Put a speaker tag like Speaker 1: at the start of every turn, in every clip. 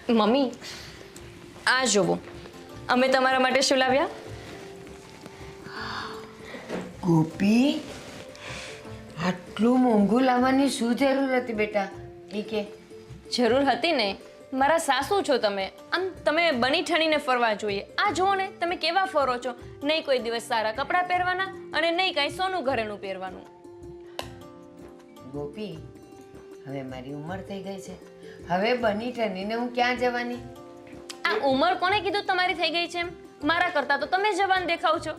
Speaker 1: Mummy, આ જોવો, અમે તમારા માટે શું લાવ્યા?
Speaker 2: ગોપી, આટલું મોંઘું લાવવાની શું જરૂર હતી બેટા? એ કે
Speaker 1: જરૂર હતી ને. મારા સાસુ છો તમે, આમ તમે બની ઠણીને ફરવા જોઈએ. આ જુઓ ને, તમે કેવા ફરો છો. નહીં કોઈ દિવસ સારા કપડાં પહેરવાના અને નહીં કાંઈ સોનું ઘરેણું પહેરવાનું.
Speaker 2: ગોપી, હવે મારી ઉંમર થઈ ગઈ છે. હવે બની ઠનીને હું ક્યાં જવાની?
Speaker 1: આ ઉંમર કોણે કીધું તમારી થઈ ગઈ છે એમ? મારા કરતા તો તમે જવાન દેખાવ છો.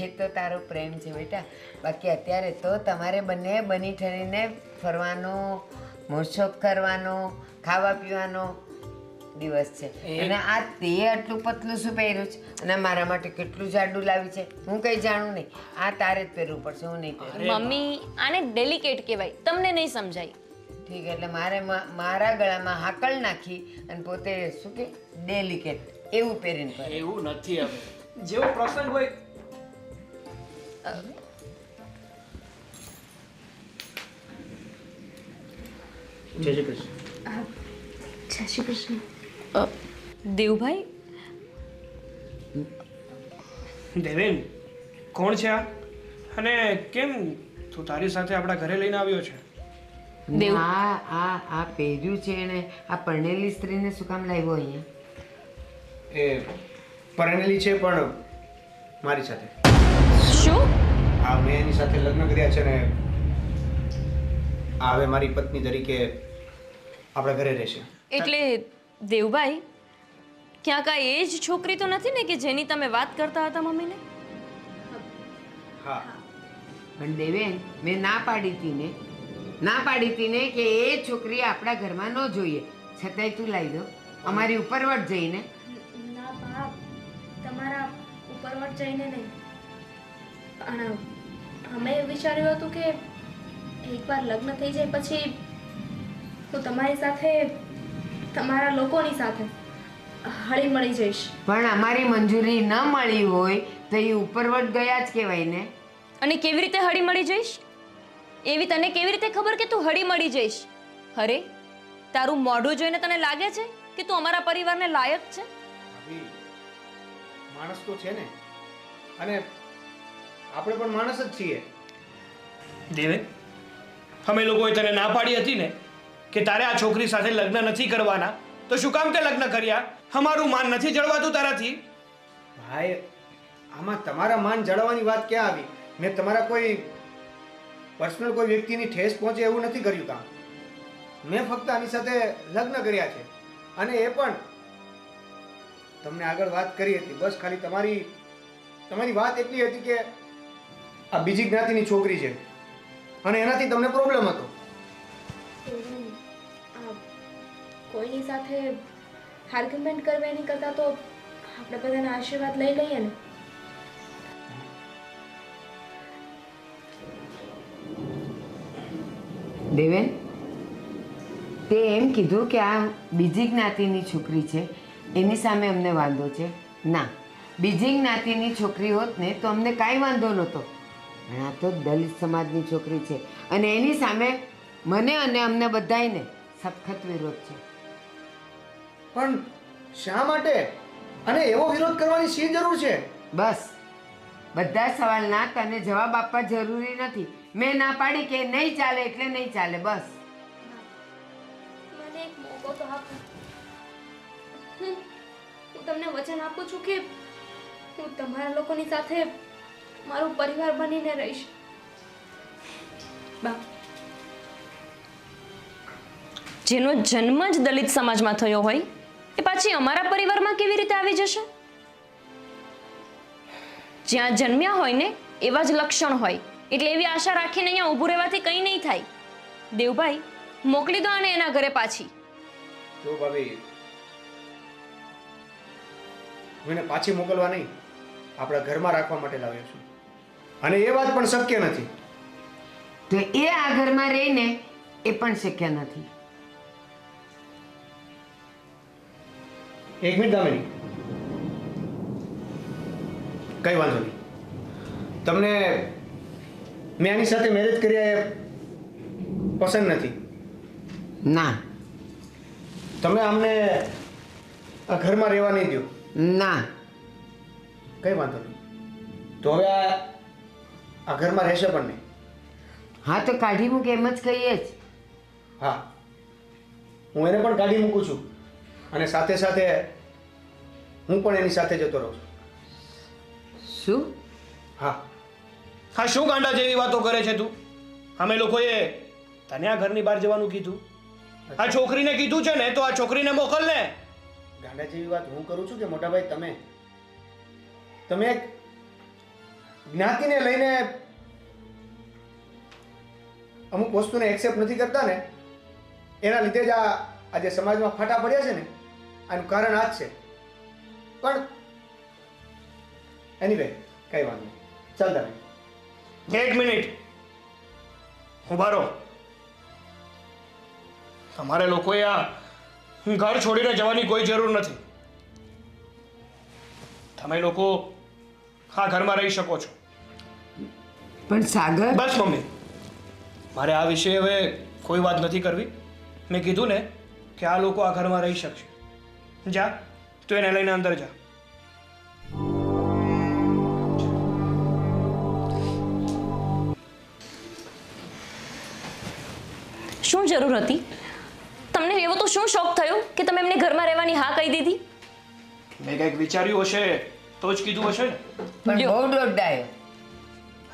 Speaker 2: એ તો તારો પ્રેમ છે બેટા. બાકી અત્યારે તો તમારે બંને બની ઠરીને ફરવાનો, મોજશોખ કરવાનો, ખાવા પીવાનો દિવસ છે. અને આ તે આટલું પતલું શું પહેર્યું છે અને મારા માટે કેટલું જાડું લાવી છે હું કઈ જાણું નહીં. આ તારે જ પહેરવું પડશે, હું નહીં પહેરું.
Speaker 1: મમ્મી, આને ડેલિકેટ કહેવાય, તમને નહીં સમજાય.
Speaker 2: ઠીક, એટલે મારે મારા ગળામાં હાકલ નાખી અને પોતે શું કે ડેલિકેટ એવું પહેરીને ફરે.
Speaker 3: એવું નથી. હવે જેવો પ્રસંગ હોય. જય શ્રી કૃષ્ણ.
Speaker 1: જય શ્રી કૃષ્ણ. દેવભાઈ,
Speaker 3: દેવેન, કોણ છે આ? અને કેમ તું તારી સાથે આપણા ઘરે લઈને આવ્યો છે?
Speaker 1: દેવ.
Speaker 2: આ પહેર્યું છે એને આ પરણેલી સ્ત્રીને શું કામ લાવ્યો અહીંયા?
Speaker 4: એ પરણેલી છે પણ મારી સાથે.
Speaker 1: શું?
Speaker 4: હા, મેં એની સાથે લગ્ન કર્યા છે ને આ હવે મારી પત્ની તરીકે આપણા ઘરે રહેશે.
Speaker 1: એટલે દેવભાઈ, ક્યાંક આ એ જ છોકરી તો નથી ને કે જેની તમે વાત કરતા હતા મમ્મીને?
Speaker 4: હા,
Speaker 2: પણ દેવેન, મેં ના પાડી હતી ને કે એ છોકરી આપણા ઘરમાં ન જોઈએ. છતાંય તું લાવી દો અમારી ઉપરવટ જઈને.
Speaker 5: ના બાપ, તમારા ઉપરવટ જઈને નહીં, પણ અમે વિચાર્યું હતું કે એકવાર લગ્ન થઈ જાય પછી હું તમારી સાથે, તમારા લોકોની સાથે હળી મળી જઈશ.
Speaker 2: પણ અમારી મંજૂરી ન મળી હોય તો એ ઉપરવટ ગયા જ કહેવાય ને.
Speaker 1: અને કેવી રીતે હળી મળી જઈશ? એવી તને કેવી રીતે ખબર કે તું હળી મળી જઈશ? અરે, તારું મોઢું જોઈને તને લાગે છે કે તું અમારા પરિવારને લાયક છે?
Speaker 4: ભાભી, માણસ તો છે ને, અને આપણે પણ માણસ જ છીએ.
Speaker 3: દેવેન, અમે લોકોએ તને ના પાડી હતી ને કે તારે આ છોકરી સાથે લગ્ન નથી કરવાના, તો શું કામ તે લગ્ન કર્યા? અમારું માન નથી જળવાતું તારાથી?
Speaker 4: ભાઈ, આમાં તમારા માન જળવવાની વાત ક્યાં આવી? મેં તમારા કોઈ પર્સનલ કોઈ વ્યક્તિની ઠેસ પહોંચે એવું નથી કર્યું કામ. મેં ફક્ત આની સાથે લગ્ન કર્યા છે. અને એ પણ તમને આગળ વાત કરી હતી, બસ ખાલી તમારી વાત એટલી હતી કે આ બીજી જ્ઞાતિની છોકરી છે અને એનાથી તમને પ્રોબ્લેમ હતો.
Speaker 5: કોઈની સાથે આર્ગ્યુમેન્ટ કરવાની કરતા તો આપણે બધાના આશીર્વાદ લઈ લઈએ ને.
Speaker 2: દેવેન, તે એમ કીધું કે આ બીજી જ્ઞાતિની છોકરી છે એની સામે અમને વાંધો છે. ના, બીજી જ્ઞાતિની છોકરી હોત ને તો અમને કાંઈ વાંધો નહોતો. પણ આ તો દલિત સમાજની છોકરી છે અને એની સામે મને અને અમને બધાયને સખત વિરોધ છે.
Speaker 4: પણ શા માટે? અને એવો વિરોધ કરવાની શી જરૂર છે?
Speaker 2: બસ, બધા સવાલના તને જવાબ આપવા જરૂરી નથી. મેં ના પાડી કે નહીં ચાલે એટલે નહીં ચાલે, બસ.
Speaker 5: મને એક મોકો તો આપો. હું તમને વચન આપું છું કે હું તમારા લોકોની સાથે મારું પરિવાર બનીને રહીશ. બા,
Speaker 1: જેનો જન્મ જ દલિત સમાજમાં થયો હોય એ પાછી અમારા પરિવારમાં કેવી રીતે આવી જશે? જ્યાં જન્મ્યા હોય ને એવા જ લક્ષણ હોય, એટલે એવી આશા રાખીને અહીંયા ઊભું રહેવાથી કંઈ નહીં થાય. દેવભાઈ, મોકલી દો આને એના ઘરે પાછી.
Speaker 4: જો ભાભી, હું એને પાછી મોકલવા નહીં, આપણા ઘરમાં રાખવા માટે લાવ્યો છું. અને એ વાત પણ શક્ય નથી.
Speaker 2: તો એ આ ઘરમાં રહીને એ પણ શક્ય નથી.
Speaker 4: એક મિનિટ દામિની, કઈ વાંધો નહીં. તમને મેં આની સાથે મેરેજ કર્યા એ પસંદ નથી.
Speaker 2: ના,
Speaker 4: તમે અમને આ ઘરમાં રહેવા નહીં દો.
Speaker 2: ના.
Speaker 4: કંઈ વાંધો નહીં. તો હવે આ ઘરમાં રહેશે પણ નહીં.
Speaker 2: હા તો કાઢી મૂક એમ જ કહીએ જ.
Speaker 4: હા, હું એને પણ કાઢી મૂકું છું અને સાથે સાથે હું પણ એની સાથે જતો રહું છું.
Speaker 2: શું?
Speaker 4: હા,
Speaker 3: હા, શું ગાંડા જેવી વાતો કરે છે તું? અમે લોકોએ તને આ ઘરની બહાર જવાનું કીધું. આ છોકરીને કીધું છે ને, તો આ છોકરીને મોકલ ને.
Speaker 4: ગાંડા જેવી વાત હું કરું છું કે મોટાભાઈ તમે એક જ્ઞાતિને લઈને અમુક વસ્તુને એક્સેપ્ટ નથી કરતા ને, એના લીધે જ આજે સમાજમાં ફાટા પડ્યા છે ને, આનું કારણ આ જ છે. પણ એનીવે કઈ વાંધો નહીં. ચાલ તમે.
Speaker 3: 1 મિનિટ ઊભા રહો. તમારે લોકોએ આ ઘર છોડીને જવાની કોઈ જરૂર નથી. તમે લોકો આ ઘરમાં રહી શકો છો.
Speaker 2: પણ સાગર,
Speaker 3: બસ મમ્મી, મારે આ વિશે હવે કોઈ વાત નથી કરવી. મેં કીધું ને કે આ લોકો આ ઘરમાં રહી શકશે. જા, તું એને લઈને અંદર જા.
Speaker 1: શું જરૂર હતી? તમને એવો તો શું શોખ થયો કે તમે એમને ઘરમાં રહેવાની હા કહી દીધી?
Speaker 3: મેં કંઈક વિચાર્યું હશે તો જ કીધું હશે ને.
Speaker 2: પણ
Speaker 1: લ્યો.
Speaker 2: બહુ દોડાયો.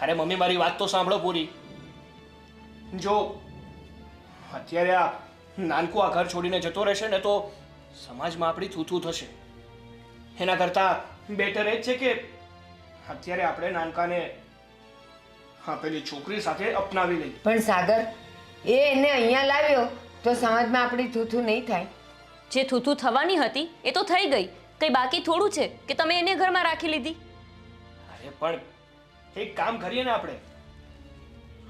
Speaker 3: અરે મમ્મી, મારી વાત તો સાંભળો પૂરી. જો અત્યારે આ નાનકું આ ઘર છોડીને જતો રહેશે ને તો સમાજમાં આપણી થૂથું થશે. એના કરતાં બેટર એ જ છે કે અત્યારે આપણે નાનકાને પેલી છોકરી સાથે અપનાવી લઈએ.
Speaker 2: પણ સાગર, એ એને અહીંયા લાવ્યો તો સમાજમાં આપણી થૂથું નહીં થાય.
Speaker 1: જે થૂથું થવાની હતી એ તો થઈ ગઈ. કંઈ બાકી થોડું છે કે તમે એને ઘરમાં રાખી લીધી?
Speaker 3: અરે પણ એક કામ કરીએ ને આપણે,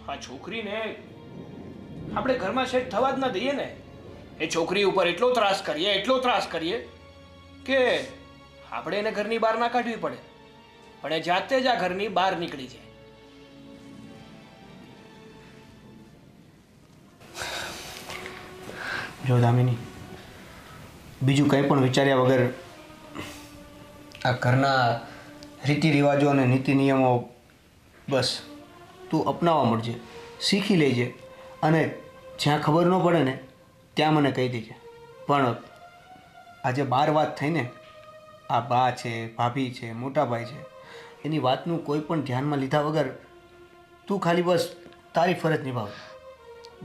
Speaker 3: આ છોકરીને આપણે ઘરમાં સેટ થવા જ ના દઈએ ને. એ છોકરી ઉપર એટલો ત્રાસ કરીએ કે આપણે એને ઘરની બહાર ના કાઢવી પડે, પણ એ જાતે જ આ ઘરની બહાર નીકળી જાય.
Speaker 4: જો દામિની, બીજું કંઈ પણ વિચાર્યા વગર આ ઘરના રીતિ રિવાજો અને નીતિ નિયમો બસ તું અપનાવવા મળજે, શીખી લેજે અને જ્યાં ખબર ન પડે ને ત્યાં મને કહી દેજે. પણ આજે બાર વાત થઈને આ બા છે, ભાભી છે, મોટાભાઈ છે, એની વાતનું કોઈ પણ ધ્યાનમાં લીધા વગર તું ખાલી બસ તારી ફરજ નિભાવ.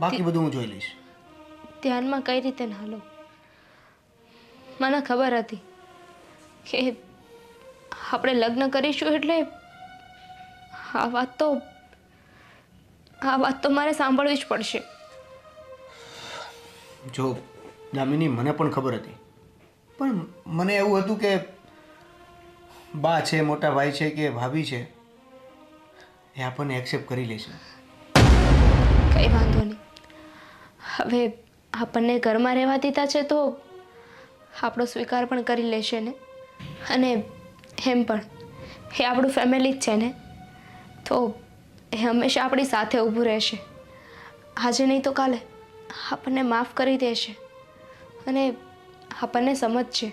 Speaker 4: બાકી બધું હું જોઈ લઈશ.
Speaker 5: ધ્યાનમાં કઈ રીતે ના લો? મને ખબર હતી કે આપણે લગ્ન કરીશું એટલે આ વાત તો મારે સાંભળવી જ પડશે.
Speaker 4: જો દામિની, મને પણ ખબર હતી, પણ મને એવું હતું કે બા છે, મોટા ભાઈ છે કે ભાભી છે, એ આપણને એક્સેપ્ટ કરી લેશે.
Speaker 5: કંઈ વાંધો નહીં. હવે આપણને ઘરમાં રહેવા દીધા છે તો આપણો સ્વીકાર પણ કરી લેશે ને. અને એમ પણ એ આપણું ફેમિલી જ છે ને, તો એ હંમેશા આપણી સાથે ઊભું રહેશે. આજે નહીં તો કાલે આપણને માફ કરી દેશે અને આપણને સમજશે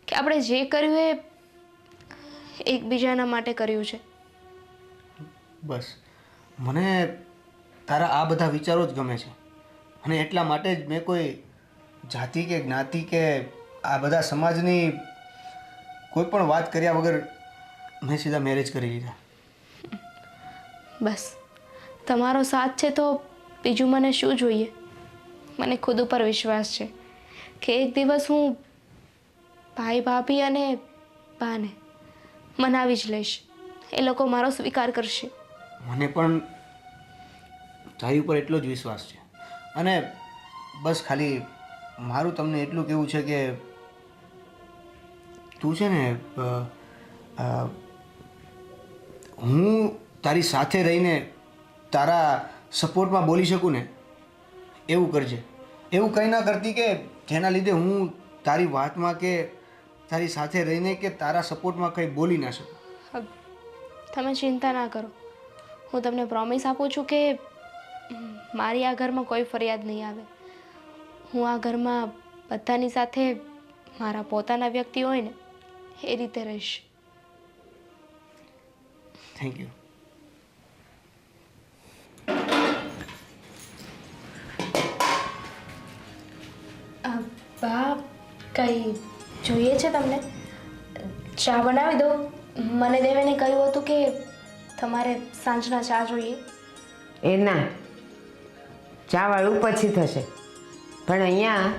Speaker 5: કે આપણે જે કર્યું એ એકબીજાના માટે કર્યું છે.
Speaker 4: બસ મને તારા આ બધા વિચારો જ ગમે છે અને એટલા માટે જ મેં કોઈ જાતિ કે જ્ઞાતિ કે આ બધા સમાજની કોઈ પણ વાત કર્યા વગર મેં સીધા મેરેજ કરી લીધા.
Speaker 5: બસ તમારો સાથ છે તો બીજું મને શું જોઈએ? મને ખુદ ઉપર વિશ્વાસ છે કે એક દિવસ હું ભાઈ ભાભી અને બાને મનાવી જ લઈશ. એ લોકો મારો સ્વીકાર કરશે.
Speaker 4: મને પણ તારી ઉપર એટલો જ વિશ્વાસ છે અને બસ ખાલી મારું તમને એટલું કહેવું છે કે તું છે ને હું તારી સાથે રહીને તારા સપોર્ટમાં બોલી શકું ને એવું કરજે. એવું કંઈ ના કરતી કે જેના લીધે હું તારી વાતમાં કે તારી સાથે રહીને કે તારા સપોર્ટમાં કંઈ બોલી ના શકું.
Speaker 5: હવે તમે ચિંતા ના કરો. હું તમને પ્રોમિસ આપું છું કે મારી આ ઘરમાં કોઈ ફરિયાદ નહીં આવે. હું આ ઘરમાં બધાની સાથે મારા પોતાના વ્યક્તિ હોય ને એ રીતે રહીશ.
Speaker 4: Thank you.
Speaker 5: બા કંઈ જોઈએ છે તમને? ચા બનાવી દો. મને દેવેને કહ્યું હતું કે તમારે સાંજના ચા જોઈએ.
Speaker 2: એ ના, ચાવાળું પછી થશે. પણ અહીંયા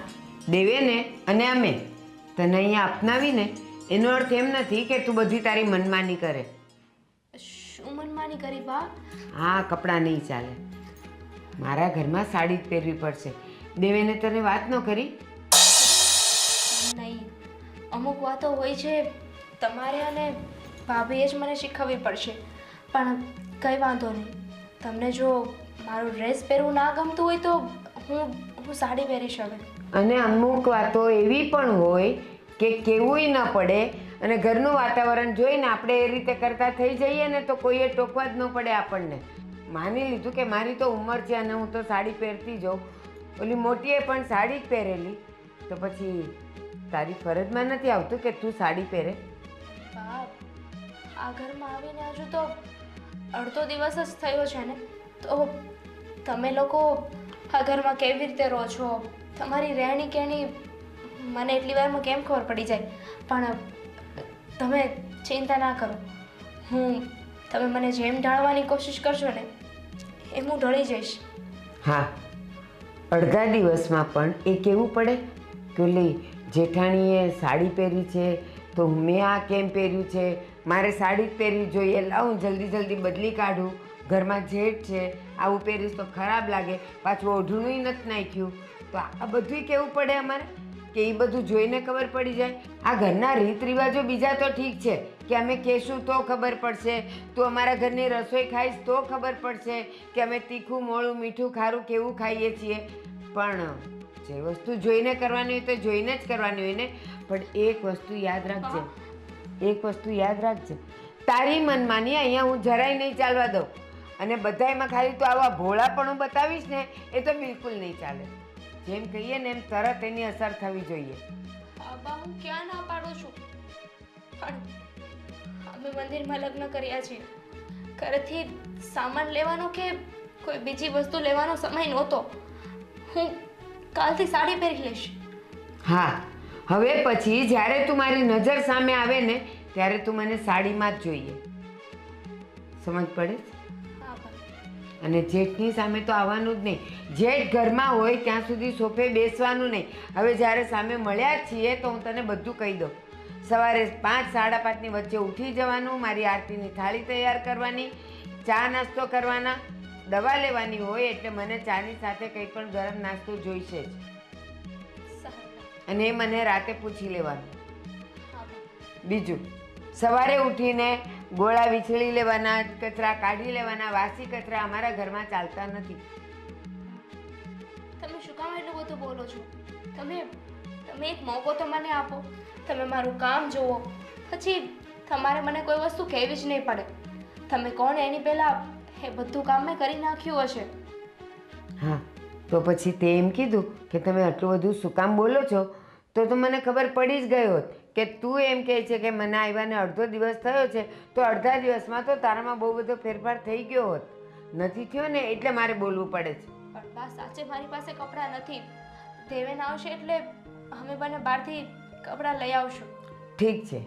Speaker 2: દેવેને અને અમે તને અહીંયા અપનાવીને એનો અર્થ એમ નથી કે તું બધી તારી મનમાની કરે.
Speaker 5: શું મનમાની કરી બા?
Speaker 2: હા, કપડાં નહીં ચાલે. મારા ઘરમાં સાડી જ પહેરવી પડશે. દેવેને તને વાત ન કરી?
Speaker 5: નહીં, અમુક વાતો હોય છે તમારે અને ભાભીએ જ મને શીખવવી પડશે. પણ કંઈ વાંધો નહીં. તમને જો મારું ડ્રેસ પહેરવું ના ગમતું હોય તો હું સાડી પહેરીશ હવે.
Speaker 2: અને અમુક વાતો એવી પણ હોય કે કહેવુંય ન પડે અને ઘરનું વાતાવરણ જોઈને આપણે એ રીતે કરતા થઈ જઈએ ને તો કોઈએ ટોકવા જ ન પડે આપણને. માની લીધું કે મારી તો ઉંમર છે અને હું તો સાડી પહેરતી જાઉં, ઓલી મોટીએ પણ સાડી જ પહેરેલી, તો પછી તારી ફરજમાં નથી આવતું કે તું સાડી પહેરે?
Speaker 5: બા, આ ઘરમાં આવીને હજુ તો અડધો દિવસ જ થયો છે ને, તો તમે લોકો આ ઘરમાં કેવી રીતે રહો છો, તમારી રહેણી કહેણી મને એટલી વારમાં કેમ ખબર પડી જાય. પણ તમે ચિંતા ના કરો. તમે મને જેમ ઢાળવાની કોશિશ કરશો ને એમ હું ઢળી જઈશ.
Speaker 2: હા, અડધા દિવસમાં પણ એ કહેવું પડે કે ઓલી જેઠાણીએ સાડી પહેરી છે તો મેં આ કેમ પહેર્યું છે, મારે સાડી જ પહેરવી જોઈએ, લાવ હું જલ્દી જલ્દી બદલી કાઢું, ઘરમાં જેઠ છે આવું પહેરીશ તો ખરાબ લાગે, પાછું ઓઢણુંય નથી નાખ્યું, તો આ બધુંય કહેવું પડે અમારે કે એ બધું જોઈને ખબર પડી જાય. આ ઘરના રીત રિવાજો બીજા તો ઠીક છે કે અમે કહેશું તો ખબર પડશે, તું અમારા ઘરની રસોઈ ખાઈશ તો ખબર પડશે કે અમે તીખું મોળું મીઠું ખારું કેવું ખાઈએ છીએ, પણ જે વસ્તુ જોઈને કરવાની હોય તો જોઈને જ કરવાની હોય ને. પણ એક વસ્તુ યાદ રાખજે, એક વસ્તુ યાદ રાખજે, તારી મનમાની અહીંયા હું જરાય નહીં ચાલવા દઉં. અને બધાયમાં ખાલી તું આવા ભોળાપણું બતાવીશ ને એ તો બિલકુલ નહીં ચાલે. જેમ કહીએ ને એમ તરત એની અસર થવી જોઈએ.
Speaker 5: બા, હું ક્યાં ના પાડું છું, પણ અમે મંદિરમાં લગ્ન કર્યા છીએ. ઘરેથી સામાન લેવાનો કે કોઈ બીજી વસ્તુ લેવાનો સમય નહોતો. હું કાલથી સાડી પહેરી લઈશ.
Speaker 2: હા, હવે પછી જ્યારે તું મારી નજર સામે આવે ને ત્યારે તું મને સાડીમાં જ જોઈએ. સમજ પડે?
Speaker 5: હા બા.
Speaker 2: અને જેઠની સામે તો આવવાનું જ નહીં. જેઠ ઘરમાં હોય ત્યાં સુધી સોફે બેસવાનું નહીં. હવે જ્યારે સામે મળ્યા જ છીએ તો હું તને બધું કહી દઉં. સવારે 5 સાડા 5ની વચ્ચે ઉઠી જવાનું, મારી આરતીની થાળી તૈયાર કરવાની, ચા નાસ્તો કરવાના, દવા લેવાની હોય એટલે મને ચાની સાથે કંઈ પણ ગરમ નાસ્તો જોઈશે જ. અને એ મને રાતે પૂછી લેવાનું. બીજું, સવારે ઉઠીને ગોળા વીછળી લેવાના, કચરા કાઢી લેવાના. વાસી કચરા અમારા ઘરમાં ચાલતા નથી.
Speaker 5: તમે શું કામ એટલું બધું બોલો છો? તમે એક મોકો તો મને આપો. તમે મારું કામ જુઓ, પછી તમારે મને કોઈ વસ્તુ કહેવી જ નહીં પડે. તમે કોણ એની પહેલાં એ બધું કામ મેં કરી નાખ્યું હશે.
Speaker 2: હા, તો પછી તે એમ કીધું કે તમે આટલું બધું શું કામ બોલો છો, તો મને ખબર પડી જ ગઈ હોત કે તું એમ કહે છે કે મને આવ્યાને અડધો દિવસ થયો છે, તો અડધા દિવસમાં તો તારામાં બહુ બધો ફેરફાર થઈ ગયો હોત. નથી થયો ને એટલે મારે બોલવું પડે છે.
Speaker 5: પણ બા, સાચે મારી પાસે કપડાં નથી. દેવેન આવશે એટલે અમે બંને બહારથી કપડાં લઈ આવશું.
Speaker 2: ઠીક છે,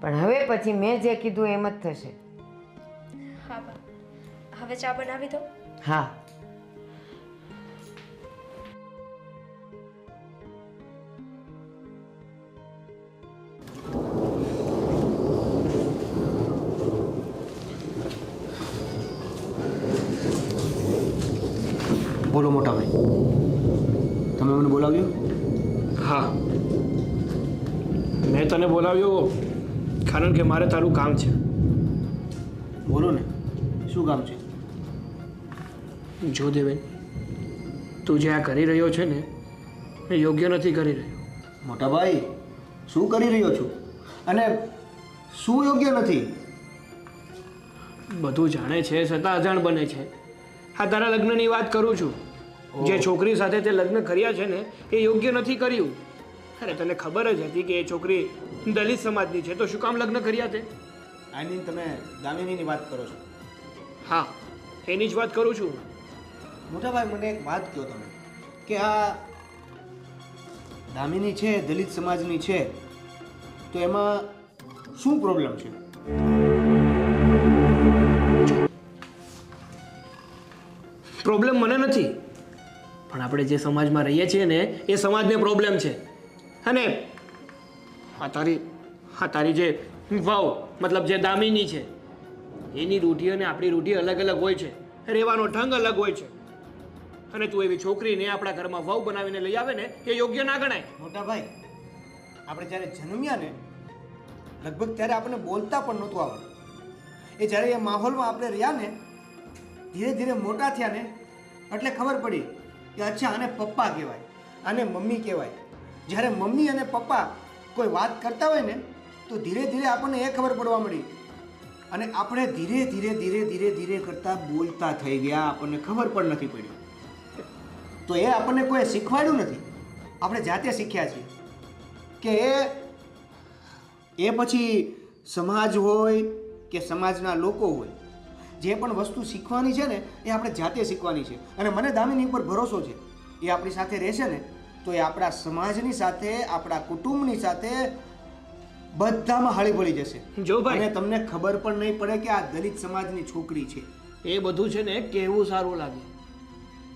Speaker 2: પણ હવે પછી મેં જે કીધું એમ જ થશે.
Speaker 5: હા બા, હવે ચા બનાવી દો.
Speaker 2: હા.
Speaker 4: બોલો મોટા ભાઈ, તમે મને બોલાવ્યો?
Speaker 3: હા, મેં તને બોલાવ્યો કારણ કે મારે તારું કામ છે.
Speaker 4: બોલો ને, શું કામ છે?
Speaker 3: જો દેવેન, તું જે આ કરી રહ્યો છે ને એ યોગ્ય નથી કરી રહ્યો.
Speaker 4: મોટા ભાઈ, શું કરી રહ્યો છું અને શું યોગ્ય નથી?
Speaker 3: બધું જાણે છે છતાં અજાણ બને છે. આ તારા લગ્નની વાત કરું છું. જે છોકરી સાથે તે લગ્ન કર્યા છે ને એ યોગ્ય નથી કર્યું. અરે તને ખબર જ હતી કે એ છોકરી દલિત સમાજની છે, તો શું કામ લગ્ન કર્યા તે?
Speaker 4: આની તમે દામિનીની વાત કરો છો?
Speaker 3: હા, એની જ વાત કરું છું.
Speaker 4: મોટા ભાઈ મને એક વાત કહો તમે કે આ દામિની છે દલિત સમાજની છે તો એમાં શું પ્રોબ્લેમ છે?
Speaker 3: પ્રોબ્લેમ મને નથી, પણ આપણે જે સમાજમાં રહીએ છીએ ને એ સમાજને પ્રોબ્લેમ છે. અને આ તારી જે વહુ મતલબ જે દામિની છે એની રૂઢી અને આપણી રૂઢી અલગ અલગ હોય છે, રહેવાનો ઢંગ અલગ હોય છે. અને તું એવી છોકરીને આપણા ઘરમાં વહુ બનાવીને લઈ આવે ને એ યોગ્ય ના ગણાય.
Speaker 4: મોટા ભાઈ આપણે જ્યારે જન્મ્યા ને લગભગ ત્યારે આપણને બોલતા પણ નહોતું આવડતું. એ જ્યારે એ માહોલમાં આપણે રહ્યા ને ધીરે ધીરે મોટા થયા ને એટલે ખબર પડી કે અચ્છા આને પપ્પા કહેવાય, આને મમ્મી કહેવાય. જ્યારે મમ્મી અને પપ્પા કોઈ વાત કરતા હોય ને તો ધીરે ધીરે આપણને એ ખબર પડવા મળી અને આપણે ધીરે ધીરે ધીરે ધીરે ધીરે કરતાં બોલતા થઈ ગયા, આપણને ખબર પણ નથી પડી. તો એ આપણને કોઈ શીખવાડ્યું નથી, આપણે જાતે શીખ્યા છીએ કે એ પછી સમાજ હોય કે સમાજના લોકો હોય જે પણ વસ્તુ શીખવાની છે ને એ આપણે જાતે શીખવાની છે. અને મને દામિની ઉપર ભરોસો છે એ આપણી સાથે રહેશે ને તો એ આપણા સમાજની સાથે આપણા કુટુંબની સાથે બધામાં હળી ભળી જશે.
Speaker 3: જો ભાઈ,
Speaker 4: અને તમને ખબર પણ નહીં પડે કે આ દલિત સમાજની છોકરી છે.
Speaker 3: એ બધું છે ને કહેવું સારું લાગે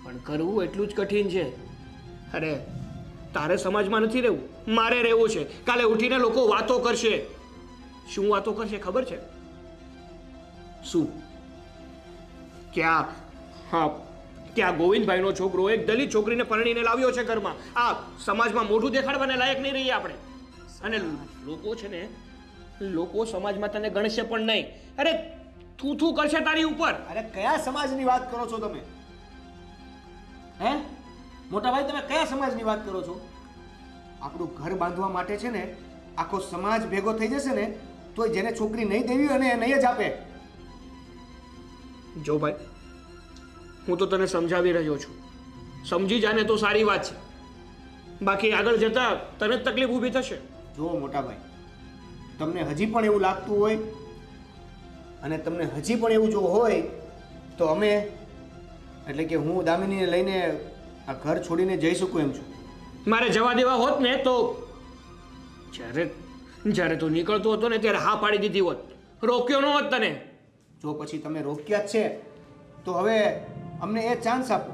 Speaker 3: પણ કરવું એટલું જ કઠિન છે. અરે તારે સમાજમાં નથી રહેવું, મારે રહેવું છે. કાલે ઉઠીને લોકો વાતો કરશે. શું વાતો કરશે ખબર છે? શું કે આ ગોવિંદભાઈનો છોકરો એક દલિત છોકરીને પરણીને લાવ્યો છે ઘરમાં. આ સમાજમાં મોઢું દેખાડવાને લાયક નહીં રહીએ આપણે. અને લોકો છે ને લોકો સમાજમાં તને ગણશે પણ નહીં. અરે થૂ કરશે તારી ઉપર.
Speaker 4: અરે કયા સમાજની વાત કરો છો તમે? હે મોટા ભાઈ તમે કયા સમાજની વાત કરો છો? આપણું ઘર બાંધવા માટે છે ને આખો સમાજ ભેગો થઈ જશે ને તો જેને છોકરી નહીં દેવી હોય ને એ નહીં જ આપે.
Speaker 3: જો ભાઈ, હું તો તને સમજાવી રહ્યો છું, સમજી જાને તો સારી વાત છે, બાકી આગળ જતા તને જ તકલીફ ઊભી થશે.
Speaker 4: જુઓ મોટા ભાઈ, તમને હજી પણ એવું લાગતું હોય અને તમને હજી પણ એવું જો હોય તો અમે એટલે કે હું દામિનીને લઈને આ ઘર છોડીને જઈ શકું એમ છું.
Speaker 3: મારે જવા દેવા હોત ને તો જ્યારે તું નીકળતો હતો ને ત્યારે હા પાડી દીધી હોત, રોક્યો ન હોત તને.
Speaker 4: જો પછી તમે રોક્યા જ છે તો હવે અમને એ ચાન્સ આપો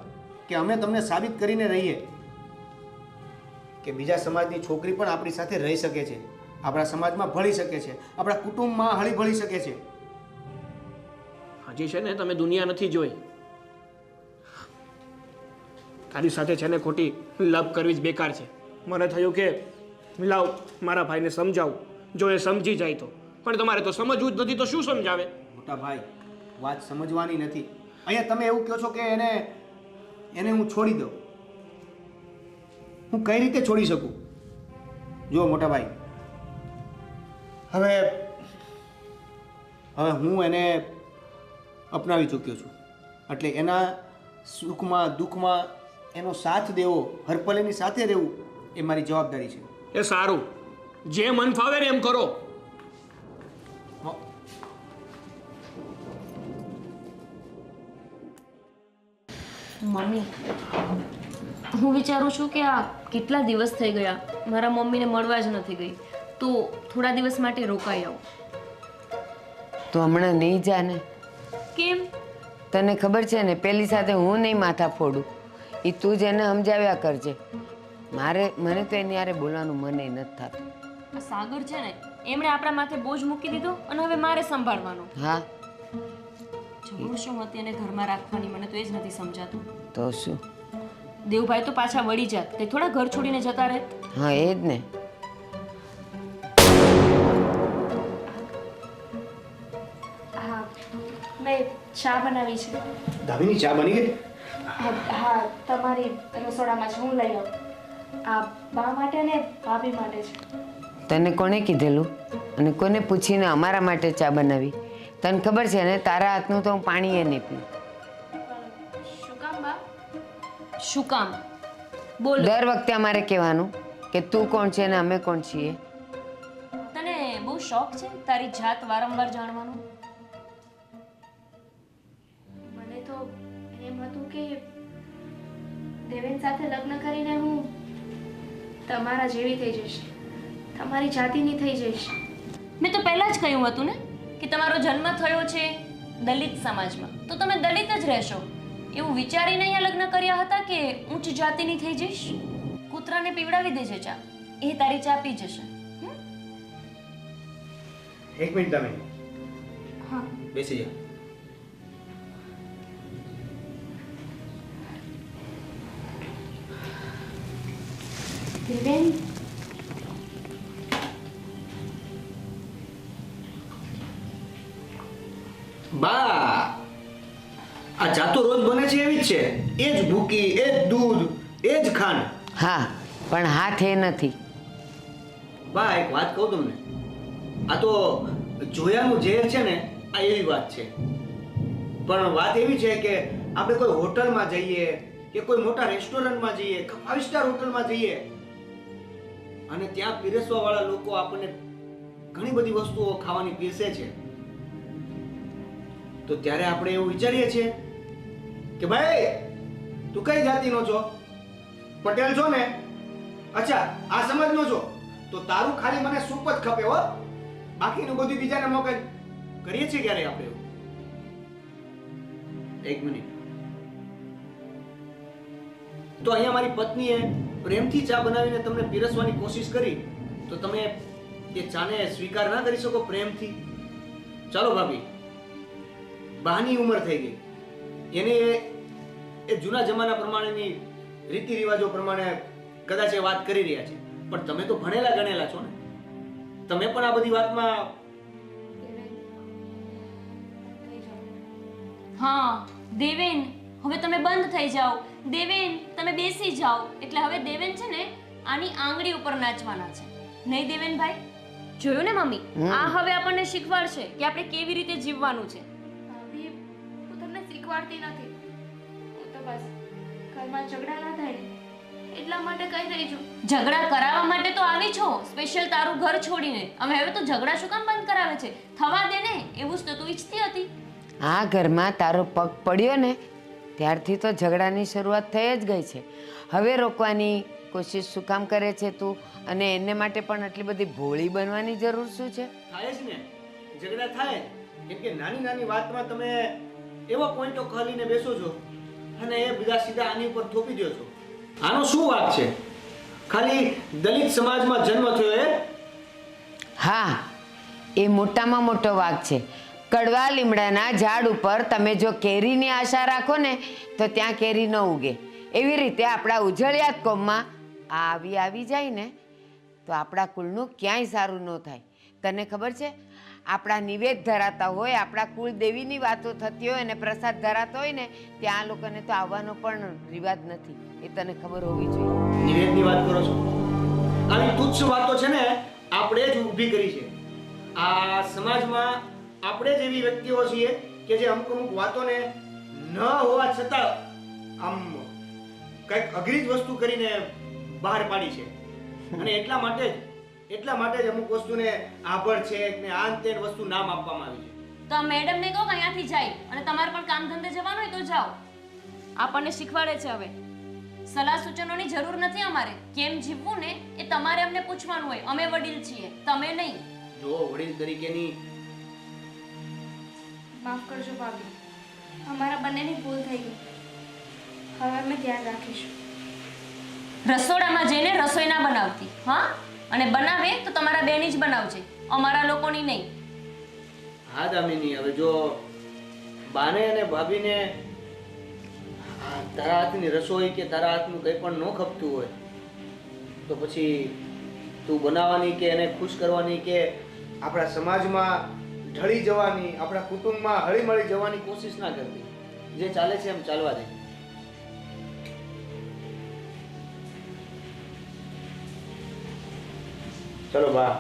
Speaker 4: કે અમે તમને સાબિત કરીને રહીએ કે બીજા સમાજની છોકરી પણ આપણી સાથે રહી શકે છે, આપણા સમાજમાં ભળી શકે છે, આપણા કુટુંબમાં હળી ભળી શકે છે.
Speaker 3: હજી છે ને તમે દુનિયા નથી જોઈ. તારી સાથે છે ને ખોટી લપ કરવી જ બેકાર છે. મને થયું કે લાવ મારા ભાઈને સમજાવું, જો એ સમજી જાય તો. પણ તમારે તો સમજવું જ નથી તો શું સમજાવે?
Speaker 4: મોટા ભાઈ વાત સમજવાની નથી. અહીંયા તમે એવું કહો છો કે એને હું છોડી દઉં. હું કઈ રીતે છોડી શકું? જો મોટા ભાઈ હવે હું એને અપનાવી ચૂક્યો છું એટલે એના સુખમાં દુઃખમાં એનો સાથ દેવો, હરપલેની સાથે રહેવું એ મારી જવાબદારી છે.
Speaker 3: એ સારું, જે મન ફાવે ને એમ કરો.
Speaker 1: મમ્મી, હું વિચારું છું કે આ કેટલા દિવસ થઈ ગયા મારા મમ્મીને મળવા જ નથી ગઈ, તો થોડા દિવસ માટે રોકાઈ આવું.
Speaker 2: તો હમણાં નહીં જા ને.
Speaker 1: કેમ?
Speaker 2: તને ખબર છે ને પેલી સાથે હું નહીં માથા ફોડું, એ તું જ એને સમજાવ્યા કરજે. મને તો એની હારે બોલવાનું મને નથી થતું.
Speaker 1: આ સાગર છે ને એમણે આપણા માથે બોજ મૂકી દીધો અને હવે મારે સંભાળવાનો.
Speaker 2: હા
Speaker 1: જરૂર શું હતી એને ઘરમાં રાખવાની, મને તો એ જ નથી સમજાતું.
Speaker 2: તો શું?
Speaker 1: દેવભાઈ તો પાછા વળી જાત, તે થોડા ઘર છોડીને જતા રહે.
Speaker 2: હા એ જ ને.
Speaker 5: હા મેં ચા બનાવી છે.
Speaker 4: દામિની ચા બની ગઈ?
Speaker 5: હા તમારી રસોડામાં છે, હું લઈ આવું. આ બા માટે ને ભાભી માટે છે.
Speaker 2: તને કોણે કીધેલું અને કોને પૂછીને અમારા માટે ચા બનાવી? તને ખબર છે ને તારા હાથનું તો હું પાણીએ નહીં પીઉં.
Speaker 5: શું કામ બા?
Speaker 1: શું કામ? બોલો.
Speaker 2: દર વખતે અમારે કહેવાનું કે તું કોણ છે ને અમે કોણ છીએ?
Speaker 1: તને બહુ શોખ છે તારી જાત વારંવાર જાણવાનો?
Speaker 5: મને તો એમ હતું કે દેવેન સાથે લગ્ન કરીને હું તમારા જેવી થઈ જઈશ, તમારી જાતિની થઈ જઈશ.
Speaker 1: મેં તો પહેલા જ કહ્યું હતું ને કે તમારો જન્મ થયો છે દલિત સમાજમાં, તો તમે દલિત જ રહેશો. એવું વિચારીને અહીંયા લગ્ન કર્યા હતા કે ઊંચ જાતિની થઈ જઈશ? કૂતરાને પીવડાવી દેજે ચા, એ તારી ચા પી જશે. હમ?
Speaker 4: એક મિનિટ તમે
Speaker 5: હા,
Speaker 4: બેસી જા.
Speaker 5: દેવેન,
Speaker 4: બા આ જાતો રોજ બને છે એવી જ છે, એ જ ભૂકી, એ જ દૂધ, એ જ ખાંડ.
Speaker 2: હા, પણ હાથ એ નથી.
Speaker 4: બા એક વાત કહું તમને, આ તો જોયાનું ઝેર છે ને, આ એવી વાત છે. પણ વાત એવી છે કે આપણે કોઈ હોટલમાં જઈએ કે કોઈ મોટા રેસ્ટોરન્ટમાં જઈએ કે 5 સ્ટાર હોટલમાં જઈએ અને ત્યાં પીરસવા વાળા લોકો આપણને ઘણી બધી વસ્તુઓ ખાવાની પીરસે છે, તો ત્યારે આપણે એવું વિચારીએ છીએ કે ભાઈ તું કઈ જાતિનો છો? પટેલ છો ને? અચ્છા આ સમાજનો છો તો તારું ખાલી મને સૂપ જ ખપે હો, બાકીનું બધું બીજાને મોકલ. કરીએ છીએ ક્યારે આપણે એવું? એક મિનિટ, તો અહીંયા મારી પત્નીએ પ્રેમથી ચા બનાવીને તમને પીરસવાની કોશિશ કરી, તો તમે એ ચાને સ્વીકાર ના કરી શકો પ્રેમથી? ચાલો ભાભી, બાની ઉંમર થઈ ગઈ, એને એ જૂના જમાના પ્રમાણેની રીતિ રિવાજો પ્રમાણે કદાચ એ વાત કરી રહ્યા છે, પણ તમે તો ભણેલા ગણેલા છો ને, તમે પણ આ બધી વાતમાં
Speaker 5: દેવેન, થઈ જાઓ.
Speaker 1: હા દેવેન, હવે તમે બંધ થઈ જાઓ. દેવેન, તમે બેસી જાઓ. એટલે હવે દેવેન છે ને આની આંગળી ઉપર નાચવાના છે, નહીં દેવેનભાઈ? જોયું ને મમ્મી, આ હવે આપણને શીખવાડશે કે આપણે કેવી રીતે જીવવાનું છે.
Speaker 5: ભાભી, હું તમને શીખવાડતી નથી, હું તો બસ ઘરમાં ઝઘડા ના થાય ને એટલા માટે કહી રહી છું.
Speaker 1: ઝઘડા કરાવવા માટે તો આવી છો, સ્પેશિયલ તારું ઘર છોડીને. હવે તો ઝઘડા શું કામ બંધ કરાવે છે? થવા દે ને, એવું જ તો તું ઈચ્છતી હતી.
Speaker 2: આ ઘરમાં તારો પગ પડ્યો ને ત્યારથી તો ઝઘડાની શરૂઆત થઈ જ ગઈ છે. હવે રોકવાની કોશિશ શું કામ કરે છે તું? અને એને માટે પણ આટલી બધી ભોળી બનવાની જરૂર શું છે?
Speaker 4: થાય જ ને, ઝઘડા થાય, કેમ કે નાની નાની વાતમાં તમે એવા પોઈન્ટો ખાલીને બેસો છો અને એ બધા સીધા આની ઉપર થોપી દો છો. આનો શું વાત છે? ખાલી દલિત સમાજમાં જન્મ થયો એ?
Speaker 2: હા, એ મોટામાં મોટો વાંક છે. કડવા લીમડાના ઝાડ ઉપર તમે જો કેરીની આશા રાખો ને તો ત્યાં કેરી ન ઉગે. એવી રીતે આપણા ઉજળિયાત કોમમાં આવી જાય ને તો આપણા કુળનું ક્યાંય સારું ન થાય. તને ખબર છે, આપણા નિવેદ ધરાતા હોય, આપણા કુળ દેવીની વાતો થતી હોય અને પ્રસાદ ધરાતો હોય ને ત્યાં આ લોકોને તો આવવાનો પણ રિવાજ નથી. એ તને ખબર હોવી જોઈએ.
Speaker 4: નિવેદની વાત કરો છો? આવી તુચ્છ વાતો છે ને આપણે જ ઊભી કરી છે. આ સમાજમાં આપણે જ એવી વ્યક્તિઓ છીએ કે જે અમુક અમુક વાતોને ન હોવા છતાં આમ કંઈક અઘરી જ વસ્તુ કરીને બહાર પાડી છે. અને એટલા માટે જ અમુક વસ્તુને આભળ છે ને આ તે વસ્તુ નામ આપવામાં આવી છે.
Speaker 1: તો આ મેડમને કહો કે અહીંયાથી જાય, અને તમારે પણ કામ ધંધે જવાનું હોય તો જાઓ. આપણને શીખવાડે છે હવે. સલાહ સૂચનોની જરૂર નથી અમારે. કેમ જીવવું ને એ તમારે અમને પૂછવાનું હોય. અમે વડીલ છીએ, તમે નહીં.
Speaker 4: જો વડીલ તરીકેની
Speaker 5: માફ કરજો ભાભી, અમારા બંનેની ભૂલ થઈ ગઈ. હવે અમે ધ્યાન રાખીશું.
Speaker 1: રસોડામાં જઈને રસોઈ ના બનાવતી, હા? અને બનાવે તો તમારા બેની જ બનાવજે, અમારા લોકોની નહીં.
Speaker 4: હા દામિની, હવે જો બાને અને ભાભીને તારા હાથની રસોઈ કે તારા હાથનું કંઈ પણ ન ખપતું હોય તો પછી તું બનાવવાની કે એને ખુશ કરવાની કે આપણા સમાજમાં ઢળી જવાની, આપણા કુટુંબમાં હળીમળી જવાની કોશિશ ના કરતી. જે ચાલે છે એમ ચાલવા દે. ચલો બા,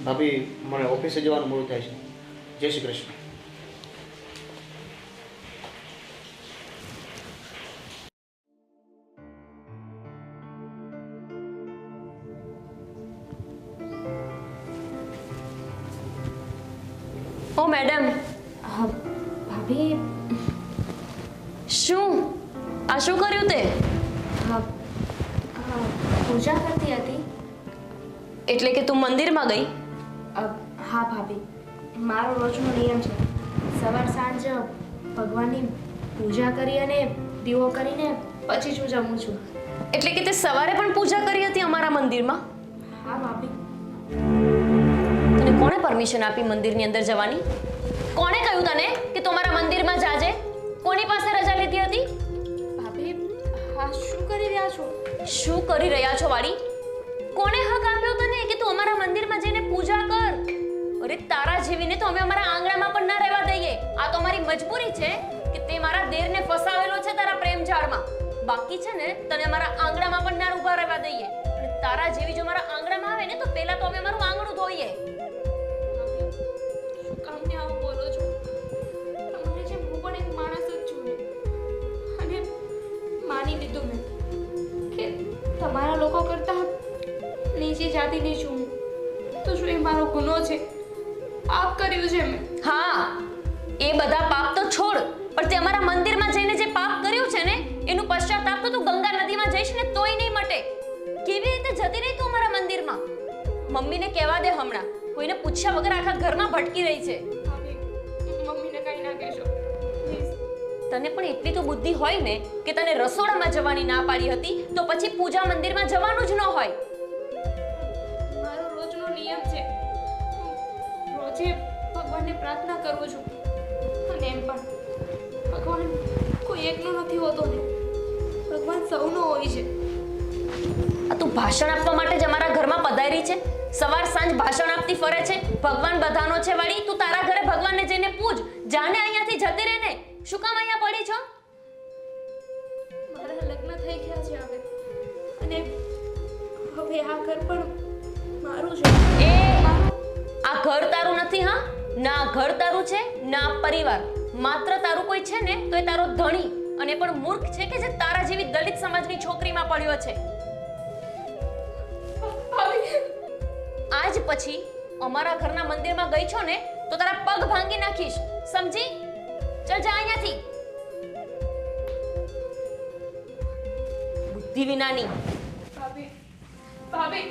Speaker 4: ભાભી મને ઓફિસે જવાનું મોડું થાય છે. જય શ્રી કૃષ્ણ.
Speaker 1: ઓ મેડમ,
Speaker 5: ભાભી
Speaker 1: શું આ શું કર્યું તે?
Speaker 5: પૂજા કરતી હતી.
Speaker 1: એટલે કે તું મંદિરમાં ગઈ?
Speaker 5: હા ભાભી, મારો રોજનો નિયમ છે સવાર સાંજ ભગવાનની પૂજા કરી અને દીવો કરીને પછી જ હું જમું છું.
Speaker 1: એટલે કે તે સવારે પણ પૂજા કરી હતી અમારા મંદિરમાં?
Speaker 5: હા ભાભી.
Speaker 1: તને કોણે પરમિશન આપી મંદિરની અંદર જવાની? કોણે કહ્યું તને કે તું અમારા મંદિરમાં જાજે? કોની પાસે રજા લીધી હતી?
Speaker 5: ભાભી હા શું કરી રહ્યા છો?
Speaker 1: શું કરી રહ્યા છો વાળી? કોણે હક આપ્યો તને કે તું અમારા મંદિરમાં જઈને પૂજા કર? અરે તારા જેવીને તો અમે અમારા આંગણામાં પણ ના રહેવા દઈએ. આ તો અમારી મજબૂરી છે કે તે મારા દેરને ફસાવેલો છે તારા પ્રેમ જાળમાં. બાકી છે ને તને અમારા આંગણામાં પણ ના ઊભા રહેવા દઈએ. અને તારા જેવી જો મારા આંગણામાં આવે ને તો પહેલા તો અમે અમારું આંગણું ધોઈએ.
Speaker 5: શું કામને આવું બોલો છો? તમને જેમ હું પણ એક માણસ જ છું ને. અને માની લીધું મેં કે તમારા લોકો કરતા નીચી જાતિની છું હું. તો શું એ મારો ગુનો છે? પાપ કર્યું છે મેં.
Speaker 1: હા, એ બધા પાપ તો છોડ, પણ તે અમારા મંદિરમાં જઈને જે પાપ કર્યું છે ને એનું પશ્ચાતાપ તો તું ગંગા નદીમાં જઈશ ને તોય નહીં મટે. કેવી રીતે જતી રહી તું અમારા મંદિરમાં? મમ્મીને કહેવા દે હમણાં. કોઈને પૂછ્યા વગર આખા ઘરમાં ભટકી રહી છે.
Speaker 5: ભાભી મમ્મીને કંઈ ના કહેશો પ્લીઝ.
Speaker 1: તને પણ એટલી તો બુદ્ધિ હોય ને કે તને રસોડામાં જવાની ના પાડી હતી તો પછી પૂજા મંદિરમાં જવાનું જ ન હોય.
Speaker 5: મારો રોજનો નિયમ છે. હું રોજે ભગવાનને પ્રાર્થના કરું છું. અને એમ પણ ભગવાન કોઈ એકનો નથી હોતો ને. ભગવાન સૌનો હોય છે.
Speaker 1: આ તું ભાષણ આપવા માટે જ અમારા ઘરમાં પધારી છે? સવાર સાંજ ભાષણ આપતી ફરે છે. ભગવાન બધાનો છે વાળી. તું તારા ઘરે ભગવાનને જઈને પૂજ. જાને અહીંયાથી જતી રહે ને. શું કામ અહીંયા પડી છો?
Speaker 5: મારા લગ્ન થઈ ગયા છે હવે. અને હવે આ ઘર પણ મારું છે.
Speaker 1: એ આ ઘર તારું નથી. હા, ના ઘર તારું છે ના પરિવાર. માત્ર તારું કોઈ છે ને તો એ તારો ધણી, અને પણ મૂર્ખ છે કે જે તારા જેવી દલિત સમાજની છોકરીમાં પડ્યો છે. આજ પછી અમારા ઘરના મંદિરમાં ગઈ છો ને તો તારા પગ ભાંગી નાખીશ, સમજી? ચલ જા અહીંયાથી. બુદ્ધિ વિનાની.
Speaker 5: ભાભી ભાભી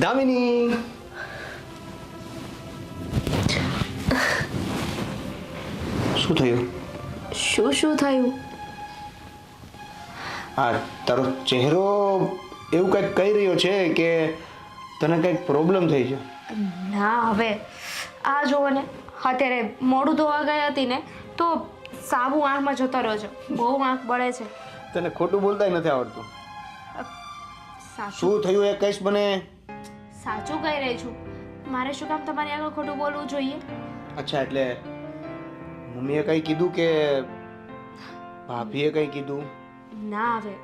Speaker 4: દામિની, શું થયું?
Speaker 5: શું થયું?
Speaker 4: આ તારો ચહેરો એવું કંઈક કહી રહ્યો છે કે તને કંઈક પ્રોબ્લેમ થઈ છે.
Speaker 5: ના હવે આ જુઓ ને, અત્યારે મોઢું ધોવા ગઈ હતી ને તો સાબુ આંખમાં જતો રહ્યો છે. બહુ આંખ બળે છે.
Speaker 4: તને ખોટું બોલતાય નથી આવડતું.
Speaker 5: સાચું
Speaker 4: શું થયું એ કહીશ મને?
Speaker 5: સાચું કહી રહી છું. મારે શું કામ તમારી આગળ ખોટું બોલવું જોઈએ?
Speaker 4: અચ્છા, એટલે મમ્મીએ કંઈ કીધું કે ભાભીએ કંઈ કીધું?
Speaker 5: ના હવે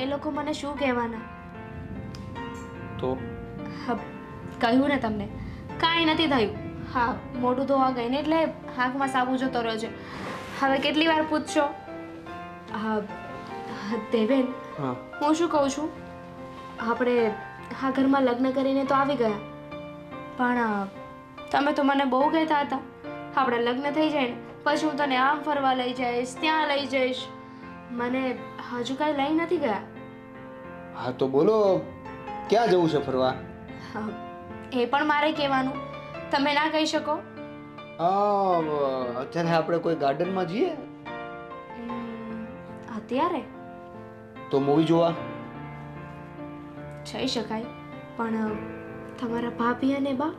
Speaker 5: એ લોકો મને શું કહેવાના?
Speaker 4: તો
Speaker 5: કહ્યું ને તમને, કાંઈ નથી થયું. હા, મોઢું ધોવા ગઈ ને એટલે આંખમાં સાબુ જતો રહ્યો છે. હવે કેટલી વાર પૂછશો? હા દેવેન,
Speaker 4: હા,
Speaker 5: હું શું કહું છું, આપણે આ ઘરમાં લગ્ન કરીને તો આવી ગયા, પણ તમે તો મને બહુ કહેતા હતા આપણે લગ્ન થઈ જાય ને પછી હું તને આમ ફરવા લઈ જઈશ, ત્યાં લઈ જઈશ. મને હજુ કાંઈ લઈ નથી ગયા.
Speaker 4: હા તો બોલો, ક્યાં જવું છે ફરવા?
Speaker 5: એ પણ મારે કહેવાનું, તમે ના કહી શકો?
Speaker 4: અત્યારે આપણે કોઈ ગાર્ડનમાં જઈએ
Speaker 5: અત્યારે
Speaker 4: તો મૂવી જોવા
Speaker 5: જઈ શકાય, પણ તમારા ભાભી અને બા?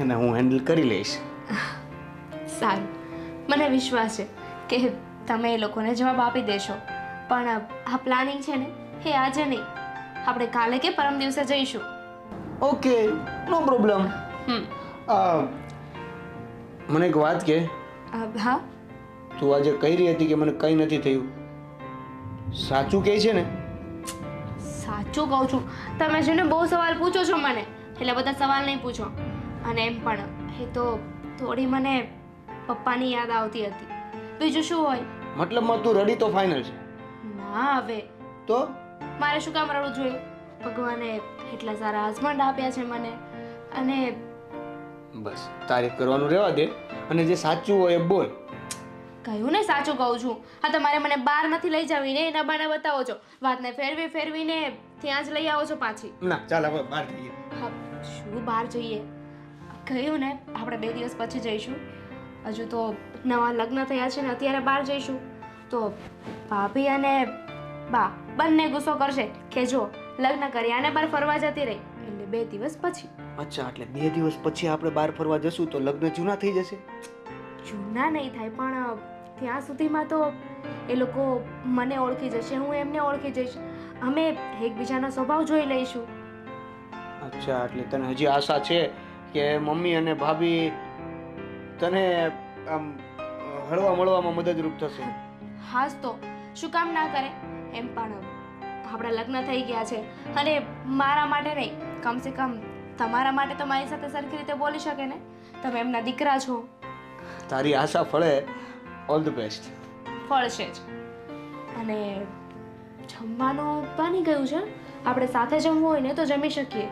Speaker 4: એને હું હેન્ડલ કરી લઈશ.
Speaker 5: સારું, મને વિશ્વાસ છે કે તમે એ લોકોને જવાબ આપી દેશો. પણ આ પ્લાનિંગ છે ને એ આજે નહીં, આપણે કાલે કે પરમ દિવસે જઈશું.
Speaker 4: ઓકે, નો પ્રોબ્લેમ. મને એક વાત કે,
Speaker 5: હા
Speaker 4: તું આજે કહી રહી હતી કે મને કંઈ નથી થયું, સાચું કહે છે ને?
Speaker 5: સાચું કહું છું. તમે છે ને બહુ સવાલ પૂછો છો મને, એટલે બધા સવાલ નહીં પૂછો. અને એમ પણ એ તો થોડી મને પપ્પાની યાદ આવતી હતી, બીજું શું હોય.
Speaker 4: મતલબમાં તું રડી તો ફાઇનલ છે?
Speaker 5: ના હવે
Speaker 4: તો
Speaker 5: મારે શું કામ રડવું જોઈએ? ભગવાને એટલા સારા હસબન્ડ આપ્યા છે મને. અને
Speaker 4: બસ તારીફ કરવાનું રહેવા દે, અને જે સાચું હોય એ બોલ.
Speaker 5: કહ્યું ને સાચું કહું છું. હા, તમારે મને બહાર નથી લઈ જાવી ને એના બાને બતાવો છો, વાતને ફેરવીને ત્યાં જ લઈ આવો છો પાછી.
Speaker 4: ના ચાલ હવે બહાર જઈએ.
Speaker 5: હા, શું બહાર જઈએ? કહ્યું ને આપણે 2 દિવસ પછી જઈશું. હજુ તો નવા લગ્ન થયા છે ને અત્યારે બહાર જઈશું તો ભાભી અને બા બંને ગુસ્સો કરશે કે જો લગ્ન કર્યા અને બહાર ફરવા જતી રહી. એટલે 2 દિવસ પછી.
Speaker 4: અચ્છા, એટલે 2 દિવસ પછી આપણે બહાર ફરવા જશું તો લગ્ન જૂના થઈ જશે?
Speaker 5: જૂના નહીં થાય, પણ ત્યાં સુધીમાં તો એ લોકો મને ઓળખી જશે, હું એમને ઓળખી જઈશ, અમે એકબીજાનો સ્વભાવ જોઈ લઈશું.
Speaker 4: અચ્છા, એટલે તને હજી આશા છે કે મમ્મી અને ભાભી તને આમ હળવા મળવામાં મદદરૂપ થશે?
Speaker 5: હાસ તો શું કામ ના કરે. એમ પણ આપણા લગ્ન થઈ ગયા છે અને મારા માટે નહીં, કમસે કમ તમારા માટે તો મારી સાથે સરખી રીતે બોલી શકે ને. તમે એમના દીકરા છો.
Speaker 4: તારી આશા ફળે. All the best.
Speaker 5: ફળશે જ. અને જમવાનું બની ગયું છે, આપણે સાથે જમવું હોય ને તો જમી શકીએ.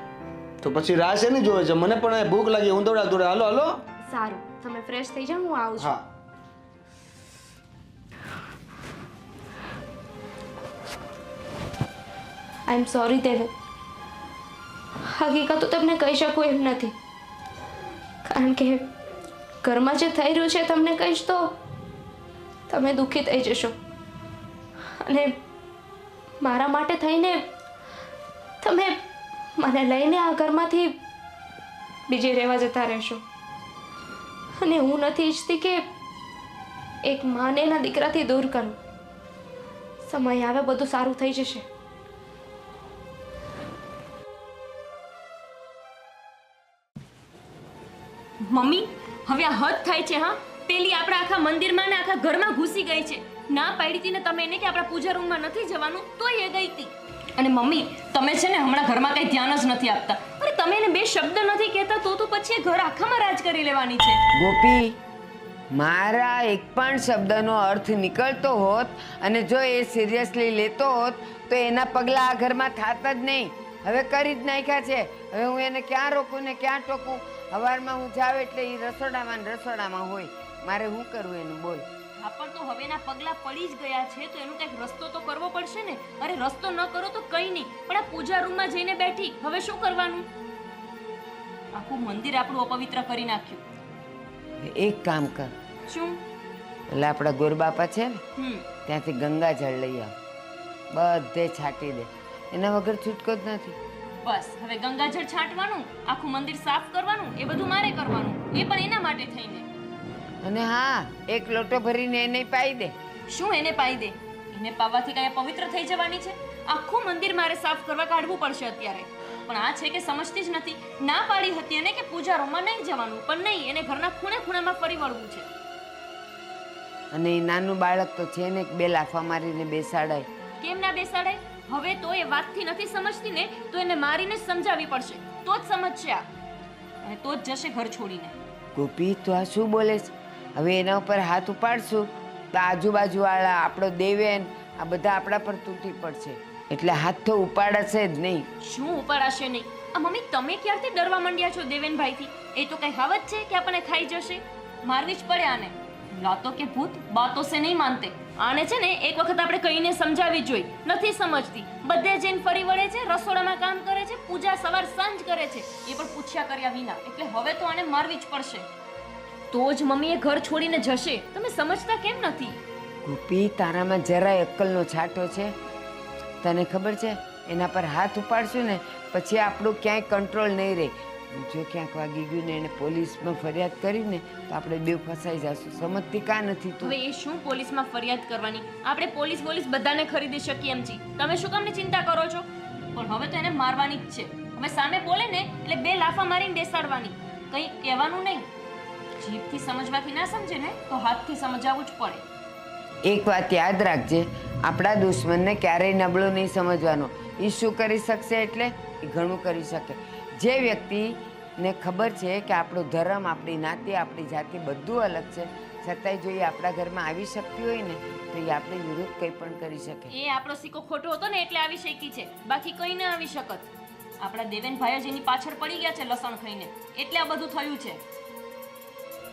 Speaker 4: તો પછી રાહ શેની જોવે છે? મને પણ ભૂખ લાગી, હું દોડા. હાલો હાલો.
Speaker 5: સારું, તમે ફ્રેશ થઈ જાઓ, હું આવું છું.
Speaker 4: હા.
Speaker 5: આઈ એમ સોરી દેવે. હકીકત તો તમને કહી શકું એમ નથી, કારણ કે ઘરમાં જે થઈ રહ્યું છે તમને કહીશ તો તમે દુઃખી થઈ જશો, અને મારા માટે થઈને તમે મને લઈને આ ઘરમાંથી બીજે રહેવા જતા રહેશો. અને હું નથી ઈચ્છતી કે એક માને એના દીકરાથી દૂર કરું. સમય આવે બધું સારું થઈ જશે.
Speaker 1: મમ્મી હવે આ હદ થાય છે. હા, પેલી આપણા આખા મંદિરમાં ને આખા ઘરમાં ઘૂસી ગઈ છે. ના પાડી હતી ને તમે એને કે આપણા પૂજા રૂમમાં નથી જવાનું, તોય એ ગઈ હતી. અને મમ્મી તમે છે ને હમણાં ઘરમાં કઈ ધ્યાન જ નથી આપતા. અરે તમે એને 2 શબ્દ નથી કહેતા તો પછી એ ઘર આખામાં રાજ કરી લેવાની છે.
Speaker 2: ગોપી, મારા એક પણ શબ્દનો અર્થ નીકળતો હોત અને જો એ સિરિયસલી લેતો હોત તો એના પગલાં આ ઘરમાં થાત જ નહીં. હવે કરી જ નાખ્યા છે. હવે હું એને ક્યાં રોકું ને ક્યાં ટોકું? સવારમાં હું જાઉં એટલે એ રસોડામાં હોય. મારે શું કરવું એનું બોલ?
Speaker 1: હા, પણ તો હવે એના પગલા પડી જ ગયા છે તો એનો કંઈક રસ્તો તો કરવો પડશે ને. અરે રસ્તો ન કરો તો કંઈ નહીં, પણ આ પૂજા રૂમમાં જઈને બેઠી, હવે શું કરવાનું? આખું મંદિર આપણું અપવિત્ર કરી નાખ્યું.
Speaker 2: એક કામ કર,
Speaker 1: શું?
Speaker 2: એટલે આપણા ગોરબાપા છે ને ત્યાંથી ગંગાજળ લઈ આવ, બધે છાંટી દે. એના વગર છૂટકો જ નથી.
Speaker 1: બસ હવે ગંગાજળ છાંટવાનું, આખું મંદિર સાફ કરવાનું, એ બધું મારે કરવાનું, એ પણ એના માટે થઈને.
Speaker 2: અને હા, એક લોટો ભરીને એને પાઈ દે.
Speaker 1: શું એને પાઈ દે? એને પાવાથી કઈ પવિત્ર થઈ જવાની છે? આખું મંદિર મારે સાફ કરવા કાઢવું પડશે અત્યારે. પણ આ છે કે સમજતી જ નથી. ના પાડી હતી એને કે પૂજા રૂમમાં નહીં જવાનું, પણ નહીં, એને ઘરના ખૂણામાં ફરી વળવું છે.
Speaker 2: અને એ નાનું બાળક તો છે ને, 2 લાફા મારીને બેસાડાય.
Speaker 1: કેમ ના બેસાડાય? હવે તો એ વાતથી નથી સમજતી ને, તો એને મારીને સમજાવવી પડશે, તો જ સમજશે આ, અને તો જ જશે ઘર છોડીને.
Speaker 2: ગોપી, તો આ શું બોલે છે? હવે એના ઉપર હાથ ઉપાડશું તો આજુબાજુવાળા, આપણો દેવેન, આ બધા આપણા પર તૂટી પડશે. એટલે હાથ તો ઉપાડશે જ નહીં.
Speaker 1: શું ઉપાડાશે નહીં? આ મમ્મી તમે ક્યારથી ડરવા માંડ્યા છો દેવેનભાઈથી? એ તો કઈ હાવત છે કે આપણને ખાઈ જશે? મારવી જ પડે આને. લાતો કે ભૂત બાતો સે નહીં માનતે. આને છે ને એક વખત આપણે કહીને સમજાવી જોઈએ, નથી સમજતી. બધે જઈને ફરી વળે છે, રસોડામાં કામ કરે છે, પૂજા સવાર સાંજ કરે છે, એ પણ પૂછ્યા કર્યા વિના. એટલે હવે તો આને મારવી જ પડશે, તો જ મમ્મી એ ઘર છોડીને જશે. તમે સમજતા કેમ નથી?
Speaker 2: ગોપી, તારામાં જરાય અક્કલનો છાંટો છે? તને ખબર છે, એના પર હાથ ઉપાડશું ને પછી આપણું ક્યાંય કંટ્રોલ નહીં રહે. જો ક્યાંક વાગી ગયું ને એને પોલીસમાં ફરિયાદ કરીને તો આપણે 2 ફસાઈ જશું. સમજતી કાં નથી તું?
Speaker 1: હવે એ શું પોલીસમાં ફરિયાદ કરવાની? આપણે પોલીસ બધાને ખરીદી શકીએ એમ છીએ. તમે શું કામની ચિંતા કરો છો? પણ હવે તો એને મારવાની જ છે. હવે સામે બોલે ને એટલે 2 લાફા મારીને બેસાડવાની, કંઈ કહેવાનું નહીં. જીભથી સમજવાથી ના સમજે ને તો હાથથી સમજાવવું જ પડે.
Speaker 2: એક વાત યાદ રાખજે, આપણા દુશ્મનને ક્યારેય નબળું નહીં સમજવાનો. એ શું કરી શકશે એટલે એ ઘણું કરી શકે. જે વ્યક્તિને ખબર છે કે આપણો ધર્મ, આપણી જ્ઞાતિ, આપણી જાતિ બધું અલગ છે, છતાંય જો એ આપણા ઘરમાં આવી શકતી હોય ને તો એ આપણી વિરુદ્ધ કંઈ પણ કરી શકે.
Speaker 1: એ આપણો સિક્કો ખોટો હતો ને એટલે આવી શકી છે, બાકી કંઈ ના આવી શકત. આપણા દેવેનભાઈ જ એની પાછળ પડી ગયા છે લસણ ખાઈને, એટલે આ બધું થયું છે.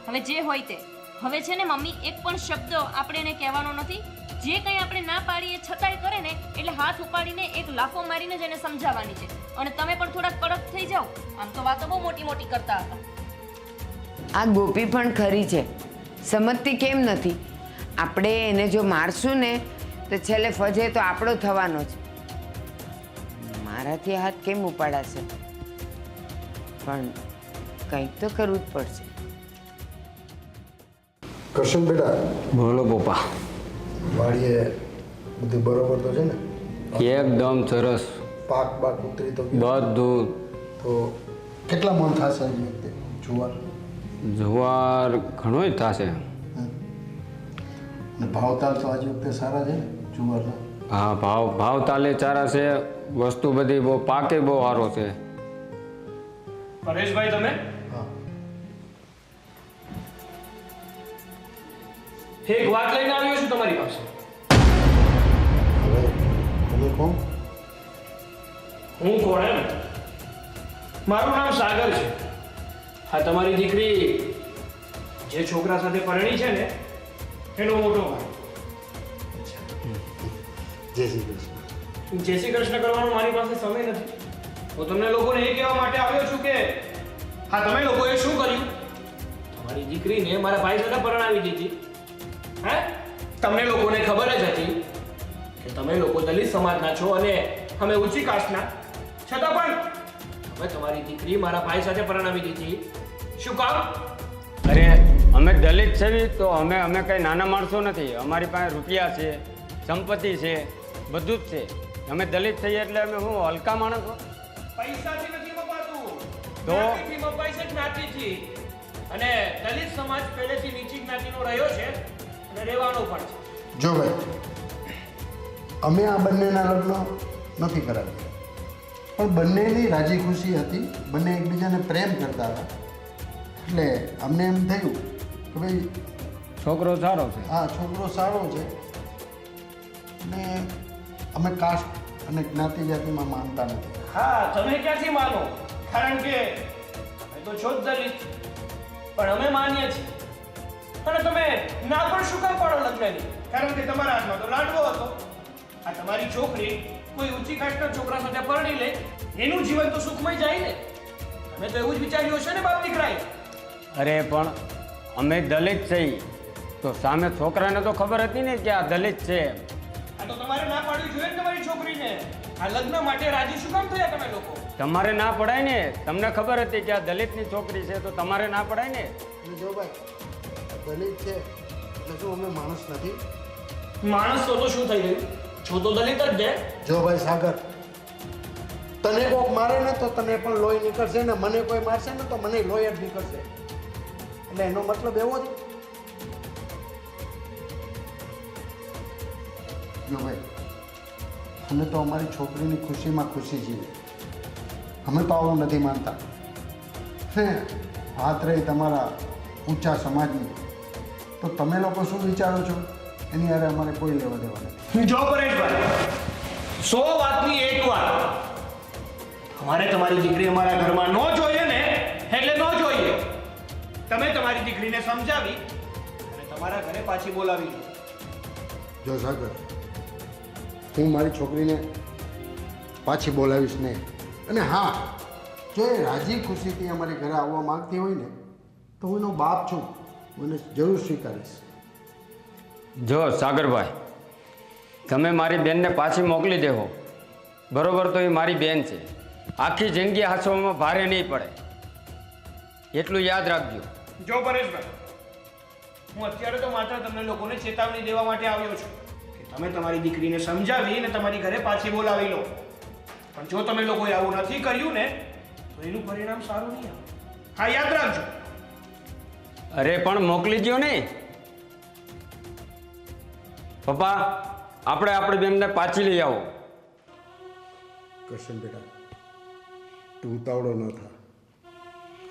Speaker 1: હવે જે હોય તે, હવે છે ને મમ્મી એક પણ શબ્દ આપણે એને કહેવાનો નથી. જે કંઈ આપણે ના પાડીએ છતાંય કરે ને એટલે હાથ ઉપાડીને એક લાફો મારીને જ એને સમજાવવાની છે. અને તમે પણ થોડાક કડક થઈ જાઓ. આમ તો વાતો બહુ મોટી મોટી કરતા હતા.
Speaker 2: આ ગોપી પણ ખરી છે, સમજતી કેમ નથી? આપણે એને જો મારશું ને તો છેલ્લે ફજે તો આપણો થવાનો છે. મારાથી હાથ કેમ ઉપાડાશે? પણ કંઈક તો કરવું જ પડશે.
Speaker 6: કરશન બેટા,
Speaker 7: બોલો પપ્પા.
Speaker 6: વાડીએ બધું બરોબર તો છે ને?
Speaker 7: એકદમ સરસ,
Speaker 6: પાક બાક ઉતરી તો ગયો?
Speaker 7: બધું.
Speaker 6: તો કેટલા મણ થશે આ વખતે જુવાર?
Speaker 7: જુવાર ઘણોય થશે.
Speaker 6: અને ભાવતાલ તો આજ વખતે સારા છે ને જુવારના?
Speaker 7: હા, ભાવ તાલે ચારા છે. વસ્તુ બધી બહુ પાકે બહુ સારો છે.
Speaker 3: પરેશભાઈ તમે
Speaker 6: હા.
Speaker 3: એક વાત લઈને આવ્યો છું તમારી પાસે.
Speaker 6: હવે તમે કોણ?
Speaker 3: હું કોણ એમ? મારું નામ સાગર છે. આ તમારી દીકરી જે છોકરા સાથે પરણી છે ને એનો મોટો ભાઈ.
Speaker 6: જય શ્રી કૃષ્ણ.
Speaker 3: જય શ્રી કૃષ્ણ કરવાનો મારી પાસે સમય નથી. હું તમને લોકોને એ કહેવા માટે આવ્યો છું કે હા, તમે લોકોએ શું કર્યું? તમારી દીકરીને મારા ભાઈ સાથે પરણાવી દીધી. હે? તમને લોકોને ખબર જ હતી કે તમે લોકો દલિત સમાજના છો અને અમે ઊંચી કાસ્ટના, છતાં પણ તમે તમારી દીકરી મારા ભાઈ સાથે પરણાવી દીધી. શું કામ?
Speaker 7: અરે અમે દલિત છીએ તો અમે કંઈ નાના માણસો નથી. અમારી પાસે રૂપિયા છે, સંપત્તિ છે, બધું જ છે. અમે દલિત થઈએ એટલે અમે શું હલકા માણસો?
Speaker 3: પૈસાથી નથી મપાતું,
Speaker 7: તો?
Speaker 3: જ્ઞાતિથી મપાય છે, જ્ઞાતિથી. અને દલિત સમાજ પહેલેથી નીચી જ્ઞાતિનો રહ્યો છે અને રહેવાનો પણ છે.
Speaker 6: જો ભાઈ, અમે આ બંનેના લગ્ન નથી કરાવ્યા, પણ બંનેની રાજી ખુશી હતી. બંને એકબીજાને પ્રેમ કરતા હતા. એટલે અમને એમ થયું કે ભાઈ
Speaker 7: છોકરો સારો છે.
Speaker 6: આ છોકરો સારો છે. અને અમે કાસ્ટ અને જ્ઞાતિ જાતિમાં માનતા નથી.
Speaker 3: હા, તમે ક્યાંથી માનો? કારણ કે અમે તો છો જ દલિત, પણ અમે માનીએ છીએ. અને તમે ના પણ શું કામ પાડો લગ્નની? કારણ કે તમારા હાથમાં તો લાડવો હતો. આ તમારી છોકરી કોઈ ઊંચી કાસ્ટના છોકરા સાથે પરણી લે, એનું જીવન તો સુખમય જાય ને. તમે તો એવું જ વિચાર્યું હશે ને બાપ દીકરાએ?
Speaker 7: અરે પણ અમે દલિત છીએ તો સામે છોકરાને તો ખબર હતી ને કે આ દલિત છે.
Speaker 3: આ તો તમારે ના પાડવી જોઈએ ને તમારી છોકરીને. આ લગ્ન માટે રાજી શું કામ થયા તમે લોકો?
Speaker 7: તમારે ના પડાય ને. તમને ખબર હતી કે આ દલિતની છોકરી છે તો તમારે ના પડાય ને.
Speaker 6: અને જો ભાઈ, દલિત છે એટલે શું અમે માણસ નથી?
Speaker 3: માણસ તો શું થઈ ગયું? છો તો દલિત જ ને.
Speaker 6: જો ભાઈ સાગર, તને કોક મારે ને તો તને પણ લોહી નીકળશે ને મને કોઈ મારશે ને તો મને લોહી જ નીકળશે. એટલે એનો મતલબ એવો જ. જો ભાઈ, અમે તો અમારી છોકરીની ખુશીમાં ખુશી છીએ. અમે તો આવું નથી માનતા. હે, વાત રહી તમારા ઊંચા સમાજની, તો તમે લોકો શું વિચારો છો એની હારે અમારે કોઈ લેવા દેવા નથી.
Speaker 3: જો પરેશભાઈ, 100 વાતની એક વાત. અમારે તમારી દીકરી અમારા ઘરમાં ન જોઈએ ને એટલે ન જોઈએ. તમે તમારી દીકરીને સમજાવી અને તમારા ઘરે પાછી બોલાવી લો.
Speaker 6: જો સાગર, હું મારી છોકરીને પાછી બોલાવીશ નહીં. અને હા, જો એ રાજી ખુશીથી અમારી ઘરે આવવા માંગતી હોય ને તો હું એનો બાપ છું, હું એને જરૂર સ્વીકારીશ.
Speaker 7: જો સાગરભાઈ, તમે મારી બેનને પાછી મોકલી દેવો બરોબર, તો એ મારી બેન છે. આખી જિંદગી હાંસવામાં ભારે નહીં પડે, એટલું યાદ રાખજો.
Speaker 3: જો પરેશભાઈ, હું અત્યારે તો માત્ર તમને લોકોને ચેતવણી દેવા માટે આવ્યો છું કે તમે તમારી દીકરીને સમજાવી અને તમારી ઘરે પાછી બોલાવી લો. પણ જો તમે લોકોએ આવું નથી કર્યું ને તો એનું પરિણામ સારું નહીં આવે. હા, યાદ રાખજો.
Speaker 7: અરે પણ મોકલી દ્યો ને પપ્પા, આપણે આપણી બેનને પાછી લઈ આવો.
Speaker 6: કરશન બેટા, તું ઉતાવળો ન થા,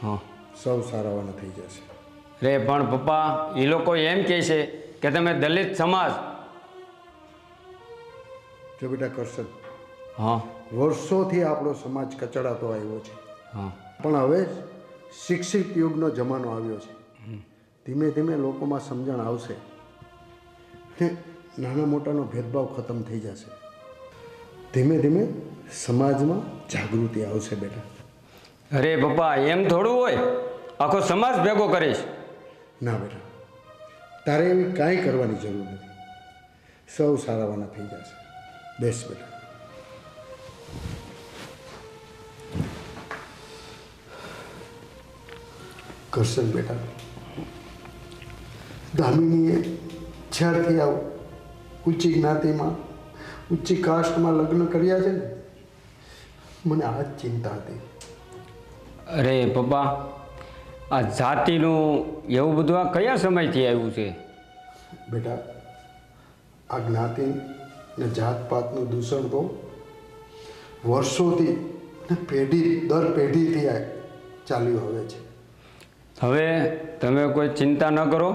Speaker 7: હા.
Speaker 6: સૌ સારાવાના થઈ જશે.
Speaker 7: રે પણ પપ્પા, એ લોકો એમ કહે છે કે તમે દલિત સમાજ.
Speaker 6: જો બેટા કરશન,
Speaker 7: હા
Speaker 6: વર્ષોથી આપણો સમાજ કચડાતો આવ્યો છે,
Speaker 7: હા
Speaker 6: પણ હવે શિક્ષિત યુગનો જમાનો આવ્યો છે. ધીમે ધીમે લોકોમાં સમજણ આવશે ને નાના મોટાનો ભેદભાવ ખતમ થઈ જશે. ધીમે ધીમે સમાજમાં જાગૃતિ આવશે બેટા.
Speaker 7: અરે પપ્પા, એમ થોડું હોય, આખો સમાજ ભેગો કરીશ.
Speaker 6: ના બેટા, તારે એવી કાંઈ કરવાની જરૂર નથી. સૌ સારાવાના થઈ જશે. બેસ બેટા. કરશન બેટા, દામિનીએ જ્યારથી આવું ઊંચી જ્ઞાતિમાં ઊંચી કાસ્ટમાં લગ્ન કર્યા છે ને, મને આ જ ચિંતા હતી.
Speaker 7: અરે પપ્પા, આ જાતિનું એવું બધું આ કયા સમયથી આવ્યું છે?
Speaker 6: બેટા, આ જ્ઞાતિ ને જાતપાતનું દૂષણ તો વર્ષોથી ને પેઢી દર પેઢીથી આ ચાલ્યું આવે છે.
Speaker 7: હવે તમે કોઈ ચિંતા ન કરો,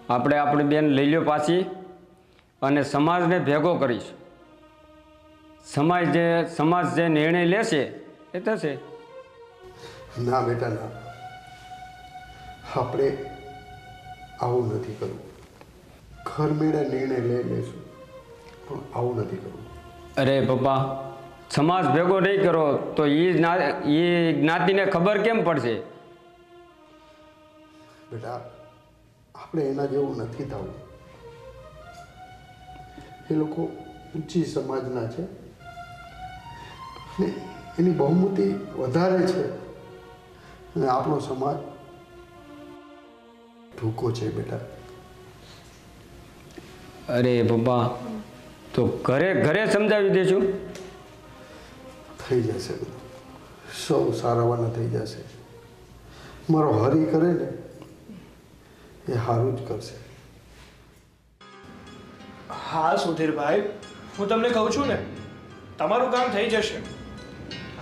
Speaker 7: આપણે આપણી બેન લઈ લ્યો પાછી અને સમાજને ભેગો કરીશ. સમાજ જે નિર્ણય લેશે એ થશે.
Speaker 6: ના બેટા ના, આપણે આવું નથી કરવું. ઘર મેળે નિર્ણય લઈ લેશું, પણ આવું નથી કરવું.
Speaker 7: અરે પપ્પા, સમાજ ભેગો નહીં કરો તો એ જ્ઞાતિને ખબર કેમ પડશે?
Speaker 6: બેટા, આપણે એના જેવું નથી થવું. એ લોકો ઊંચી સમાજના છે ને એની બહુમતી વધારે છે, અને આપણો સમાજ ટૂંકો છે બેટા.
Speaker 7: અરે પપ્પા, તો ઘરે ઘરે સમજાવી દેશું.
Speaker 6: થઈ જશે બધું, સૌ સારાવાના થઈ જશે. મારો હરી કરે ને એ સારું જ કરશે.
Speaker 3: હા સુધીરભાઈ, હું તમને કહું છું ને, તમારું કામ થઈ જશે.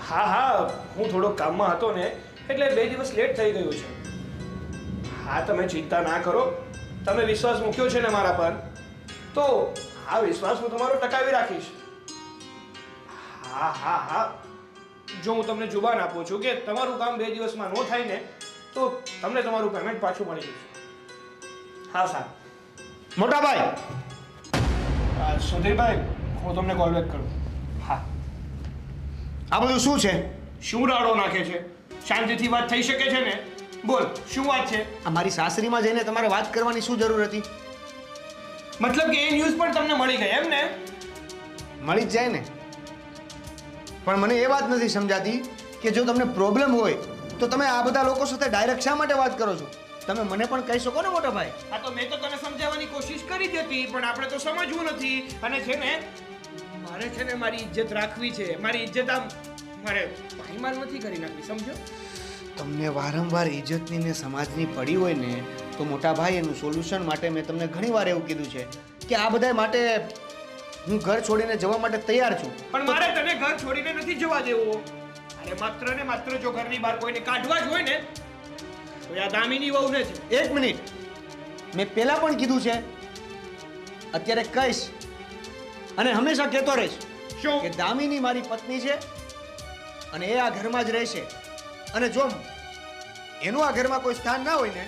Speaker 3: હા હા, હું થોડોક કામમાં હતો ને એટલે 2 દિવસ લેટ થઈ ગયું છે. હા, તમે ચિંતા ના કરો. તમે વિશ્વાસ મૂક્યો છે ને મારા પર, તો આ વિશ્વાસ હું તમારો ટકાવી રાખીશ. હા હા હા, જો હું તમને જુબાન આપું છું કે તમારું કામ 2 દિવસમાં ન થાય ને તો તમને તમારું પેમેન્ટ પાછું મળી જશે. હા સાહેબ. મોટા ભાઈ, સુધીરભાઈ, હું તમને કોલ બેક કરું. હા. આ બધું શું છે? શું રાડો નાખે છે? શાંતિથી વાત થઈ શકે છે ને? બોલ, શું વાત છે?
Speaker 4: આ મારી સાસરીમાં જઈને તમારે વાત કરવાની શું જરૂર હતી?
Speaker 3: મતલબ કે એ ન્યૂઝ પણ તમને મળી ગઈ એમ ને?
Speaker 4: મળી જ જાય ને, પણ મને એ વાત નથી સમજાતી કે જો તમને પ્રોબ્લેમ હોય તો તમે આ બધા લોકો સાથે ડાયરેક્ટ શા માટે વાત કરો છો? તમે મને પણ કહી શકો ને મોટા ભાઈ.
Speaker 3: હા, તો મેં તો તને સમજાવવાની કોશિશ કરી જ હતી, પણ આપણે તો સમજવું નથી. અને છે ને, મારે છે ને મારી ઇજ્જત રાખવી છે. મારી ઇજ્જત આમ મારે પાયમાલ નથી કરી નાખવી, સમજો?
Speaker 4: તમને વારંવાર ઇજ્જતની ને સમાજની પડી હોય ને તો મોટા ભાઈ એનું સોલ્યુશન માટે મેં તમને ઘણીવાર એવું કીધું છે કે આ બધા માટે હું ઘર છોડીને જવા માટે તૈયાર છું.
Speaker 3: પણ મારે તને ઘર છોડીને નથી જવા દેવો. અરે માત્ર ને માત્ર જો ઘરની બહાર કોઈને કાઢવા જ હોય ને તો આ દામિની વહુને છે.
Speaker 4: એક મિનિટ, મેં પહેલા પણ કીધું છે, અત્યારે કહીશ અને હંમેશા કહેતો રહીશ
Speaker 3: શું?
Speaker 4: કે દામિની મારી પત્ની છે અને એ આ ઘરમાં જ રહેશે. અને જો એનું આ ઘરમાં કોઈ સ્થાન ના હોય ને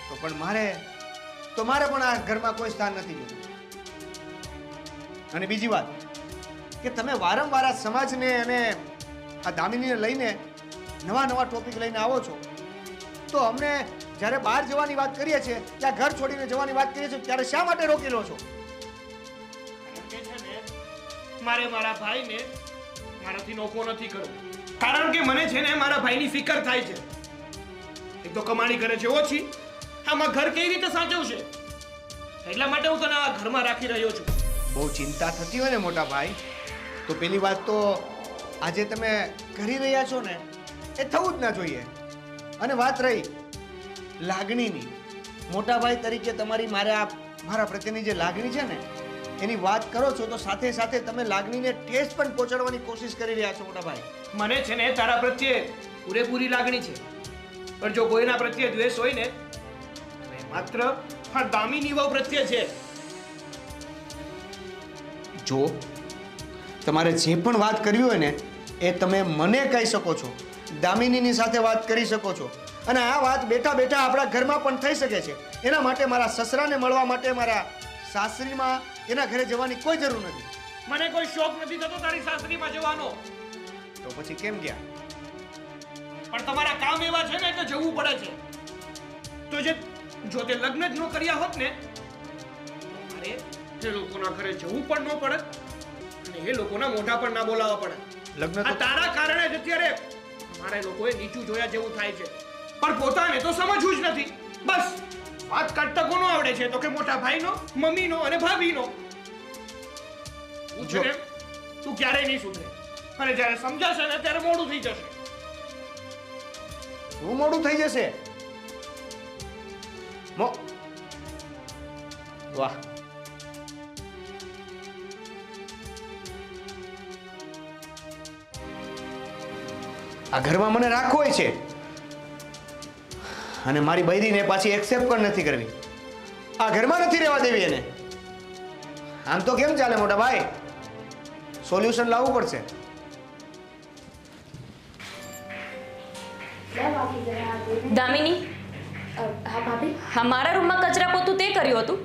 Speaker 4: તો પણ મારે પણ આ ઘરમાં કોઈ સ્થાન નથી જોતું. અને બીજી વાત કે તમે વારંવાર આ સમાજને અને આ દામિનીને લઈને નવા ટોપિક લઈને આવો છો, તો અમને જ્યારે બહાર જવાની વાત કરીએ છીએ, ત્યાં ઘર છોડીને જવાની વાત કરીએ છીએ, ત્યારે શા માટે રોકી લો છો?
Speaker 3: કારણ કે છે ને, મારે મારા ભાઈને મારાથી નોખો નથી કરવો. કારણ કે મને છે ને મારા ભાઈની ફિકર થાય છે. એક તો કમાણી કરે છે ઓછી, આમાં ઘર કેવી રીતે સાચવશે? એટલા માટે હું તને આ ઘરમાં રાખી રહ્યો છું.
Speaker 4: બહુ ચિંતા થતી હોય ને મોટા ભાઈ, તો પેલી વાત તો આજે તમે કરી રહ્યા છો ને એ થવું જ ના જોઈએ. અને વાત રહી લાગણીની. મોટા ભાઈ તરીકે તમારી મારા પ્રત્યેની જે લાગણી છે ને એની વાત કરો છો તો સાથે સાથે તમે લાગણીને ઠેસ પણ પહોંચાડવાની કોશિશ કરી રહ્યા છો મોટા ભાઈ.
Speaker 3: મને છે ને તારા પ્રત્યે પૂરેપૂરી લાગણી છે, પણ જો કોઈના પ્રત્યે દ્વેષ હોય ને તો એ માત્ર આ દામિની વહુ પ્રત્યે છે.
Speaker 4: જો તમારે જે પણ વાત કરવી હોય ને એ તમે મને કહી શકો છો, દામિનીની સાથે વાત કરી શકો છો, અને આ વાત બેઠા બેઠા આપણા ઘરમાં પણ થઈ શકે છે. એના માટે મારા સસરાને મળવા માટે મારા સાસરીમાં એના ઘરે જવાની કોઈ જરૂર નથી.
Speaker 3: મને કોઈ શોખ નથી થતો તારી સાસરીમાં જવાનો.
Speaker 4: તો પછી કેમ ગયા?
Speaker 3: પણ તમારા કામ એવા છે ને કે જવું પડે છે. તો જો તે લગ્ન જ ન કર્યા હોત ને તો મારે એ લોકોના ઘરે જવું પણ ન પડે અને એ લોકોના મોઢા પણ ના બોલાવવા પડે.
Speaker 4: લગ્ન
Speaker 3: આ તારા કારણે જ અત્યારે મારે લોકોએ નીચું જોયા જેવું થાય છે, પણ પોતાને તો સમજવું જ નથી. બસ વાત કાઢતા કોનો આવડે છે? તો કે મોટા ભાઈનો, મમ્મીનો અને ભાભીનો.
Speaker 4: જો
Speaker 3: તું ક્યારેય નહીં સુધરે, અને જ્યારે સમજાશે ને ત્યારે મોડું થઈ જશે.
Speaker 4: શું મોડું થઈ જશે? વાહ, આ ઘરમાં મને રાખવો છે અને મારી બૈરીને પાછી એક્સેપ્ટ પણ નથી કરવી. આ ઘરમાં નથી રહેવા દેવી એને. આમ તો કેમ ચાલે મોટા ભાઈ? સોલ્યુશન લાવવું પડશે.
Speaker 1: દામિની,
Speaker 5: હા ભાભી.
Speaker 1: હા, મારા રૂમમાં કચરા પોતું તે કર્યું હતું.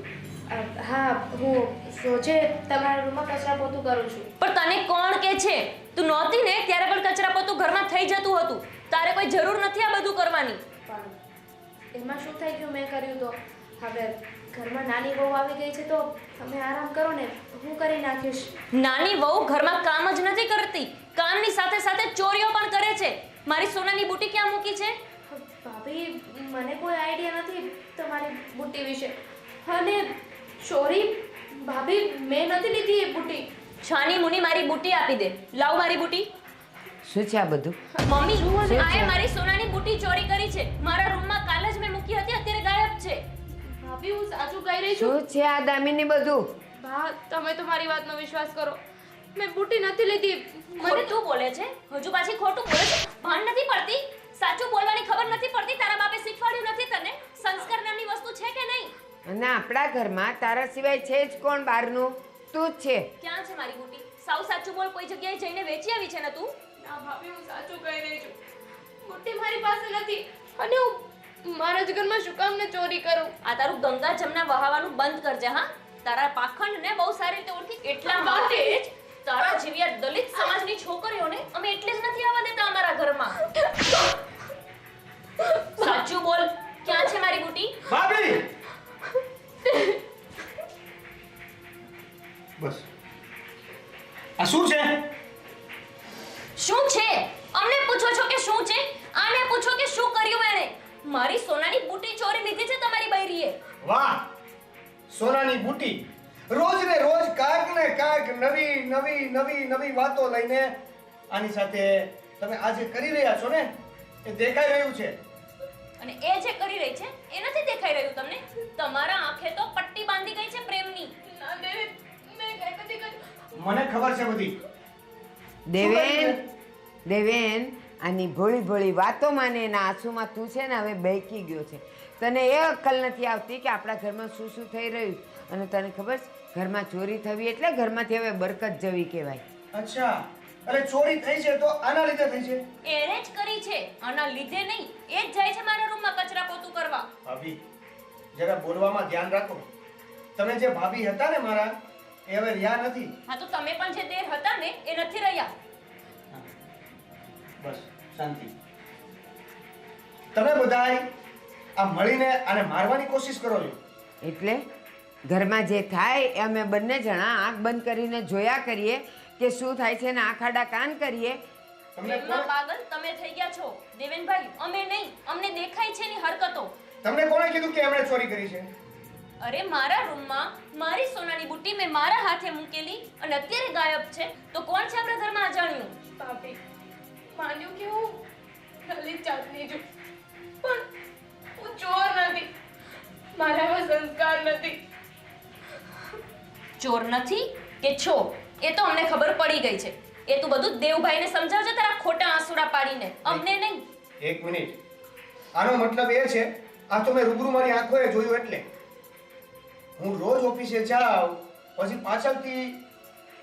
Speaker 5: હા, હું રોજે તમારા રૂમમાં કચરા પોતું કરું છું.
Speaker 1: પણ તને કોણ કે છે? તું નહોતી ને ત્યારે પણ કચરા પોતું ઘરમાં થઈ જતું હતું. તારે કોઈ જરૂર નથી આ બધું કરવાની.
Speaker 5: પણ એમાં શું થઈ ગયું? મેં કર્યું તો હવે ઘરમાં નાની વહુ આવી ગઈ છે તો તમે આરામ કરો ને, હું કરી નાખીશ.
Speaker 1: નાની વહુ ઘરમાં કામ જ નથી કરતી, કામની સાથે સાથે ચોરીઓ પણ કરે છે. મારી સોનાની બુટી ક્યાં મૂકી છે?
Speaker 5: ભાભી, મને કોઈ આઈડિયા નથી તમારી બુટ્ટી વિશે. અને ચોરી? ભાભી, મેં નથી લીધી એ બુટ્ટી.
Speaker 1: છાની મુની મારી બુટી આપી દે. લાવ મારી બુટી.
Speaker 2: શું છે આ બધું?
Speaker 1: મમ્મી,
Speaker 2: શું છે?
Speaker 1: આએ મારી સોનાની બુટી ચોરી કરી છે. મારા રૂમમાં કાલ જ મેં મૂકી હતી, અત્યારે ગાયબ છે.
Speaker 5: ભાભી, હું સાચું કહી રહી છું.
Speaker 2: શું છે આ દામિની બધું?
Speaker 5: બા, તમે તો મારી વાતનો વિશ્વાસ કરો. મેં બુટ્ટી નથી લીધી.
Speaker 1: ખોટું બોલે છે. હજુ પાછી ખોટું બોલે છે. ભાન નથી પડતી? સાચું બોલવાની ખબર નથી પડતી? તારા બાપે શીખવાડ્યું નથી તને? સંસ્કાર નામની વસ્તુ છે કે નહીં?
Speaker 2: અને આપણા ઘરમાં તારા સિવાય છે જ કોણ બહારનું? તું જ છે.
Speaker 1: ક્યાં છે મારી બુટી? સાવ સાચું બોલ. કોઈ જગ્યાએ જઈને વેચી આવી છે ને તું?
Speaker 5: ના ભાભી, હું સાચું કહી રહી છું. બુટ્ટી મારી પાસે નથી. અને હું મારા જ ઘરમાં શું કામ ને ચોરી કરું?
Speaker 1: આ તારું ગંગા જમના વહાવાનું બંધ કરજે. હા, તારા પાખંડને બહુ સારી રીતે ઓળખી. એટલા માટે જ તારા જેવી આ દલિત સમાજની છોકરીઓને અમે એટલે જ નથી આવવા દેતા અમારા ઘરમાં. સાચું બોલ. ક્યાં છે મારી બુટી?
Speaker 4: ભાભી, બસ આ શું છે?
Speaker 1: શું છે? અમને પૂછો છો કે શું છે? આને પૂછો કે શું કર્યું એણે? મારી સોનાની બુટી ચોરી લીધી છે તમારી બૈરીએ.
Speaker 4: વાહ, સોનાની બુટી! રોજ ને રોજ કાંઈક ને કાંઈક નવી નવી નવી નવી વાતો લઈને આની સાથે તમે આજે કરી રહ્યા છો ને એ દેખાઈ રહ્યું છે.
Speaker 1: અને એ જે કરી રહી છે એ નથી દેખાઈ રહ્યું તમને? તમારા આંખે તો પટ્ટી બાંધી ગઈ છે પ્રેમની.
Speaker 5: ના દેવી, મેં કઈ નથી કર્યું.
Speaker 4: મને ખબર છે બધી.
Speaker 2: દેવેન, દેવેન, આની ભોળી ભોળી વાતો માને એના આંસુમાં તું છે ને હવે બેકી ગયો છે. તને એ અક્કલ નથી આવતી કે આપણા ઘરમાં શું શું થઈ રહ્યું. અને તને ખબર છે ઘરમાં ચોરી થવી એટલે ઘરમાંથી હવે બરકત જવી કહેવાય.
Speaker 4: અચ્છા, અરે ચોરી થઈ છે તો આના લીધે થઈ છે?
Speaker 1: એણે જ કરી છે, આના લીધે નહીં. એ જ જાય છે મારા રૂમમાં કચરા પોતું કરવા.
Speaker 4: ભાભી, જરા બોલવામાં ધ્યાન રાખો. તમે જે ભાભી હતા ને મારા, એ હવે રહ્યા નથી.
Speaker 1: હા, તો તમે પણ જે દેર હતા ને એ નથી રહ્યા.
Speaker 4: બસ શાંતિ. તમે બધાય આ મળીને આને મારવાની કોશિશ કરો છો.
Speaker 2: એટલે ઘરમાં જે થાય એ અમે બંને જણા આંખ બંધ કરીને જોયા કરીએ કે શું થાય છે ને આંખ આડા કાન કરીએ.
Speaker 4: તમને
Speaker 1: પ્રેમના પાગલ તમે થઈ ગયા છો દેવેનભાઈ, અમે નહીં. અમને દેખાય છે એની હરકતો.
Speaker 4: તમને કોણે કીધું કે એમણે ચોરી કરી છે?
Speaker 1: અરે મારા રૂમમાં મારી સોનાની બુટ્ટી મેં મારા હાથે મૂકેલી અને અત્યારે ગાયબ છે તો કોણ છે આપણા ઘરમાં અજાણ્યું?
Speaker 5: ભાભી, માન્યું કે હું દલિત જાતની છું, પણ હું ચોર નથી, મારા એવા સંસ્કાર નથી.
Speaker 1: ચોર નથી કે છો એ તો અમને ખબર પડી ગઈ છે. એ તું બધું દેવભાઈને સમજાવજો તારા ખોટા આંસુડા પાડીને, અમને નહીં.
Speaker 4: એક મિનિટ, આનો મતલબ એ છે આ તો મેં રૂબરૂ મારી આંખોએ જોયું એટલે. હું રોજ ઓફિસે જાઉં પછી પાછળથી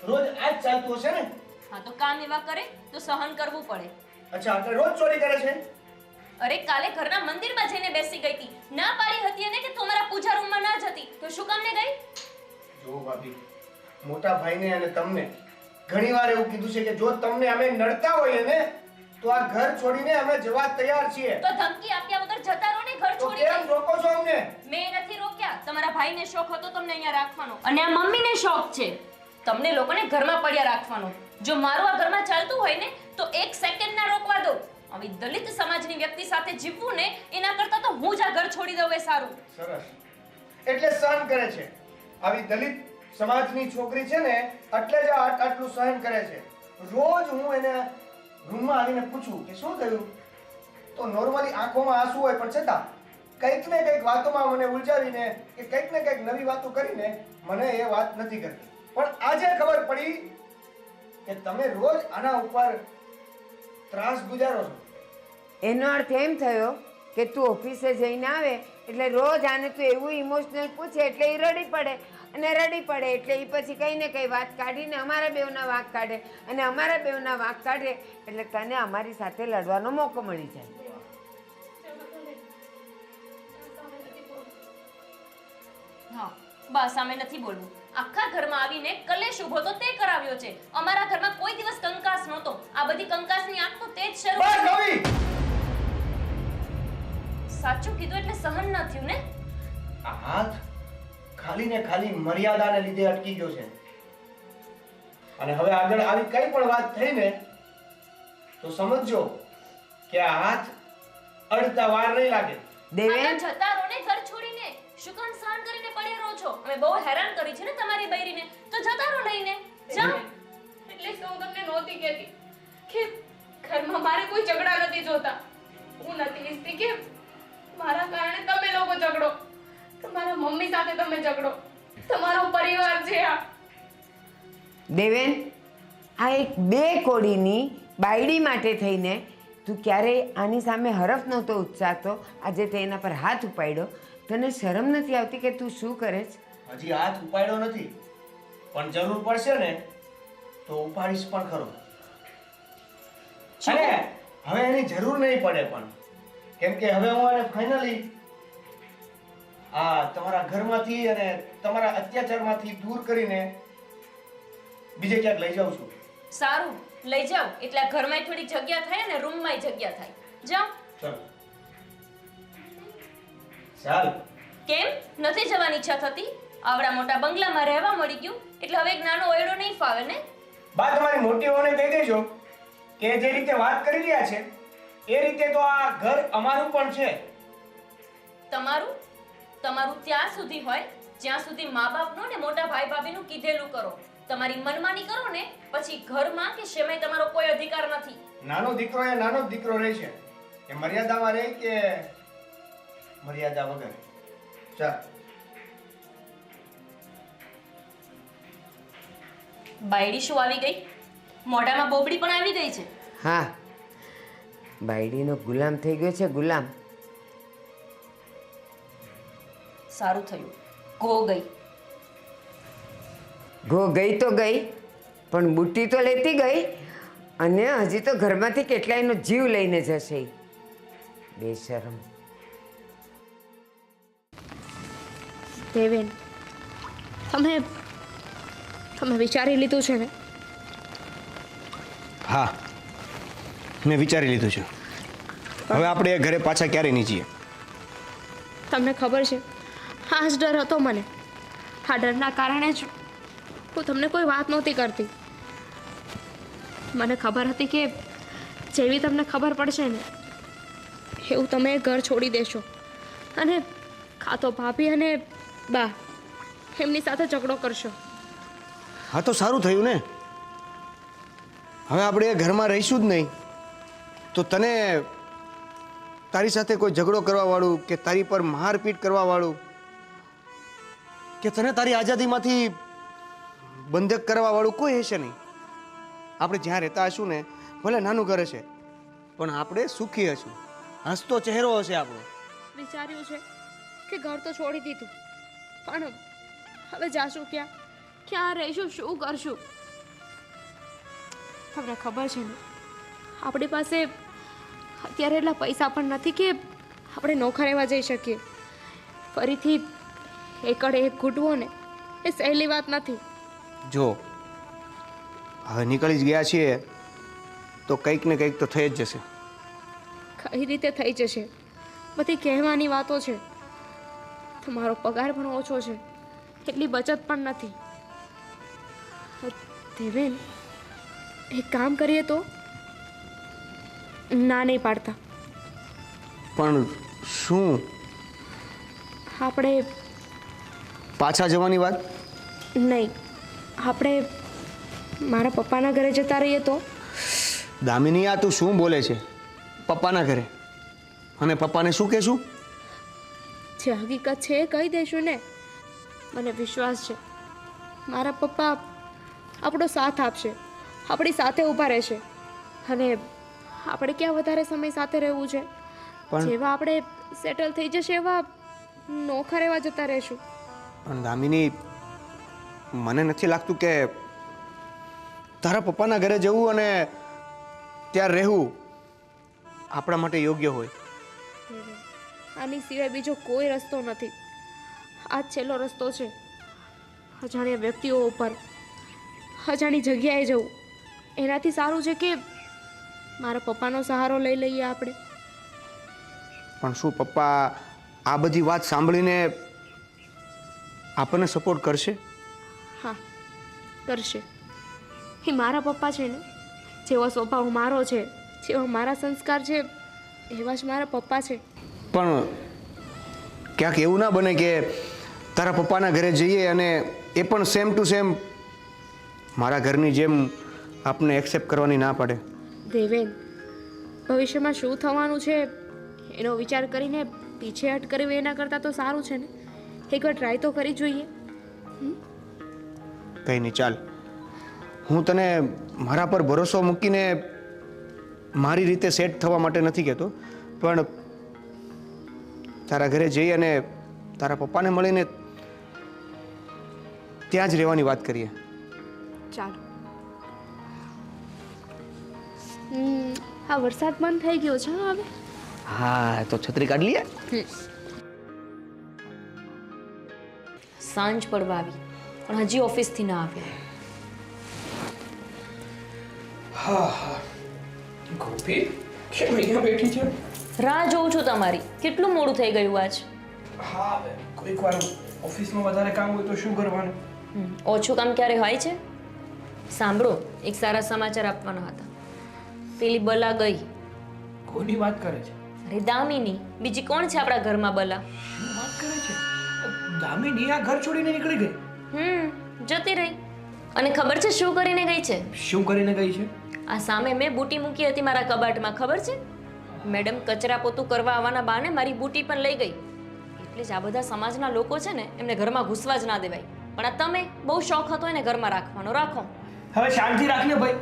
Speaker 4: રોજ આ જ ચાલતું હશે ને?
Speaker 1: હા તો કામ એવા કરે તો સહન કરવું પડે.
Speaker 4: અચ્છા, એટલે રોજ ચોરી કરે છે?
Speaker 1: અરે કાલે ઘરના મંદિરમાં જઈને બેસી ગઈ હતી, ના પાડી હતી એને કે તું મારા પૂજા રૂમમાં ના જતી, તો શું કામને ગઈ?
Speaker 4: જો ભાભી, મોટા ભાઈને અને તમને ઘણીવાર એવું કીધું છે કે જો તમને અમે નડતા હોઈએ ને તો આ ઘર છોડીને અમે જવા તૈયાર છીએ.
Speaker 1: તો ધમકી આપ્યા વગર જતા રહો ને ઘર
Speaker 4: તો
Speaker 1: છોડીને.
Speaker 4: કેમ રોકો છો અમને?
Speaker 1: મેં નથી રોક્યા. તમારા ભાઈને શોખ હતો તમને અહીંયા રાખવાનો, અને આ મમ્મીને શોખ છે તમને લોકોને ઘરમાં પડ્યા રાખવાનો. જો મારું આ ઘરમાં ચાલતું હોય ને તો એક સેકન્ડ ના રોકવા દો. આવી દલિત સમાજની વ્યક્તિ સાથે જીવવું ને એના કરતા તો હું જ આ ઘર છોડી દઉં એ સારું.
Speaker 4: સરસ, એટલે સહન કરે છે. આવી દલિત સમાજની છોકરી છે ને એટલે જ આટલું સહન કરે છે. રોજ હું એને રૂમમાં આવીને પૂછું કે શું થયું, તો નોર્મલી આંખોમાં આંસુ હોય પણ છતાં કંઈક ને કંઈક વાતોમાં મને ઉલઝાવીને કે કંઈક ને કંઈક નવી વાતો કરીને મને એ વાત નથી કરતી. પણ આજે ખબર પડી કે તમે રોજ આના ઉપર ત્રાસ ગુજારો છો.
Speaker 2: એનો અર્થ એમ થયો કે તું ઓફિસે જઈને આવે એટલે રોજ આને તું એવું ઇમોશનલ પૂછે એટલે એ રડી પડે, અને રડી પડે એટલે એ પછી કંઈ ને કંઈ વાત કાઢીને અમારા બેવના વાંક કાઢે, અને અમારા બેવના વાંક કાઢે એટલે તને અમારી સાથે લડવાનો મોકો મળી જાય.
Speaker 1: હા બસ સામે નથી બોલવું. આખા ઘરમાં આવીને કલેશ ઉભો તો તે કરાવ્યો છે. અમારા ઘરમાં કોઈ દિવસ કંકાસ નહોતો. આ બધી કંકાસની આંખ તો તે જ શરૂ
Speaker 4: બસ
Speaker 1: કરી.
Speaker 4: નવી!
Speaker 1: સાચું કીધું એટલે સહન ન થયું ને?
Speaker 4: આ હાથ ખાલી ને ખાલી મર્યાદાને લીધે અટકી ગયો છે. અને હવે આગળ આવી કઈ પણ વાત થઈ ને તો સમજજો કે આ હાથ અડતા વાર નહીં લાગે.
Speaker 2: દેવેન,
Speaker 1: જતા રહો ને ઘર છોડીને. શું કામ સહન કરીને પડ્યા રહો છો? અમે બહુ હેરાન કરી છે ને તમારી બૈરીને, તો જતા રહો લઈને જાઓ.
Speaker 5: એટલે જ તો હું તમને નહોતી કહેતી કે ઘરમાં મારે કોઈ ઝઘડા નથી જોતા. હું નથી ઈચ્છતી કે મારા કારણે તમે લોકો ઝઘડો, તમારા મમ્મી સાથે તમે ઝઘડો. તમારો પરિવાર છે આ.
Speaker 2: દેવેન, આ એક બે કોડીની બાયડી માટે થઈને તું ક્યારેય આની સામે હરફ નહોતો ઉચ્ચારતો, આજે તે એના પર હાથ ઉપાડ્યો. તને શરમ નથી આવતી કે તું શું કરે છે?
Speaker 4: હજી હાથ ઉપાડ્યો નથી, પણ જરૂર પડશે ને તો ઉપાડીશ પણ ખરો. અને હવે એની જરૂર નહીં પડે પણ, કેમ કે હવે હું આને ફાઇનલી આ તમારા ઘરમાંથી અને તમારા અત્યાચારમાંથી દૂર કરીને બીજે ક્યાંક લઈ જાઉં છું.
Speaker 1: સારું લઈ જાઓ, એટલે આ ઘરમાં થોડી જગ્યા થાય અને રૂમમાં જગ્યા થાય. જાઓ.
Speaker 4: ચાલ ચાલ.
Speaker 1: કેમ નથી જવાની ઈચ્છા થતી? આવડા મોટા બંગલામાં રહેવા મળી ગયું એટલે હવે એક નાનો ઓયડો નહીં ફાવે ને?
Speaker 4: બા તમારી મોટી વહુને કહી દેજો કે જે રીતે વાત કરી રહ્યા છે એ રીતે તો આ ઘર અમારું પણ છે.
Speaker 1: તમારું તમારું ત્યાં સુધી હોય જ્યાં સુધી મા બાપનું ને મોટા ભાઈ ભાભીનું કીધેલું કરો. તમારી મનમાની કરો ને પછી ઘરમાં કે શેમાં તમારો કોઈ અધિકાર નથી.
Speaker 4: નાનો દીકરો એ નાનો જ દીકરો રહે છે, એ મર્યાદામાં રહે કે મર્યાદા વગર. ચાલ.
Speaker 1: બાયડી શું આવી ગઈ? મોઢામાં બોબડી પણ આવી ગઈ છે.
Speaker 2: હા, બાયડીનો ગુલામ થઈ ગયો છે, ગુલામ.
Speaker 1: સારું થયું ગો ગઈ.
Speaker 2: ગો ગઈ તો ગઈ, પણ બુટ્ટી તો લેતી ગઈ, અને હજી તો ઘરમાંથી કેટલાયનો જીવ લઈને જશે. બેશરમ.
Speaker 5: દેવેન, તમે વિચારી લીધું છે ને?
Speaker 4: હા, મેં વિચારી લીધું છે. હવે આપણે એ ઘરે પાછા ક્યારે નહીં જઈએ.
Speaker 5: તમને ખબર છે આ જ ડર હતો મને. આ ડરના કારણે જ હું તમને કોઈ વાત નહોતી કરતી. મને ખબર હતી કે જેવી તમને ખબર પડશે ને એવું તમે ઘર છોડી દેશો, અને કાં તો ભાભી અને બા એમની સાથે ઝઘડો કરશો.
Speaker 4: હા તો સારું થયું ને. હવે આપણે એ ઘરમાં રહીશું જ નહીં તો તને તારી સાથે કોઈ ઝઘડો કરવાવાળું કે તારી પર મારપીટ કરવાવાળું કે તને તારી આઝાદીમાંથી બંધક કરવાવાળું કોઈ હશે નહીં. આપણે જ્યાં રહેતા હશું ને, ભલે નાનું ઘર હશે પણ આપણે સુખી હશું, હસતો ચહેરો હશે આપણો.
Speaker 5: વિચાર્યું છે કે ઘર તો છોડી દીધું, પણ હવે જાશું ક્યાં, ક્યાં રહીશું, શું કરશું? તમને ખબર છે ને, આપણી પાસે અત્યારે એટલા પૈસા પણ નથી કે આપણે નોખા રહેવા જઈ શકીએ. ફરીથી એકડે એક ઘૂંટવો ને એ સહેલી વાત નથી.
Speaker 4: જો હવે નીકળી જ ગયા છીએ તો કંઈક ને કંઈક તો થઈ જ જશે.
Speaker 5: કઈ રીતે થઈ જશે? બધી કહેવાની વાતો છે. તમારો પગાર પણ ઓછો છે, એટલી બચત પણ નથી. દેવેન, એક કામ કરીએ તો? ના નહીં પાડતા.
Speaker 4: પણ શું?
Speaker 5: આપણે
Speaker 4: પાછા જવાની વાત?
Speaker 5: નહીં, આપણે મારા પપ્પાના ઘરે જતા રહીએ તો?
Speaker 4: દામિની, આ તું શું બોલે છે? પપ્પાના ઘરે? અને પપ્પાને શું કહેશું?
Speaker 5: જે હકીકત છે એ કહી દઈશું ને. મને વિશ્વાસ છે મારા પપ્પા આપણો સાથ આપશે, આપણી સાથે ઊભા રહેશે. અને આપણે ક્યાં વધારે સમય સાથે રહેવું છે?
Speaker 4: પણ
Speaker 5: જેવા આપણે સેટલ થઈ જશે એવા નોખા રહેવા જતા રહેશું.
Speaker 4: પણ દામિની, મને નથી લાગતું કે તારા પપ્પાના ઘરે જવું અને ત્યાં રહેવું આપણા માટે યોગ્ય હોય.
Speaker 5: આની સિવાય બીજો કોઈ રસ્તો નથી. આ જ છેલ્લો રસ્તો છે. અજાણ્યા વ્યક્તિઓ ઉપર, અજાણી જગ્યાએ જવું એનાથી સારું છે કે મારા પપ્પાનો સહારો લઈ લઈએ આપણે.
Speaker 4: પણ શું પપ્પા આ બધી વાત સાંભળીને આપણને સપોર્ટ કરશે?
Speaker 5: હા, કરશે. એ મારા પપ્પા છે ને, જેવો સ્વભાવ મારો છે, જેવા મારા સંસ્કાર છે, એવા જ મારા પપ્પા છે.
Speaker 4: પણ ક્યાંક એવું ના બને કે તારા પપ્પાના ઘરે જઈએ અને એ પણ સેમ ટુ સેમ મારા ઘરની જેમ આપને એક્સેપ્ટ કરવાની ના પડે.
Speaker 5: દેવેન, ભવિષ્યમાં શું થવાનું છે એનો વિચાર કરીને પીછેહટ કરવી એના કરતાં તો સારું છે ને. એકવાર ટ્રાય તો કરી જોઈએ.
Speaker 4: કંઈ નહીં, ચાલ. હું તને મારા પર ભરોસો મૂકીને મારી રીતે સેટ થવા માટે નથી કહેતો, પણ તારા ઘરે જઈ અને તારા પપ્પાને મળીને ત્યાં જ રહેવાની વાત કરીએ.
Speaker 5: ચાલો. આ વરસાદ બંધ થઈ ગયો છે હવે.
Speaker 4: હા, તો છત્રી કાઢ લઈએ.
Speaker 1: સાંજ પડવા આવી પણ હજી ઓફિસથી ના આવ્યા.
Speaker 3: ગોપી કેમ અહીંયા બેઠી છે?
Speaker 1: રાહ જોઉં છું તમારી. કેટલું મોડું થઈ ગયું આજ.
Speaker 3: હા, કોઈક વાર ઓફિસમાં વધારે કામ હોય તો શું કરવાનું?
Speaker 1: ઓછું કામ ક્યારે હોય છે? સાંભળો, એક સારા સમાચાર આપવાના હતા. પેલી બલા ગઈ.
Speaker 3: કોની વાત કરે છે?
Speaker 1: અરે દામિની, બીજી કોણ છે આપણા ઘરમાં બલા?
Speaker 3: શું વાત કરે છે? દામિની આ ઘર છોડીને નીકળી ગઈ?
Speaker 1: જતી રહી. અને ખબર છે શું કરીને ગઈ છે?
Speaker 3: શું કરીને ગઈ છે?
Speaker 1: આ સામે મેં બુટી મૂકી હતી મારા કબાટમાં, ખબર છે? મેડમ કચરા પોતું કરવા આવવાના બહાને મારી બુટી પણ લઈ ગઈ. એટલે જ આ બધા સમાજના લોકો છે ને, એમને ઘરમાં ઘૂસવા જ ના દેવાય. પણ આ તમે બહુ શોખ હતો એને ઘરમાં રાખવાનો, રાખો.
Speaker 3: હવે શાંતિ રાખને ભાઈ.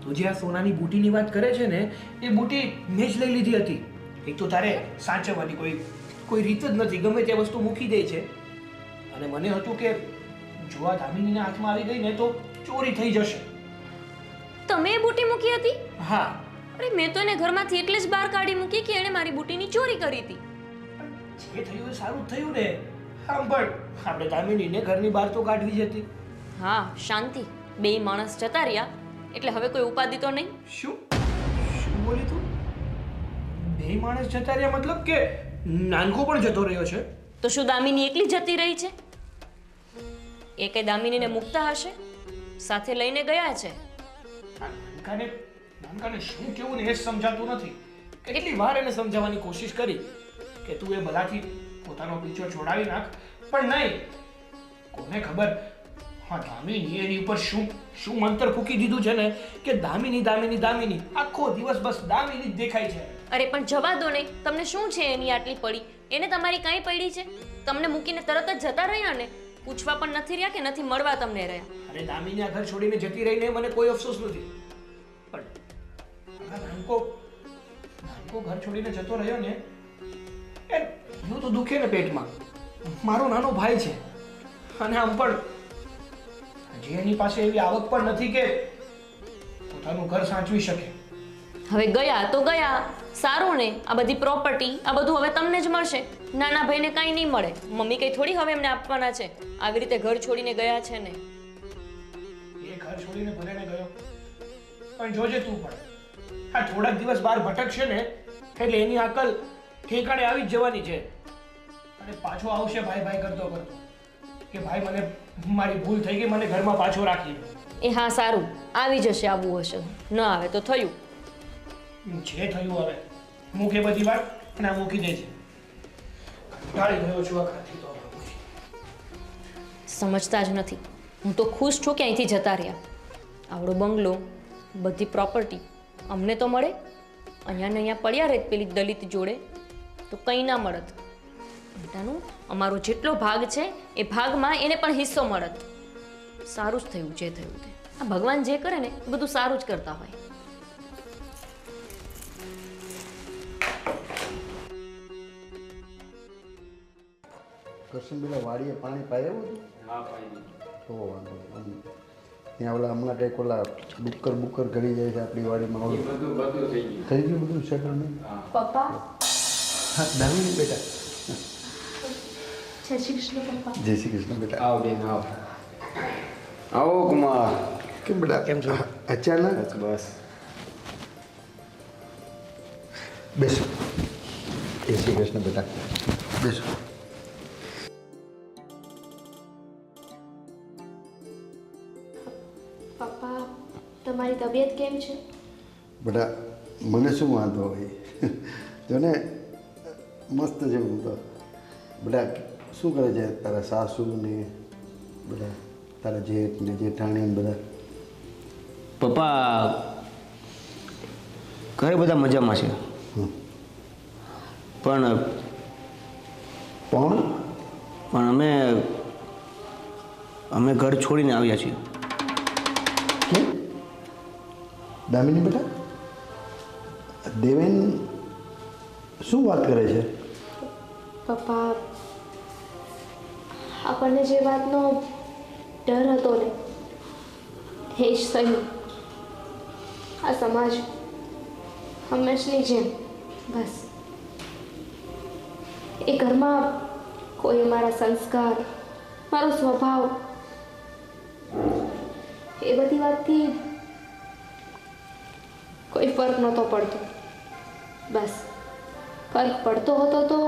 Speaker 3: તું જે આ સોનાની બુટીની વાત કરે છે ને, એ બુટી મેં જ લઈ લીધી હતી. એક તો તારે સાચવવાની કોઈ રીત જ નથી, ગમે તે વસ્તુ મૂકી દે છે. અને મને હતું કે જો આ દામિનીના હાથમાં આવી ગઈ ને તો ચોરી થઈ જશે.
Speaker 1: તમે એ બુટી મૂકી હતી?
Speaker 3: હા.
Speaker 1: અરે મેં તો એને ઘરમાંથી એટલે જ બહાર કાઢી મૂકી કે એણે મારી બુટીની ચોરી કરી હતી.
Speaker 3: જે થયું એ સારું જ થયું ને. સાંભળ, આપણે દામિનીને ઘરની બહાર તો કાઢવી જ હતી.
Speaker 1: હા, શાંતિ. બે માણસ જતા રહ્યા એટલે હવે કોઈ ઉપાધિ તો નહીં.
Speaker 3: શું શું બોલી તું? બે માણસ જતા રહ્યા મતલબ કે નાનકો પણ જતો રહ્યો છે?
Speaker 1: તો શું દામિની એકલી જતી રહી છે? એ કઈ દામિનીને મૂકતા હશે? સાથે લઈને ગયા છે.
Speaker 3: નાનકાને શું કેવું ને એ જ સમજાતું નથી. કેટલી વાર એને સમજાવવાની કોશિશ કરી કે તું એ બધાથી પોતાનો પીછો છોડાવી નાખ, પણ નહીં. કોને ખબર હા દામિની એની ઉપર શું શું મંતર ફૂકી દીધું છે ને કે દામિની દામિની દામિની આખો દિવસ બસ દામિની જ દેખાય છે.
Speaker 1: અરે પણ જવા દો ને, તમને શું છે એની આટલી પડી? એને તમારી કાંઈ પડી છે? તમને મૂકીને તરત જ જતા રહ્યા ને, પૂછવા પણ નથી રહ્યા કે નથી મળવા તમને રહ્યા?
Speaker 3: અરે દામિની આ ઘર છોડીને જતી રહીને મને કોઈ અફસોસ નથી, પણ આ નાનકો ઘર છોડીને જતો રહ્યો ને એ હું તો દુખે ને પેટમાં. મારો નાનો ભાઈ છે અને આમ પણ હજી એની પાસે એવી આવક પણ નથી કે પોતાનું ઘર સાચવી શકે.
Speaker 1: હવે ગયા તો ગયા, સારું ને? આ બધી પ્રોપર્ટી આ બધું હવે તમને જ મળશે, નાના ભાઈને કાંઈ નહીં મળે. મમ્મી કંઈ થોડી હવે એમને આપવાના છે? આવી રીતે ઘર છોડીને ગયા છે ને.
Speaker 3: એ ઘર છોડીને ભલે ને ગયો, પણ જોજે તું પણ આ થોડાક દિવસ બહાર ભટકશે ને એટલે એની અકલ ઠેકાણે આવી જ જવાની છે અને પાછો આવશે ભાઈ ભાઈ કરતો કે ભાઈ મને મારી ભૂલ થઈ ગઈ, મને ઘરમાં પાછો રાખી.
Speaker 1: એ હા સારું, આવી જશે, આવવું હશે. ન આવે તો થયું.
Speaker 3: જે થયું હવે મૂકે બધી વાત અને આ મૂકી દે છે. કંટાળી ગયો છું આ ઘરથી તો.
Speaker 1: સમજતા જ નથી. હું તો ખુશ છું કે અહીંથી જતા રહ્યા. આવડો બંગલો, બધી પ્રોપર્ટી અમને તો મળે, અહીંયા ને અહીંયા પડ્યા રહેત પેલી દલિત જોડે તો કંઈ ના મળત. બેટાનું અમારો જેટલો ભાગ છે એ ભાગમાં એને પણ હિસ્સો મળત. સારું જ થયું જે થયું તે. આ ભગવાન જે કરે ને એ બધું સારું જ કરતા હોય.
Speaker 6: કરશન પેલા વાડીએ પાણી પાયું હતું?
Speaker 7: હા ભાઈ.
Speaker 6: તો વાંધો નહીં. ત્યાં ઓલા હમણાં કંઈક ઓલા બુકર કરી જાય છે આપણી વાડીમાં. ઓલું
Speaker 7: બધું થઈ ગયું.
Speaker 6: થઈ ગયું બધું સેટલમેન્ટ?
Speaker 5: પપ્પા,
Speaker 6: હા દામિની બેટા.
Speaker 5: જય શ્રી કૃષ્ણ પપ્પા.
Speaker 6: જય શ્રી કૃષ્ણ બેટા.
Speaker 7: આવો બેન આવો. આવો કુમાર.
Speaker 6: કેમ બેટા? કેમ છો? અચાનક?
Speaker 7: બસ.
Speaker 6: બેસો. જય શ્રી કૃષ્ણ બેટા. બેસો.
Speaker 5: પપ્પા, તમારી તબિયત કેમ છે?
Speaker 6: બેટા મને શું વાંધો હોય, જો ને મસ્ત છે હું તો. બેટા શું કરે છે તારા સાસુ ને બધા, તારા જેઠ ને જેઠાણી ને બધા?
Speaker 4: પપ્પા ઘરે બધા મજામાં છે,
Speaker 6: હમ.
Speaker 4: પણ અમે ઘર છોડીને આવ્યા છીએ.
Speaker 6: કેમ દામિની બેટા? દેવેન શું વાત કરે છે?
Speaker 5: પપ્પા, આપણને જે વાતનો ડર હતો ને એ જ થયું. આ સમાજ હંમેશની જેમ બસ એ ઘરમાં કોઈ મારા સંસ્કાર, મારો સ્વભાવ, એ બધી વાતથી કોઈ ફરક નહોતો પડતો. બસ ફરક પડતો હતો તો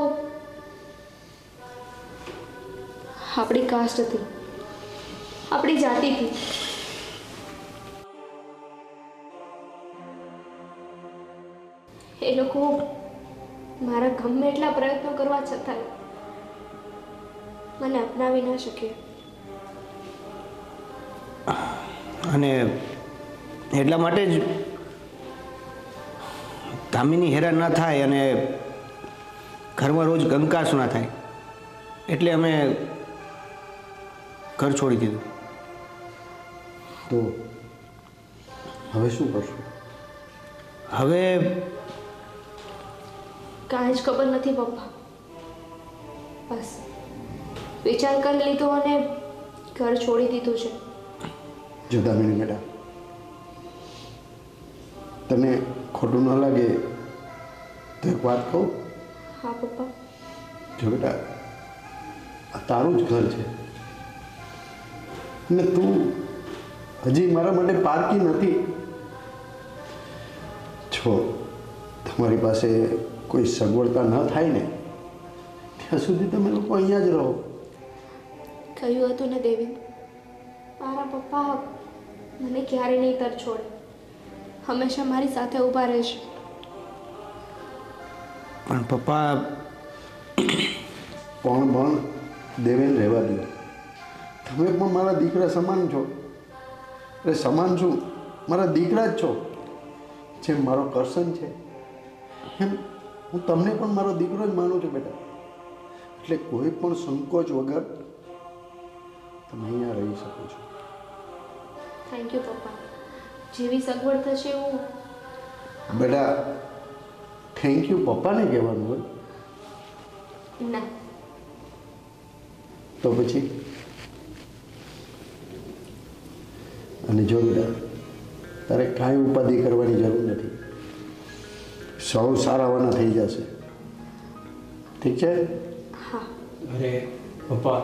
Speaker 5: આપણી કાસ્ટથી, આપણી જાતિથી. એ લોકો મારા ગમે એટલા પ્રયત્નો કરવા છતાં મને અપનાવી ન શકે.
Speaker 4: અને એટલા માટે જ દામિની હેરાન ના થાય અને ઘરમાં રોજ કંકાસ ના થાય એટલે અમે ઘર છોડી દીધું.
Speaker 6: તો હવે શું કરશું?
Speaker 4: હવે
Speaker 5: કાંઈ જ ખબર નથી પપ્પા. બસ વિચાર કરી લીધો અને ઘર છોડી દીધું છે.
Speaker 6: જો દામિની બેટા, તને ખોટું ન લાગે તો એક વાત કહું?
Speaker 5: હા પપ્પા.
Speaker 6: જો બેટા, આ તારું જ ઘર છે ને તું હજી મારા માટે પારકી નથી. જો તમારી પાસે કોઈ સગવડતા ન થાય ને ત્યાં સુધી તમે લોકો અહીંયા જ રહો.
Speaker 5: કહ્યું હતું ને દેવી, મારા પપ્પા મને ક્યારેય નહીં તર છોડે, હંમેશા મારી સાથે ઊભા રહેશે.
Speaker 4: પણ પપ્પા
Speaker 6: પણ દેવેન રહેવા દો. તમે પણ મારા દીકરા સમાન છો. એટલે સમાન શું, મારા દીકરા જ છો. જેમ મારો કરશન છે એમ હું તમને પણ મારો દીકરો જ માનું છું બેટા. એટલે કોઈ પણ સંકોચ વગર તમે અહીંયા રહી શકો છો.
Speaker 5: થેન્ક યુ પપ્પા. જેવી સગવડ થશે એવું.
Speaker 6: બેટા થેન્ક યુ પપ્પાને કહેવાનું હોય
Speaker 5: ના,
Speaker 6: તો પછી. અને જો બેટા તારે કાંઈ ઉપાધિ કરવાની જરૂર નથી. સૌ સારાવાના થઈ જશે. ઠીક છે?
Speaker 5: હા.
Speaker 7: અરે પપ્પા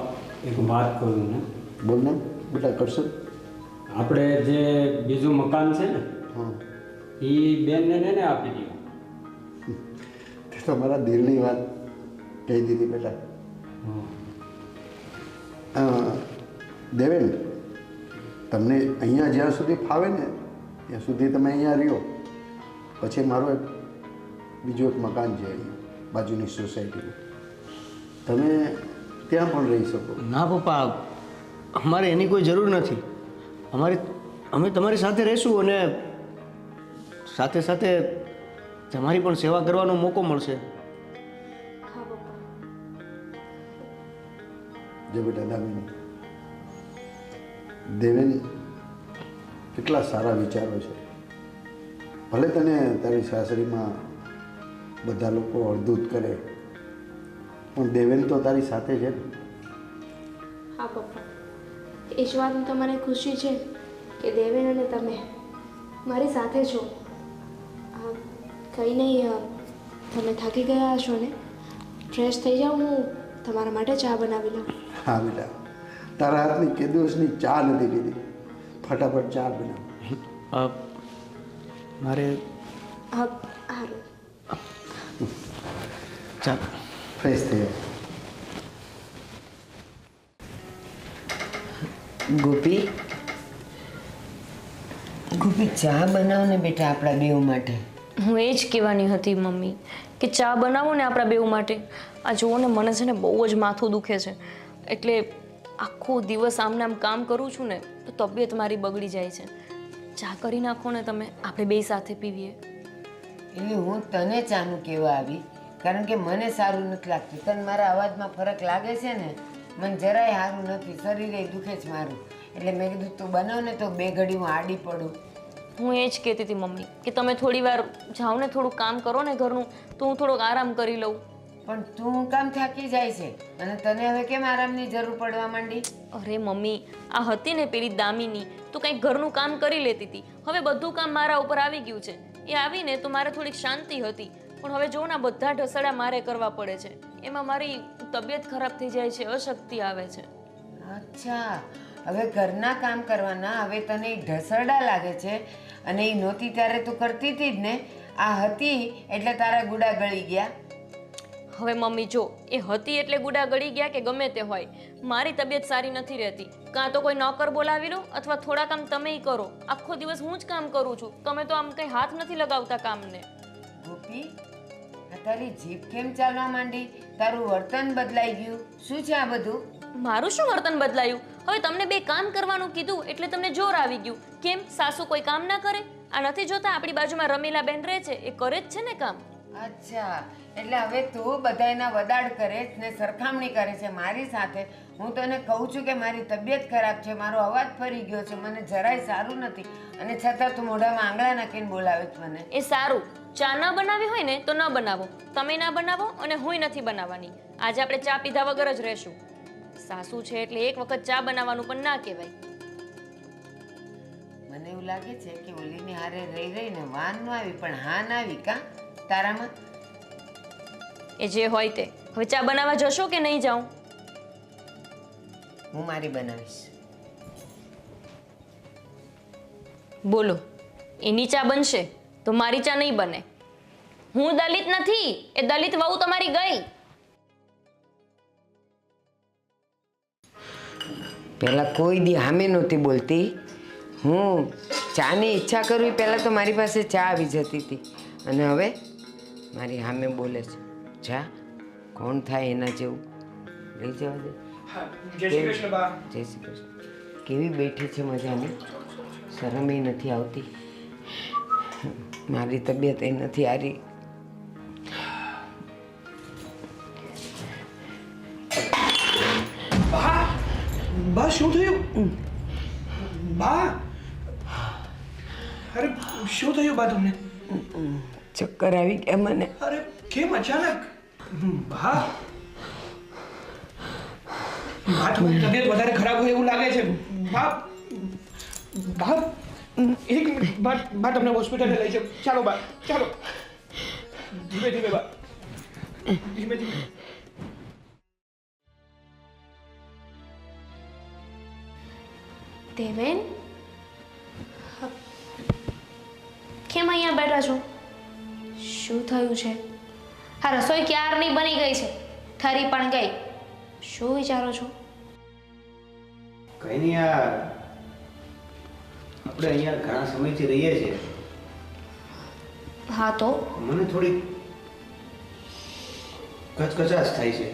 Speaker 7: એક વાત કરું ને.
Speaker 6: બોલ ને બેટા. કરશું.
Speaker 7: આપણે જે બીજું મકાન છે ને
Speaker 6: હા,
Speaker 7: એ બેનને ને આપી દો.
Speaker 6: તે તો મારા દિલની વાત કહી દીધી બેટા. દેવેન, તમને અહીંયા જ્યાં સુધી ફાવે ને ત્યાં સુધી તમે અહીંયા રહ્યો. પછી મારો એક બીજું એક મકાન છે અહીંયા બાજુની સોસાયટીમાં, તમે ત્યાં પણ રહી શકો.
Speaker 4: ના પપ્પા, અમારે એની કોઈ જરૂર નથી. અમે તમારી સાથે રહીશું અને સાથે સાથે તમારી પણ સેવા કરવાનો મોકો મળશે.
Speaker 5: હા પપ્પા.
Speaker 6: જો બેટા દામિની, દેવેન કેટલા સારા વિચારો છે. ભલે તને તારી સાસરીમાં બધા લોકો અડધૂત કરે, પણ દેવેન તો તારી સાથે છે ને.
Speaker 5: હા પપ્પા, એ જ વાતની તો મને ખુશી છે કે દેવેન અને તમે મારી સાથે છો. કંઈ નહીં, તમે થાકી ગયા હશો ને, ફ્રેશ થઈ જાઓ, હું તમારા માટે ચા બનાવી લઉં.
Speaker 6: હા બેટા, તારા હાથની કે દિવસની ચા નથી પીધી. ફટાફટ ચા બનાવ.
Speaker 4: મારે
Speaker 5: હા સારું.
Speaker 4: ચા.
Speaker 6: ફ્રેશ થઈ જાવ.
Speaker 2: ગોપી, ગોપી ચા બનાવ ને બેટા આપણા બેઉ માટે.
Speaker 1: હું એ જ કહેવાની હતી મમ્મી કે ચા બનાવો ને આપણા બેઉ માટે. આ જુઓ ને, મને છે ને બહુ જ માથું દુખે છે, એટલે આખો દિવસ આમને આમ કામ કરું છું ને તો તબિયત મારી બગડી જાય છે. ચા કરી નાખો ને તમે, આપણે બે સાથે પીવીએ.
Speaker 2: એટલે હું તને ચાનું કહેવા આવી, કારણ કે મને સારું નથી લાગતું. તને મારા અવાજમાં ફરક લાગે છે ને, મને જરાય સારું નથી, શરીરે દુખે છે મારું. એટલે મેં કીધું તું બનાવ ને તો બે ઘડી હું આડી પડું.
Speaker 1: હું એ જ કહેતી હતી મમ્મી કે તમે થોડી વાર જાઓ ને, થોડું કામ કરો ને ઘરનું, તો હું થોડોક આરામ કરી લઉં.
Speaker 2: પણ તું કામ થાકી જાય છે અને તને હવે કેમ આરામની જરૂર પડવા માંડી?
Speaker 1: અરે મમ્મી, આ હતી ને પેલી દામિની, તો કંઈક ઘરનું કામ કરી લેતી હતી. હવે બધું કામ મારા ઉપર આવી ગયું છે. એ આવીને તો મારે થોડીક શાંતિ હતી, પણ હવે જો ના બધા ઢસડા મારે કરવા પડે છે. એમાં મારી તબિયત ખરાબ થઈ જાય છે, અશક્તિ આવે છે.
Speaker 2: અચ્છા, હવે ઘરના કામ કરવાના હવે તને ઢસરડા લાગે છે. અને એ નહોતી ત્યારે તું કરતી હતી જ ને. આ હતી એટલે તારા ગુડા ગળી ગયા.
Speaker 1: હવે મમ્મી જો, એ હતી એટલે ગુડા ગળી ગયા કે ગમે તે હોય, મારી તબિયત સારી નથી રહેતી. કાં તો કોઈ નોકર બોલાવી લો અથવા થોડા કામ તમે કરો. આખો દિવસ હું જ કામ કરું છું, તમે તો આમ કંઈ હાથ નથી લગાવતા કામને.
Speaker 2: ગોપી, આ તારી જીભ કેમ ચાલવા માંડી? તારું વર્તન બદલાઈ ગયું. શું છે આ બધું?
Speaker 1: મારું શું વર્તન બદલાયું? હવે તમને બે કામ કરવાનું કીધું એટલે તમને જોર આવી ગયું. કેમ સાસુ કોઈ કામ ના કરે? આ નથી જોતા આપણી બાજુમાં રમીલા બેન રહે છે, એ કરે જ છે ને કામ.
Speaker 2: અચ્છા, એટલે હવે તું બધાયના વદાડ કરે છે ને સરખામણી કરે છે મારી સાથે. હું તને કહું છું કે મારી તબિયત ખરાબ છે, મારો અવાજ ફરી ગયો છે, મને જરાય સારું નથી, અને છતાં તું મોઢામાં આંગળા નાખીને બોલાવે છે મને.
Speaker 1: એ સારું, ચા ન બનાવી હોય ને તો ન બનાવો. તમે ના બનાવો અને હુંય નથી બનાવવાની. આજે આપણે ચા પીધા વગર જ રહેશું. સાસુ છે એટલે એક વખત ચા બનાવવાનું પણ ના કહેવાય.
Speaker 2: મને એવું લાગે છે કે ઓલીની હારે રહી રહીને વાન ન આવી પણ હા ના આવી. કા તારામાં?
Speaker 1: એ જે હોય તે. હવે ચા બનાવવા જશો કે નહીં જાઉં?
Speaker 2: હું મારી બનાવીશ.
Speaker 1: બોલો, એની ચા બનશે તો મારી ચા નહીં બને. હું દલિત નથી, એ દલિત વહુ તમારી ગઈ.
Speaker 2: પહેલાં કોઈ દી સામે નહોતી બોલતી. હું ચાની ઈચ્છા કરું પહેલાં તો મારી પાસે ચા આવી જતી હતી, અને હવે મારી સામે બોલે છે. ચા કોણ થાય એના જેવું? લઈ જવા દે.
Speaker 3: હા, જય શ્રી કૃષ્ણ બા.
Speaker 2: જય શ્રી કૃષ્ણ. કેવી બેઠી છે મજાની, શરમ એ નથી આવતી. મારી તબિયત એ નથી હારી.
Speaker 3: બા બા શું થયું બા? અરે શું થયું બા તમને?
Speaker 2: ચક્કર આવી ગયા મને.
Speaker 3: અરે કેમ અચાનક? બા બા તમારી તબિયત વધારે ખરાબ હોય એવું લાગે છે. બા બા એક મિનિટ બા, બા તમને હોસ્પિટલે લઈ જાઓ. ચાલો બા, ચાલો. ધીમે ધીમે બા, ધીમે ધીમે.
Speaker 5: દેવેન, કેમ અહીંયા બેઠા છો? શું થયું છે? આ રસોઈ ક્યારની બની ગઈ છે, થરી પણ ગઈ. શું વિચારો છો?
Speaker 4: કઈ નહીં, આપણે અહીંયા ઘણા સમયથી રહીએ છીએ.
Speaker 5: હા તો
Speaker 4: મને થોડી કચકચાશ થાય છે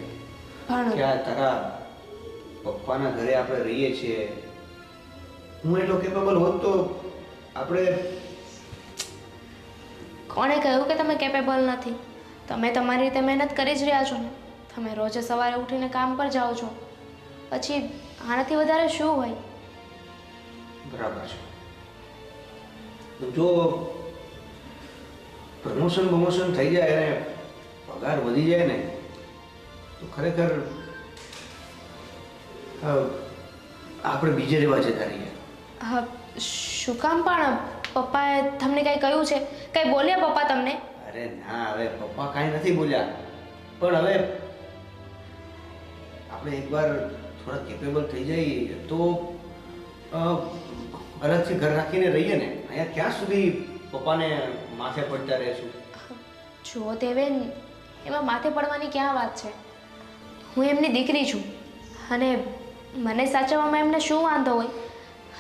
Speaker 5: પણ
Speaker 4: કે આ તારા પપ્પાના ઘરે આપણે રહીએ છીએ. હું એટલો કેપેબલ હોત તો આપણે
Speaker 5: કોણે કહ્યું કે તમે કેપેબલ નથી? તમે તમારી રીતે મહેનત કરી જ રહ્યા છો ને. તમે રોજે સવારે ઉઠીને કામ પર જાઓ છો, પછી આનાથી વધારે શું હોય?
Speaker 4: બરાબર છે. જો પ્રમોશન થઈ જાય અને પગાર વધી જાય ને તો ખરેખર આપણે બીજે રહેવા જતા રહીએ.
Speaker 5: હા, શું કામ? પણ પપ્પાએ તમને કંઈ કહ્યું છે? કંઈ બોલ્યા પપ્પા તમને?
Speaker 4: અરે ના, હવે પપ્પા કાંઈ નથી બોલ્યા, પણ હવે આપણે એકવાર થોડા કેપેબલ થઈ જઈએ તો અલગથી ઘર રાખીને રહીએ ને. અહીંયા ક્યાં સુધી પપ્પાને માથે પડતા રહેશું?
Speaker 5: જુઓ દેવેન, એમાં માથે પડવાની ક્યાં વાત છે? હું એમની દીકરી છું અને મને સાચવવામાં એમને શું વાંધો હોય?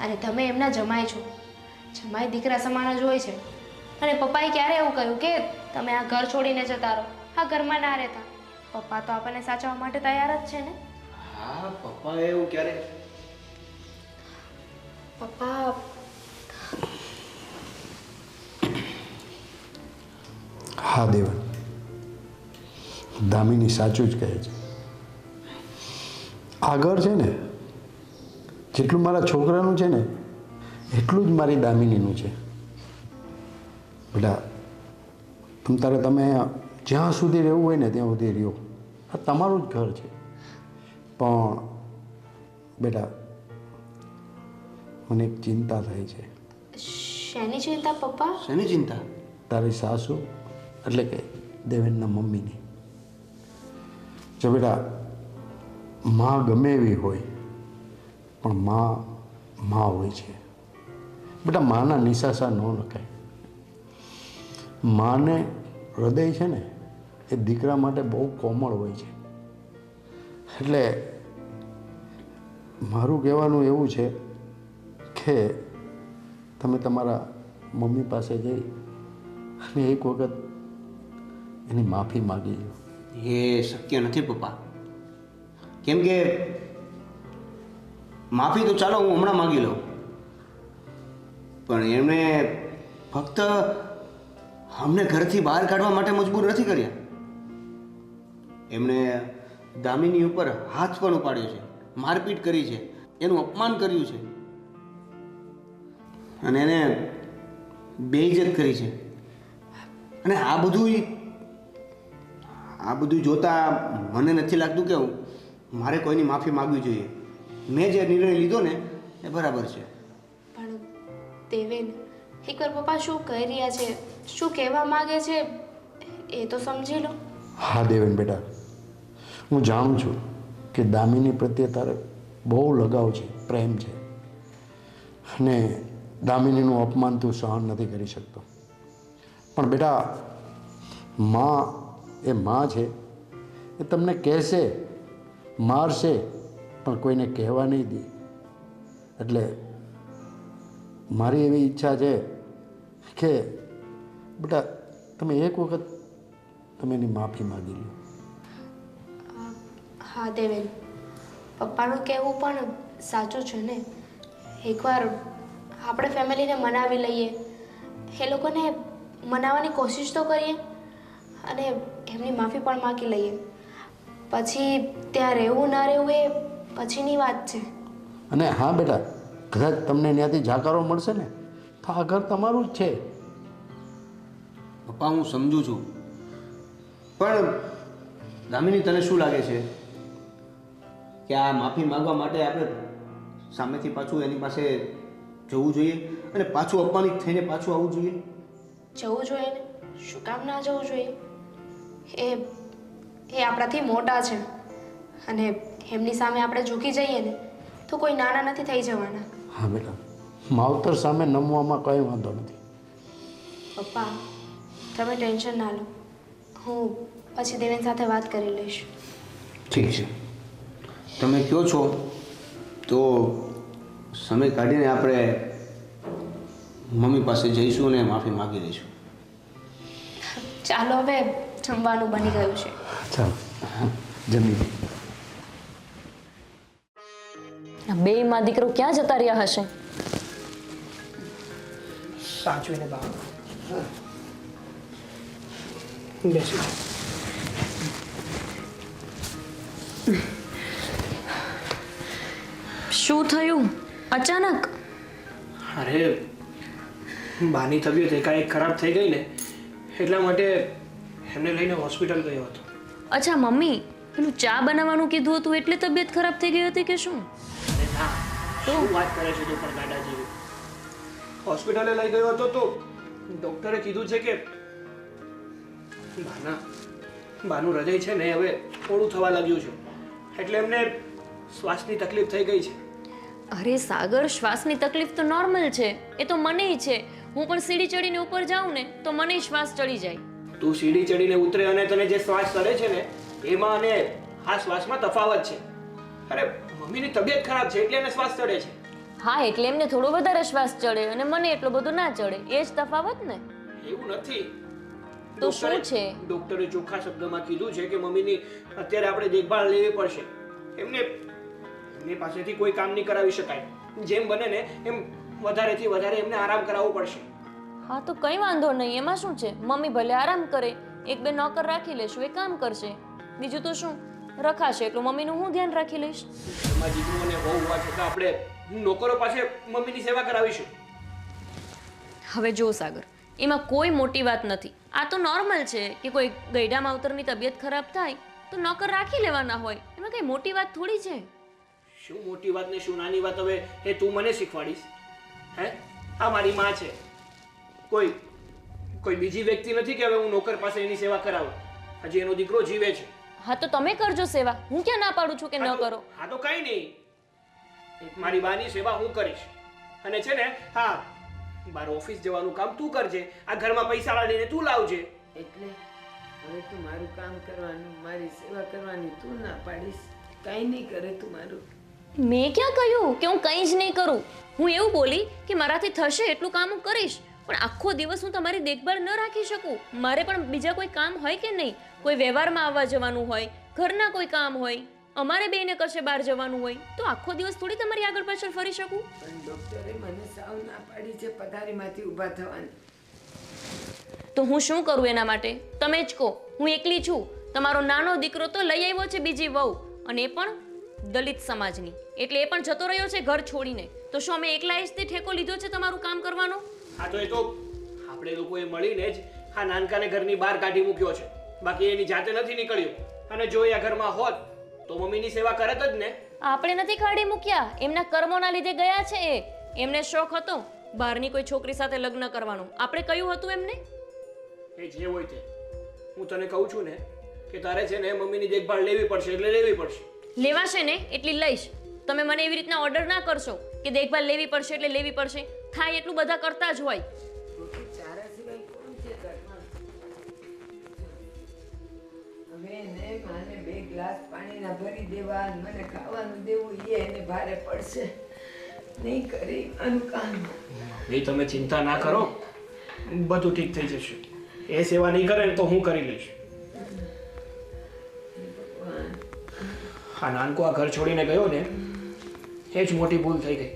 Speaker 5: અને તમે એમના જમાઈ છો. જમાઈ દીકરા સમાન જ હોય છે. અને પપ્પાએ ક્યારે એવું કહ્યું કે તમે આ ઘર છોડીને જતા રહો, આ ઘરમાં ના રહેતા? પપ્પા તો આપણને સાચવવા માટે તૈયાર જ છે ને.
Speaker 4: હા, પપ્પાએ એવું ક્યારે?
Speaker 5: પપ્પા
Speaker 6: હા દેવન, દામિની સાચું જ કહે છે. આ ઘર છે ને, જેટલું મારા છોકરાનું છે ને એટલું જ મારી દામિનીનું છે. બેટા, તમે જ્યાં સુધી રહેવું હોય ને ત્યાં સુધી રહ્યો. આ તમારું જ ઘર છે. પણ બેટા, મને એક ચિંતા થાય છે.
Speaker 5: શેની ચિંતા પપ્પા?
Speaker 4: શેની ચિંતા?
Speaker 6: તારી સાસુ એટલે કે દેવેનના મમ્મીની. જો બેટા, માં ગમે એવી હોય પણ માં હોય છે. બેટા, માના નિશાસા ન લખાય. માને હૃદય છે ને એ દીકરા માટે બહુ કોમળ હોય છે. એટલે મારું કહેવાનું એવું છે કે તમે તમારા મમ્મી પાસે જઈ અને એક વખત એની માફી માગી લો.
Speaker 4: એ શક્ય નથી પપ્પા. કેમ કે માફી તો ચાલો હું હમણાં માગી લઉં, પણ એમણે ફક્ત અમને ઘરથી બહાર કાઢવા માટે મજબૂર નથી કર્યા. એમણે દામિની ઉપર હાથ પણ ઉપાડ્યો છે, મારપીટ કરી છે, એનું અપમાન કર્યું છે અને એને બેઇજ્જત કરી છે. અને આ બધું જોતા મને નથી લાગતું કે મારે કોઈની માફી માગવી જોઈએ. મેં જે નિર્ણય લીધો ને એ બરાબર છે.
Speaker 5: પણ દેવેન, એકવાર પપ્પા શું કહી રહ્યા છે, શું કહેવા માંગે છે એ તો સમજી લો.
Speaker 6: હા દેવેન બેટા, હું જાણું છું કે દામિની પ્રત્યે તારે બહુ લગાવ છે, પ્રેમ છે, અને દામિનીનું અપમાન તું સહન નથી કરી શકતો. પણ બેટા, માં એ માં છે. એ તમને કહેશે, મારશે, પણ કોઈને કહેવા નહીં દે. એટલે મારી એવી ઈચ્છા છે કે બેટા, તમે એક વખત તમે એની માફી માગી લો.
Speaker 5: હા દેવેન, પપ્પાનું કહેવું પણ સાચું છે ને. એકવાર આપણે ફેમિલીને મનાવી લઈએ, એ લોકોને મનાવવાની કોશિશ તો કરીએ અને એમની માફી પણ માગી લઈએ. પછી ત્યાં રહેવું ના રહેવું એ પછીની વાત છે.
Speaker 8: અને હા બેટા, કદાચ તમને ત્યાંથી જાકારો મળશે ને તો આ ઘર તમારું જ છે.
Speaker 4: પપ્પા હું સમજુ છું, પણ દામિની તને શું લાગે છે કે આ માફી માંગવા માટે આપણે સામેથી પાછું એની પાસે જવું જોઈએ અને પાછું અપમાનિત થઈને પાછું આવવું જોઈએ?
Speaker 5: જવું જોઈએ ને, શું કામ ના જવું જોઈએ? એ આપણાથી મોટા છે અને એમની સામે આપણે ઝૂકી જઈએ ને તો કોઈ નાના નથી થઈ જવાના.
Speaker 8: હા બેટા, માવતર સામે નમવામાં કંઈ વાંધો નથી.
Speaker 5: પપ્પા તમે ટેન્શન ના લો, હું પછી દેવેન સાથે વાત કરી લઈશ.
Speaker 4: ઠીક છે, તમે કહો છો તો સમય કાઢીને આપણે મમ્મી પાસે જઈશું અને માફી માગી લઈશું.
Speaker 5: ચાલો હવે જમવાનું બની ગયું છે.
Speaker 8: ચાલો જમી લો.
Speaker 1: બે માં દીકરો ક્યાં જતા રહ્યા હશે?
Speaker 3: સાચવીને બા બેસી
Speaker 1: શું થયું અચાનક?
Speaker 3: અરે બાની તબિયત એકાએક ખરાબ થઈ ગઈ ને એટલા માટે એમને લઈને હોસ્પિટલ ગયો હતો.
Speaker 1: અચ્છા મમ્મી, પેલું ચા બનાવવાનું કીધું હતું એટલે તબિયત ખરાબ થઈ ગઈ હતી કે શું?
Speaker 3: અરે ના, શું વાત કરે છે તું પણ ગાડા જેવી? હોસ્પિટલે લઈ ગયો હતો તો ડોક્ટરે કીધું છે કે બાનું હૃદય છે ને હવે થોડું થવા લાગ્યું છે એટલે એમને શ્વાસની તકલીફ થઈ ગઈ છે.
Speaker 1: અરે સાગર, શ્વાસની તકલીફ તો નોર્મલ છે, એ તો મનેય છે. હું પણ સીડી ચડીને ઉપર જાઉં ને તો મને શ્વાસ ચડી જાય.
Speaker 3: તું સીડી ચડીને ઉતરે અને તને જે શ્વાસ ચડે છે ને એમાં અને આ શ્વાસમાં તફાવત છે. અરે મમ્મીની તબિયત ખરાબ છે એટલે એને શ્વાસ ચડે છે.
Speaker 1: હા, એટલે એમને થોડો વધારે શ્વાસ ચડે અને મને એટલો બધો ના ચડે, એ જ તફાવત ને.
Speaker 3: એવું નથી.
Speaker 1: તો શું છે?
Speaker 3: ડોક્ટરે ચોખ્ખા શબ્દમાં કીધું છે કે મમ્મીની અત્યારે આપણે દેખભાળ લેવી પડશે. એમની પાસેથી કોઈ કામ નહીં કરાવી શકાય. જેમ બને ને એમ વધારેથી વધારે એમને આરામ કરાવવો પડશે.
Speaker 1: હા તો કઈ વાંધો નહીં, એમાં શું છે? મમ્મી ભલે આરામ કરે, એક બે નોકર રાખી લેશું, એ કામ કરશે. બીજું તો શું, રખાશે એટલું મમ્મીનું હું ધ્યાન રાખી લઈશ.
Speaker 3: એમાં દીકરો અને વહુ હોવા છતાં આપણે નોકરો પાસે મમ્મીની સેવા કરાવીશું.
Speaker 1: હવે જો સાગર, એમાં કોઈ મોટી વાત નથી. આ તો નોર્મલ છે કે કોઈ ગઈઢા માવતરની તબિયત ખરાબ થાય તો નોકર રાખી લેવાના હોય, એમાં કઈ મોટી વાત થોડી છે.
Speaker 3: શું મોટી વાત ને શું નાની વાત હવે એ તું મને શીખવાડીશ? હે, આ મારી માં છે, કોઈ બીજી વ્યક્તિ નથી કે હવે હું નોકર પાસે એની સેવા કરાવું. હજી એનો દીકરો જીવે છે.
Speaker 1: હા તો તમે કરજો સેવા, હું ક્યાં ના પાડું છું કે ન કરો.
Speaker 3: હા તો કઈ નહીં, એક મારી બાની સેવા હું કરીશ. અને છે ને, હા, બાર ઓફિસ જવાનું કામ તું કરજે, આ ઘરમાં પૈસા લાવીને તું લાવજે.
Speaker 2: એટલે હવે તું મારું કામ કરવાનું, મારી સેવા કરવાની તું ના પાડીશ. કાંઈ નહીં કરે તું મારું.
Speaker 1: મેં ક્યાં કહ્યું કે હું કંઈ જ નહીં કરું? હું એવું બોલી કે મારાથી થશે એટલું કામ હું કરીશ, પણ આખો દિવસ હું તમારી દેખભાળ ન રાખી શકું. મારે પણ બીજા કોઈ કામ હોય કે નહીં? કોઈ વ્યવહારમાં આવવા જવાનું હોય, ઘરના કોઈ કામ હોય, અમારે બેને કશે બહાર જવાનું હોય, તો આખો દિવસ થોડી તમારી આગળ પાછળ ફરી શકું?
Speaker 2: પણ ડૉક્ટરે મને સાવ ના પાડી છે પથારીમાંથી ઊભા થવાની.
Speaker 1: તો હું શું કરું એના માટે? તમે જ કહો. હું એકલી છું. તમારો નાનો દીકરો તો લઈ આવ્યો છે બીજી વહુ, અને એ પણ દલિત સમાજની, એટલે એ પણ જતો રહ્યો છે ઘર છોડીને. તો શું અમે એકલા જ તે ઠેકો લીધો છે તમારું કામ કરવાનો?
Speaker 3: હા તો એ તો આપણે લોકોએ મળીને જ આ નાનકાને ઘરની બહાર કાઢી મૂક્યો છે, બાકી એની જાતે નથી નીકળ્યો. અને જો એ આ ઘરમાં હોત તો મમ્મીની સેવા કરત જ ને.
Speaker 1: આપણે નથી કાઢી મૂક્યા, એમના કર્મોના લીધે ગયા છે એ. એમને શોખ હતો બહારની કોઈ છોકરી સાથે લગ્ન કરવાનો. આપણે કહ્યું હતું એમને?
Speaker 3: એ જે હોય તે, હું તને કહું છું ને કે તારે છે ને મમ્મીની દેખભાળ લેવી પડશે એટલે લેવી પડશે.
Speaker 1: લેવાશે ને એટલી લઈશ. તમે મને એવી રીતના ઓર્ડર ના કરશો કે દેખભાળ લેવી પડશે એટલે લેવી પડશે. થાય એટલું બધા કરતા જ હોય.
Speaker 2: તારા સિવાય કોણ છે ઘરમાં? હવે એને માને 2 ગ્લાસ પાણીના ભરી દેવા, મને ખાવાનું દેવું, એ એને ભારે પડશે. નહીં કરી આનું કામ.
Speaker 3: એ તમે ચિંતા ના કરો, બધું ઠીક થઈ જશે. એ સેવા નહીં કરે તો હું કરી લઈશ. આ નાનકો આ ઘર છોડીને ગયો ને એ જ મોટી ભૂલ થઈ ગઈ.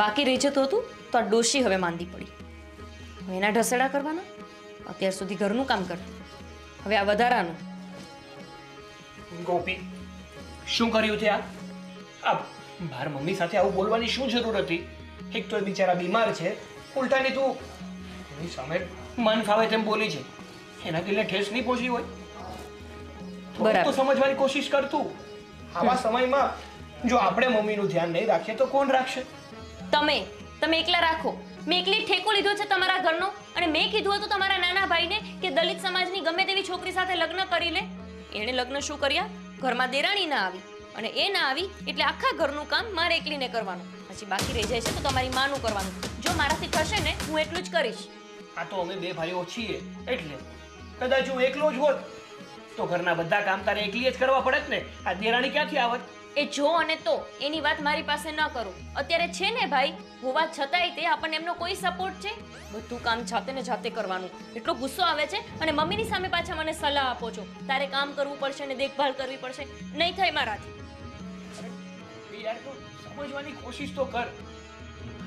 Speaker 1: બાકી રહી જતું હતું તો આ ડોશી હવે માંદી પડી. હવે એના ઢસેડા કરવાના. અત્યાર સુધી ઘરનું કામ કરતી, હવે આ વધારાનું.
Speaker 3: ગોપી, શું કર્યું છે આ બહાર મમ્મી સાથે આવું બોલવાની શું જરૂર હતી? એક તો એ બિચારા બીમાર છે, ઉલટાની તું એની સામે મન ફાવે તેમ બોલી છે. એના દિલને ઠેસ નહીં પહોંચી હોય
Speaker 1: બરાબર.
Speaker 3: તો સમજવાની કોશિશ કર તું. આવા સમયમાં જો આપણે મમ્મીનું ધ્યાન નહીં રાખીએ તો કોણ રાખશે?
Speaker 1: તમે એકલા રાખો. મેં એકલી ઠેકો લીધો છે તમારા ઘરનો, અને મેં કીધું હતું તમારા નાના ભાઈને કે દલિત સમાજની ગમે તેવી છોકરી સાથે લગ્ન કરી લે. એણે લગ્ન શું કર્યા? ઘરમાં દેરાણી ના આવી, અને એ ના આવી એટલે આખા ઘરનું કામ મારે એકલીને કરવાનું. પછી બાકી રહી જાય છે તો તમારી માનું કરવાનું. જો મારાથી થશે ને હું એટલું જ કરીશ.
Speaker 3: આ તો અમે બે ભાઈઓ છીએ એટલે કદાચ હું એકલો જ હોત તો ઘરના બધા કામ તારે એકલી જ કરવા પડત ને. આ દેરાણી ક્યાંથી આવત?
Speaker 1: એ જો અને તો એની વાત મારી પાસે ન કરો. અત્યારે છે ને ભાઈ, હોવા છતાંય તે આપણને એમનો કોઈ સપોર્ટ છે? બધું કામ જાતે ને જાતે કરવાનું. એટલો ગુસ્સો આવે છે, અને મમ્મીની સામે પાછા મને સલાહ આપો છો તારે કામ કરવું પડશે ને દેખભાળ કરવી પડશે. નહીં થાય મારાથી.
Speaker 3: યાર તું સમજવાની કોશિશ તો કર.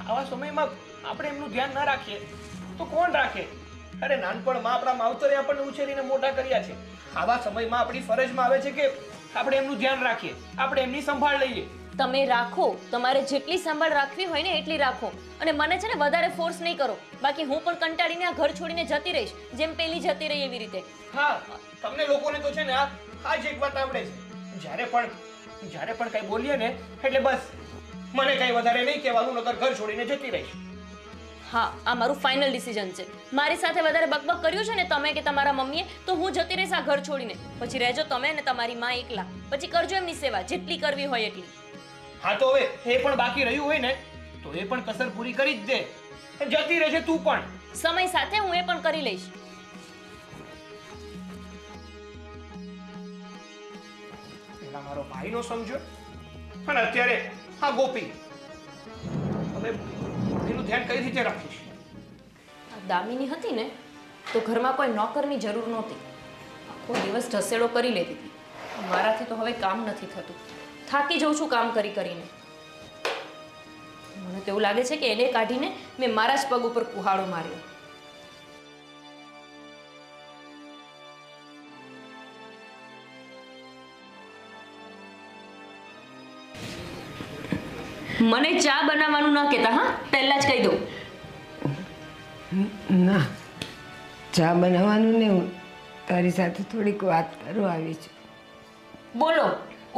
Speaker 3: આવા સમયમાં આપણે એમનું ધ્યાન ના રાખીએ તો કોણ રાખે? અરે નાનપણમાં આપણા માવતરે આપણને ઉછેરીને મોટા કર્યા છે. આવા સમયમાં આપણી ફરજમાં આવે છે કે આપણે એમનું ધ્યાન રાખીએ, આપણે એમની સંભાળ લઈએ.
Speaker 1: તમે રાખો, તમારે જેટલી સંભાળ રાખવી હોય ને એટલી રાખો, અને મને છે ને વધારે ફોર્સ નહીં કરો. બાકી હું પણ કંટાળીને આ ઘર છોડીને જતી રહીશ, જેમ પેલી જતી રહી એવી રીતે.
Speaker 3: હા, તમને લોકોને તો છે ને આ જ એક વાત આવડે છે. જ્યારે પણ કઈ બોલીએ ને એટલે બસ મને કઈ વધારે નહીં કહેવાનું, નકર ઘર છોડીને જતી રહીશ.
Speaker 1: હા, આ મારું ફાઇનલ ડિસિઝન છે. મારી સાથે વધારે બકબક કર્યું છે ને તમે કે તમારા મમ્મીએ, તો હું જતી રહીશ આ ઘર છોડીને. પછી રહેજો તમે ને તમારી માં એકલા. પછી કરજો એમની સેવા જેટલી કરવી હોય એટલી.
Speaker 3: હા, તો હવે એ પણ બાકી રહ્યું હોય ને તો એ પણ કસર પૂરી કરી જ દે. જતી રહેજે તું પણ.
Speaker 1: સમય સાથે હું એ પણ કરી લઈશ.
Speaker 3: પેલા મારો ભાઈનો સમજો, અને અત્યારે હા ગોપી. હવે એનું ધ્યાન કઈ રીતે રાખીશ?
Speaker 1: આ દામિની હતી ને તો ઘરમાં કોઈ નોકરની જરૂર નહોતી. આખો દિવસ ઢસેડો કરી લેતી હતી. મારાથી તો હવે કામ નથી થતું. થાકી જઉં છું કામ કરીને. મને તો એવું લાગે છે કે એને કાઢીને મેં મારા જ પગ ઉપર કુહાડો માર્યો. મને ચા બનાવવાનું ન કહેતા, હા, પહેલા જ કહી દઉં.
Speaker 2: ના, ચા બનાવવાનું ને, હું તારી સાથે થોડીક વાત કરવા આવી છું.
Speaker 1: બોલો.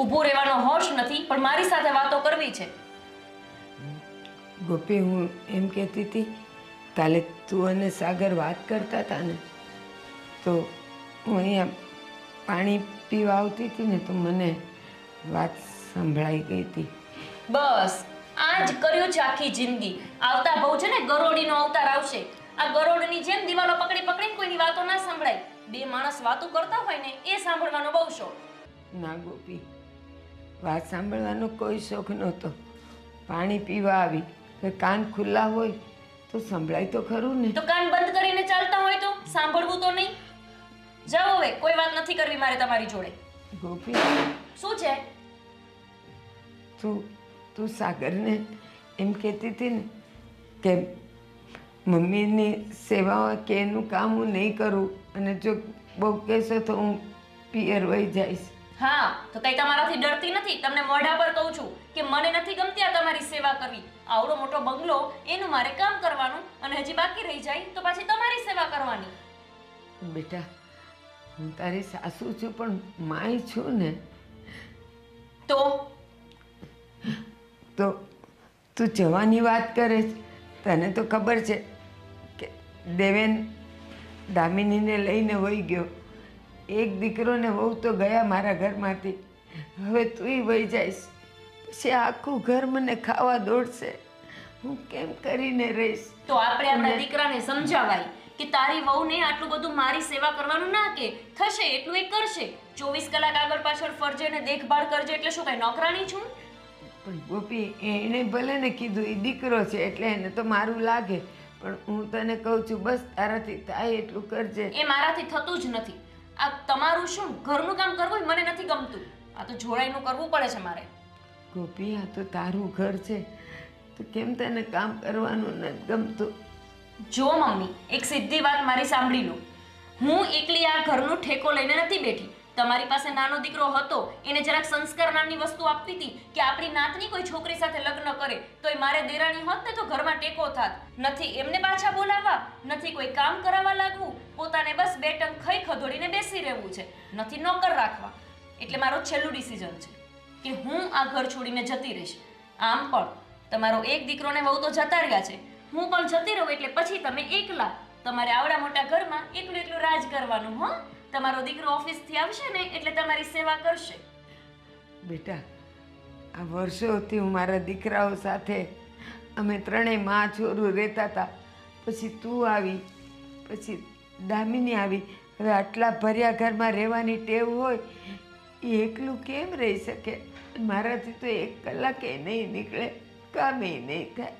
Speaker 1: ઊભું રહેવાનો હોશ નથી, પણ મારી સાથે વાતો કરવી છે.
Speaker 2: ગોપી, હું એમ કહેતી હતી, કાલે તું અને સાગર વાત કરતા હતા ને, તો હું અહીંયા પાણી પીવા આવતી હતી ને તો મને વાત સંભળાઈ ગઈ હતી.
Speaker 1: બસ આ જ કર્યું છે આખી જિંદગી. આવતા બહુ છે ને ગરોડીનો અવતાર આવશે. આ ગરોડની જેમ દિવાલો પકડી પકડીને કોઈની વાતો ના સંભળાય. બે માણસ વાતો કરતા હોય ને એ સાંભળવાનો બહુ શોખ.
Speaker 2: ના ગોપી, વાત સાંભળવાનો કોઈ શોખ નહોતો. પાણી પીવા આવી કે કાન ખુલ્લા હોય તો સંભળાય તો ખરું ને.
Speaker 1: તો કાન બંધ કરીને ચાલતા હોય તો સાંભળવું તો નહીં. જાઓ હવે, કોઈ વાત નથી કરવી મારે તમારી જોડે.
Speaker 2: ગોપી,
Speaker 1: શું છે?
Speaker 2: તું સાગરને એમ કહેતી હતી ને કે મમ્મીની સેવા કે એનું કામ હું નહીં કરું, અને જો બહુ કહેશો તો હું પિયર વહી જઈશ.
Speaker 1: હા, તો કઈ તમારાથી ડરતી નથી. તમને મોઢા પર કહું છું કે મને નથી ગમતી આ તમારી સેવા કરવી. આવડો મોટો બંગલો, એનું મારે કામ કરવાનું, અને હજી બાકી રહી જાય તો પાછી તમારી સેવા કરવાની.
Speaker 2: બેટા, હું તારી સાસુ છું પણ માય છું ને. તો તું જવાની વાત કરે છે. તને તો ખબર છે કે દેવેન દામિનીને લઈને વહી ગયો. એક દીકરો ને વહુ તો ગયા મારા ઘરમાંથી. હવે તુંય વહી જઈશ, પછી આખું ઘર મને ખાવા દોડશે. હું કેમ કરીને રહીશ?
Speaker 1: તો આપણે આપણા દીકરાને સમજાવાય કે તારી વહુને આટલું બધું મારી સેવા કરવાનું ના કે. થશે એટલું એ કરશે. 24 કલાક આગળ પાછળ ફરજે ને દેખભાળ કરજે એટલે શું કઈ નોકરાણી છું?
Speaker 2: પણ ગોપી, એણે ભલે ને કીધું એ દીકરો છે એટલે એને તો મારું લાગે, પણ હું તને કહું છું બસ તારાથી થાય એટલું કરજે.
Speaker 1: એ મારાથી થતું જ નથી. આ તમારું શું ઘરનું કામ કરવું એ મને નથી ગમતું. આ તો જોડાઈનું કરવું પડે છે મારે.
Speaker 2: ગોપી, આ તો તારું ઘર છે, તો કેમ તને કામ કરવાનું નથી ગમતું?
Speaker 1: જો મમ્મી, એક સીધી વાત મારી સાંભળી લો. હું એકલી આ ઘરનો ઠેકો લઈને નથી બેઠી. તમારી પાસે નાનો દીકરો હતો, એને જરાક સંસ્કાર નામની વસ્તુ આપી હતી કે આપણી નાતની કોઈ છોકરી સાથે લગ્ન કરે તો એ મારે દેરાણી હોત ને તો ઘરમાં ટેકો થાત. નથી એમને પાછા બોલાવવા, નથી કોઈ કામ કરાવવા લાગવું, પોતાને બસ બે ટંક ખાઈ ખધોડીને બેસી રહેવું છે, નથી નોકર રાખવા. એટલે મારો છેલ્લું ડિસિઝન છે કે હું આ ઘર છોડીને જતી રહીશ. આમ પણ તમારો એક દીકરોને વહુ તો જતા રહ્યા છે, હું પણ જતી રહું એટલે પછી તમે એકલા તમારે આવડા મોટા ઘરમાં એકલું એકલું રાજ કરવાનું. હો, તમારો દીકરો ઓફિસથી આવશે ને એટલે તમારી સેવા કરશે.
Speaker 2: બેટા, આ વર્ષોથી હું મારા દીકરાઓ સાથે અમે ત્રણેય માં છોરું રહેતા હતા. પછી તું આવી, પછી દામિની આવી. હવે આટલા ભર્યા ઘરમાં રહેવાની ટેવ હોય એ એકલું કેમ રહી શકે? મારાથી તો 1 કલાકે નહીં નીકળે, કામે નહીં થાય.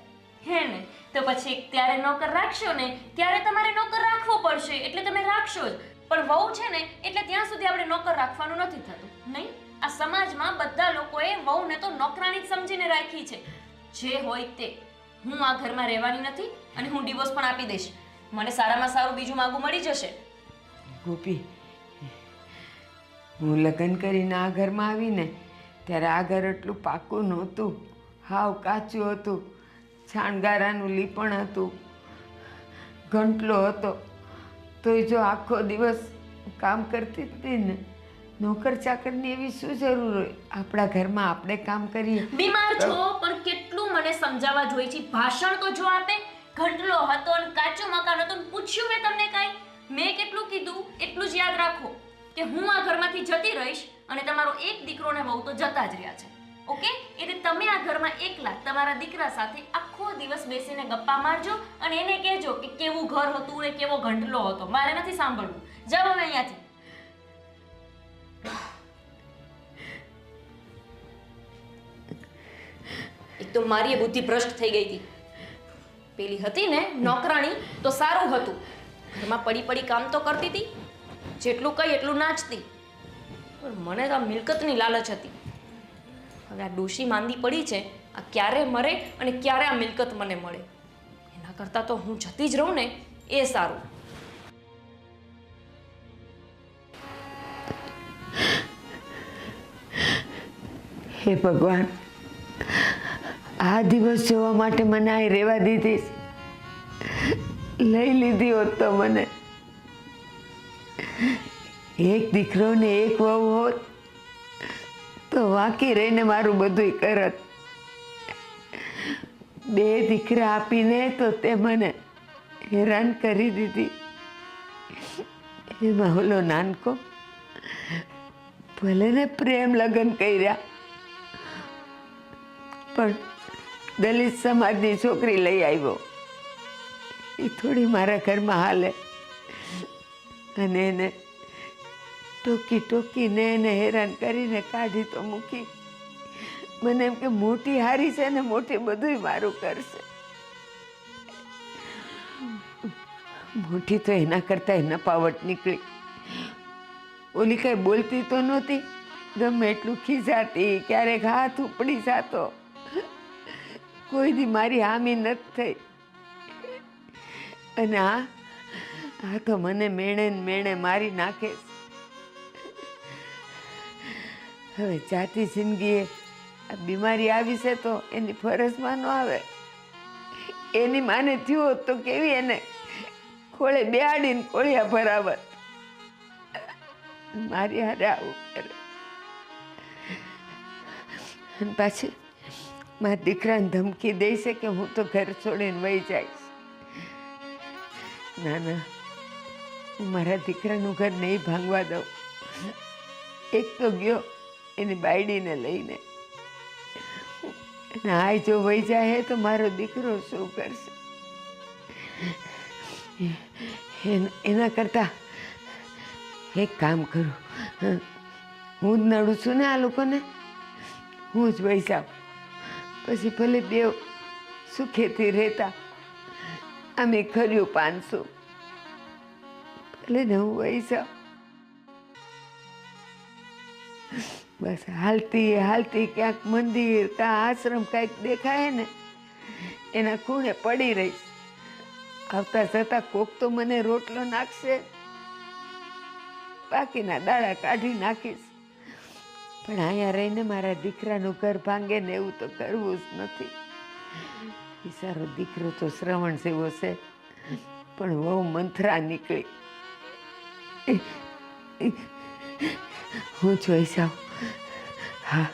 Speaker 1: હે ને, તો પછી ત્યારે નોકર રાખશો ને ત્યારે તમારે નોકર રાખવો પડશે એટલે તમે રાખશો જ. પણ વહુ છે ને એટલે ત્યાં સુધી આપણે નોકર રાખવાનું નથી થતું. નહીં, આ સમાજમાં બધા લોકોએ વહુને તો નોકરાણી જ સમજીને રાખી છે. જે હોય તે, હું આ ઘરમાં રહેવાની નથી અને હું ડિવોર્સ પણ આપી દઈશ. મને સારામાં સારું બીજું માગું મળી જશે.
Speaker 2: ગોપી, હું લગ્ન કરીને આ ઘરમાં આવીને ત્યારે આ ઘર એટલું પાકું નહોતું, હાવ કાચું હતું. છાણગારાનું લીપણ હતું, ઘંટલો હતો. તોય જો આખો દિવસ કામ કરતી હતી ને, નોકર ચાકરની એવી શું જરૂર હોય? આપણા ઘરમાં આપણે કામ કરીએ.
Speaker 1: બીમાર છો પણ કેટલું મને સમજાવવા જોઈએ છે? ભાષણ તો જો આપે. ઘંટલો હતો ને કાચું મકાન હતું ને પૂછ્યું મેં તમને કાંઈ? મેં કેટલું કીધું એટલું જ યાદ રાખો કે હું આ ઘરમાંથી જતી રહીશ અને તમારો એક દીકરો ને વહુ તો જતા જ રહ્યા છે. ઓકે? એટલે તમે આ ઘરમાં એકલા તમારા દીકરા સાથે આખો દિવસ બેસીને ગપ્પા મારજો અને એને કહેજો કે કેવું ઘર હતું ને કેવો ઘંટલો હતો. મારે નથી સાંભળવું. જાઓ હવે અહીંયાથી. એક તો મારી બુદ્ધિ ભ્રષ્ટ થઈ ગઈ હતી. પેલી હતી ને નોકરાણી તો સારું હતું, ઘરમાં પડી પડી કામ તો કરતી હતી, જેટલું કઈ એટલું નાચતી. પણ મને તો આ મિલકતની લાલચ હતી. હવે આ ડોશી માંદી પડી છે, આ ક્યારે મરે અને ક્યારે આ મિલકત મને મળે, એના કરતાં તો હું જતી જ રહું ને એ સારું.
Speaker 2: હે ભગવાન, આ દિવસ જોવા માટે મને અહીં રહેવા દીધી, લઈ લીધી હોત તો મને એક દીકરો ને એક વહુ હોત તો વાંકી રહીને મારું બધું કરત. 2 દીકરા આપીને તો તે મને હેરાન કરી દીધી. એમાં ઓલો નાનકો ભલે ને પ્રેમ લગ્ન કર્યા પણ દલિત સમાજની છોકરી લઈ આવ્યો. એ થોડી મારા ઘરમાં હાલે. અને એને ટોકી ટોકીને એને હેરાન કરીને કાઢી તો મૂકી. મને એમ કે મોટી હારી છે ને મોટી બધું મારું કરશે. મોટી તો એના કરતાં એના પાવટ નીકળી. ઓલી કઈ બોલતી તો નહોતી, ગમે એટલું ખીજાતી, ક્યારેક હાથ ઉપડી જાતો, કોઈ દી મારી હામી નથી થઈ. અને આ તો મને મેણે ને મેણે મારી નાખે. હવે જાતી જિંદગીએ આ બીમારી આવી છે તો એની ફરજમાં ન આવે. એની માને થયું હોત તો કેવી એને ખોળે બેહાડીને કોળિયા ભરાવત. મારી હારે આવું કરે. અને પાછી મારા દીકરાને ધમકી દે છે કે હું તો ઘર છોડીને વહી જઈશ. ના ના, હું મારા દીકરાનું ઘર નહીં ભાંગવા દઉં. એક તો ગયો એની બાયડીને લઈને, અને આ જો વહી જાય તો મારો દીકરો શું કરશે? એના કરતાં એક કામ કરું, હું જ નડું છું ને આ લોકોને, હું જ વહી જાઉં. પછી ભલે 2 સુખેથી રહેતા. આમે ખર્યું 500. ભલે ને હું વહી જાઉં. બસ હાલતી હાલતી ક્યાંક મંદિર કાં આશ્રમ કાંઈક દેખાય ને એના ખૂણે પડી રહીશ. આવતા જતા કોક તો મને રોટલો નાખશે, બાકીના દાડા કાઢી નાખીશ. પણ અહીંયા રહીને મારા દીકરાનું ઘર ભાંગે ને એવું તો કરવું જ નથી. બિચારો દીકરો તો શ્રવણ જેવો છે, પણ બહુ મંથરા નીકળી. હું જોઈ જાઉં. હા,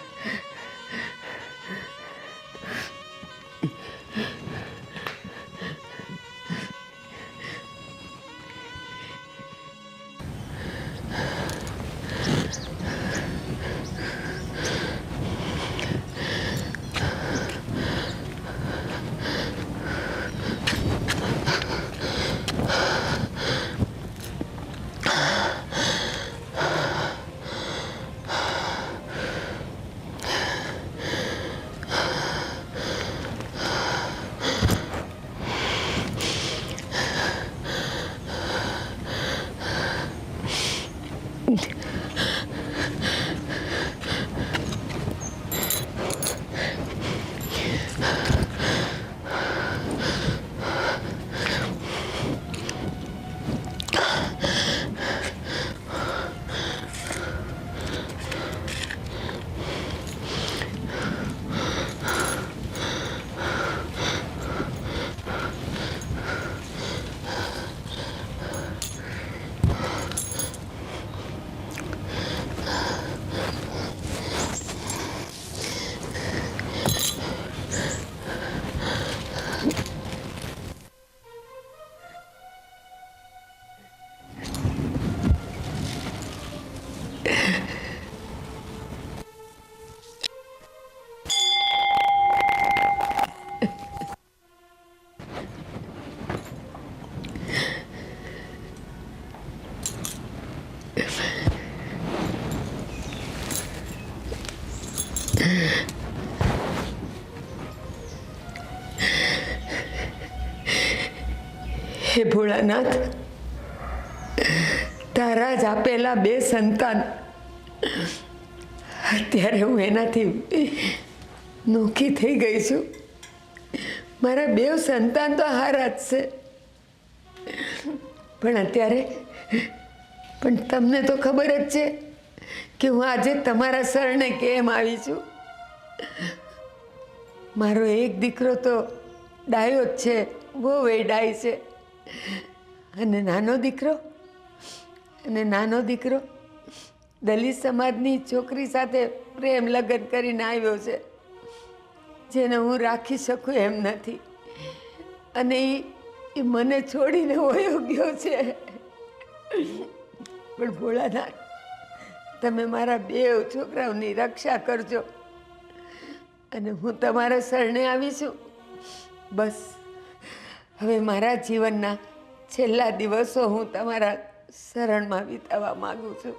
Speaker 2: હે ભોળાનાથ, તારા જ આપેલા 2 સંતાન, અત્યારે હું એનાથી નોખી થઈ ગઈ છું. મારા 2 સંતાન તો હારા જ છે, પણ અત્યારે પણ તમને તો ખબર જ છે કે હું આજે તમારા શરણે કેમ આવી છું. મારો એક દીકરો તો ડાયો જ છે, બહુ ડાય છે, અને નાનો દીકરો દલિત સમાજની છોકરી સાથે પ્રેમ લગ્ન કરીને આવ્યો છે, જેને હું રાખી શકું એમ નથી, અને એ મને છોડીને વયો ગયો છે. પણ ભોળાનાથ, તમે મારા 2 છોકરાઓની રક્ષા કરજો, અને હું તમારા શરણે આવી છું. બસ હવે મારા જીવનના છેલ્લા દિવસો હું તમારા શરણમાં વિતાવવા માંગુ છું.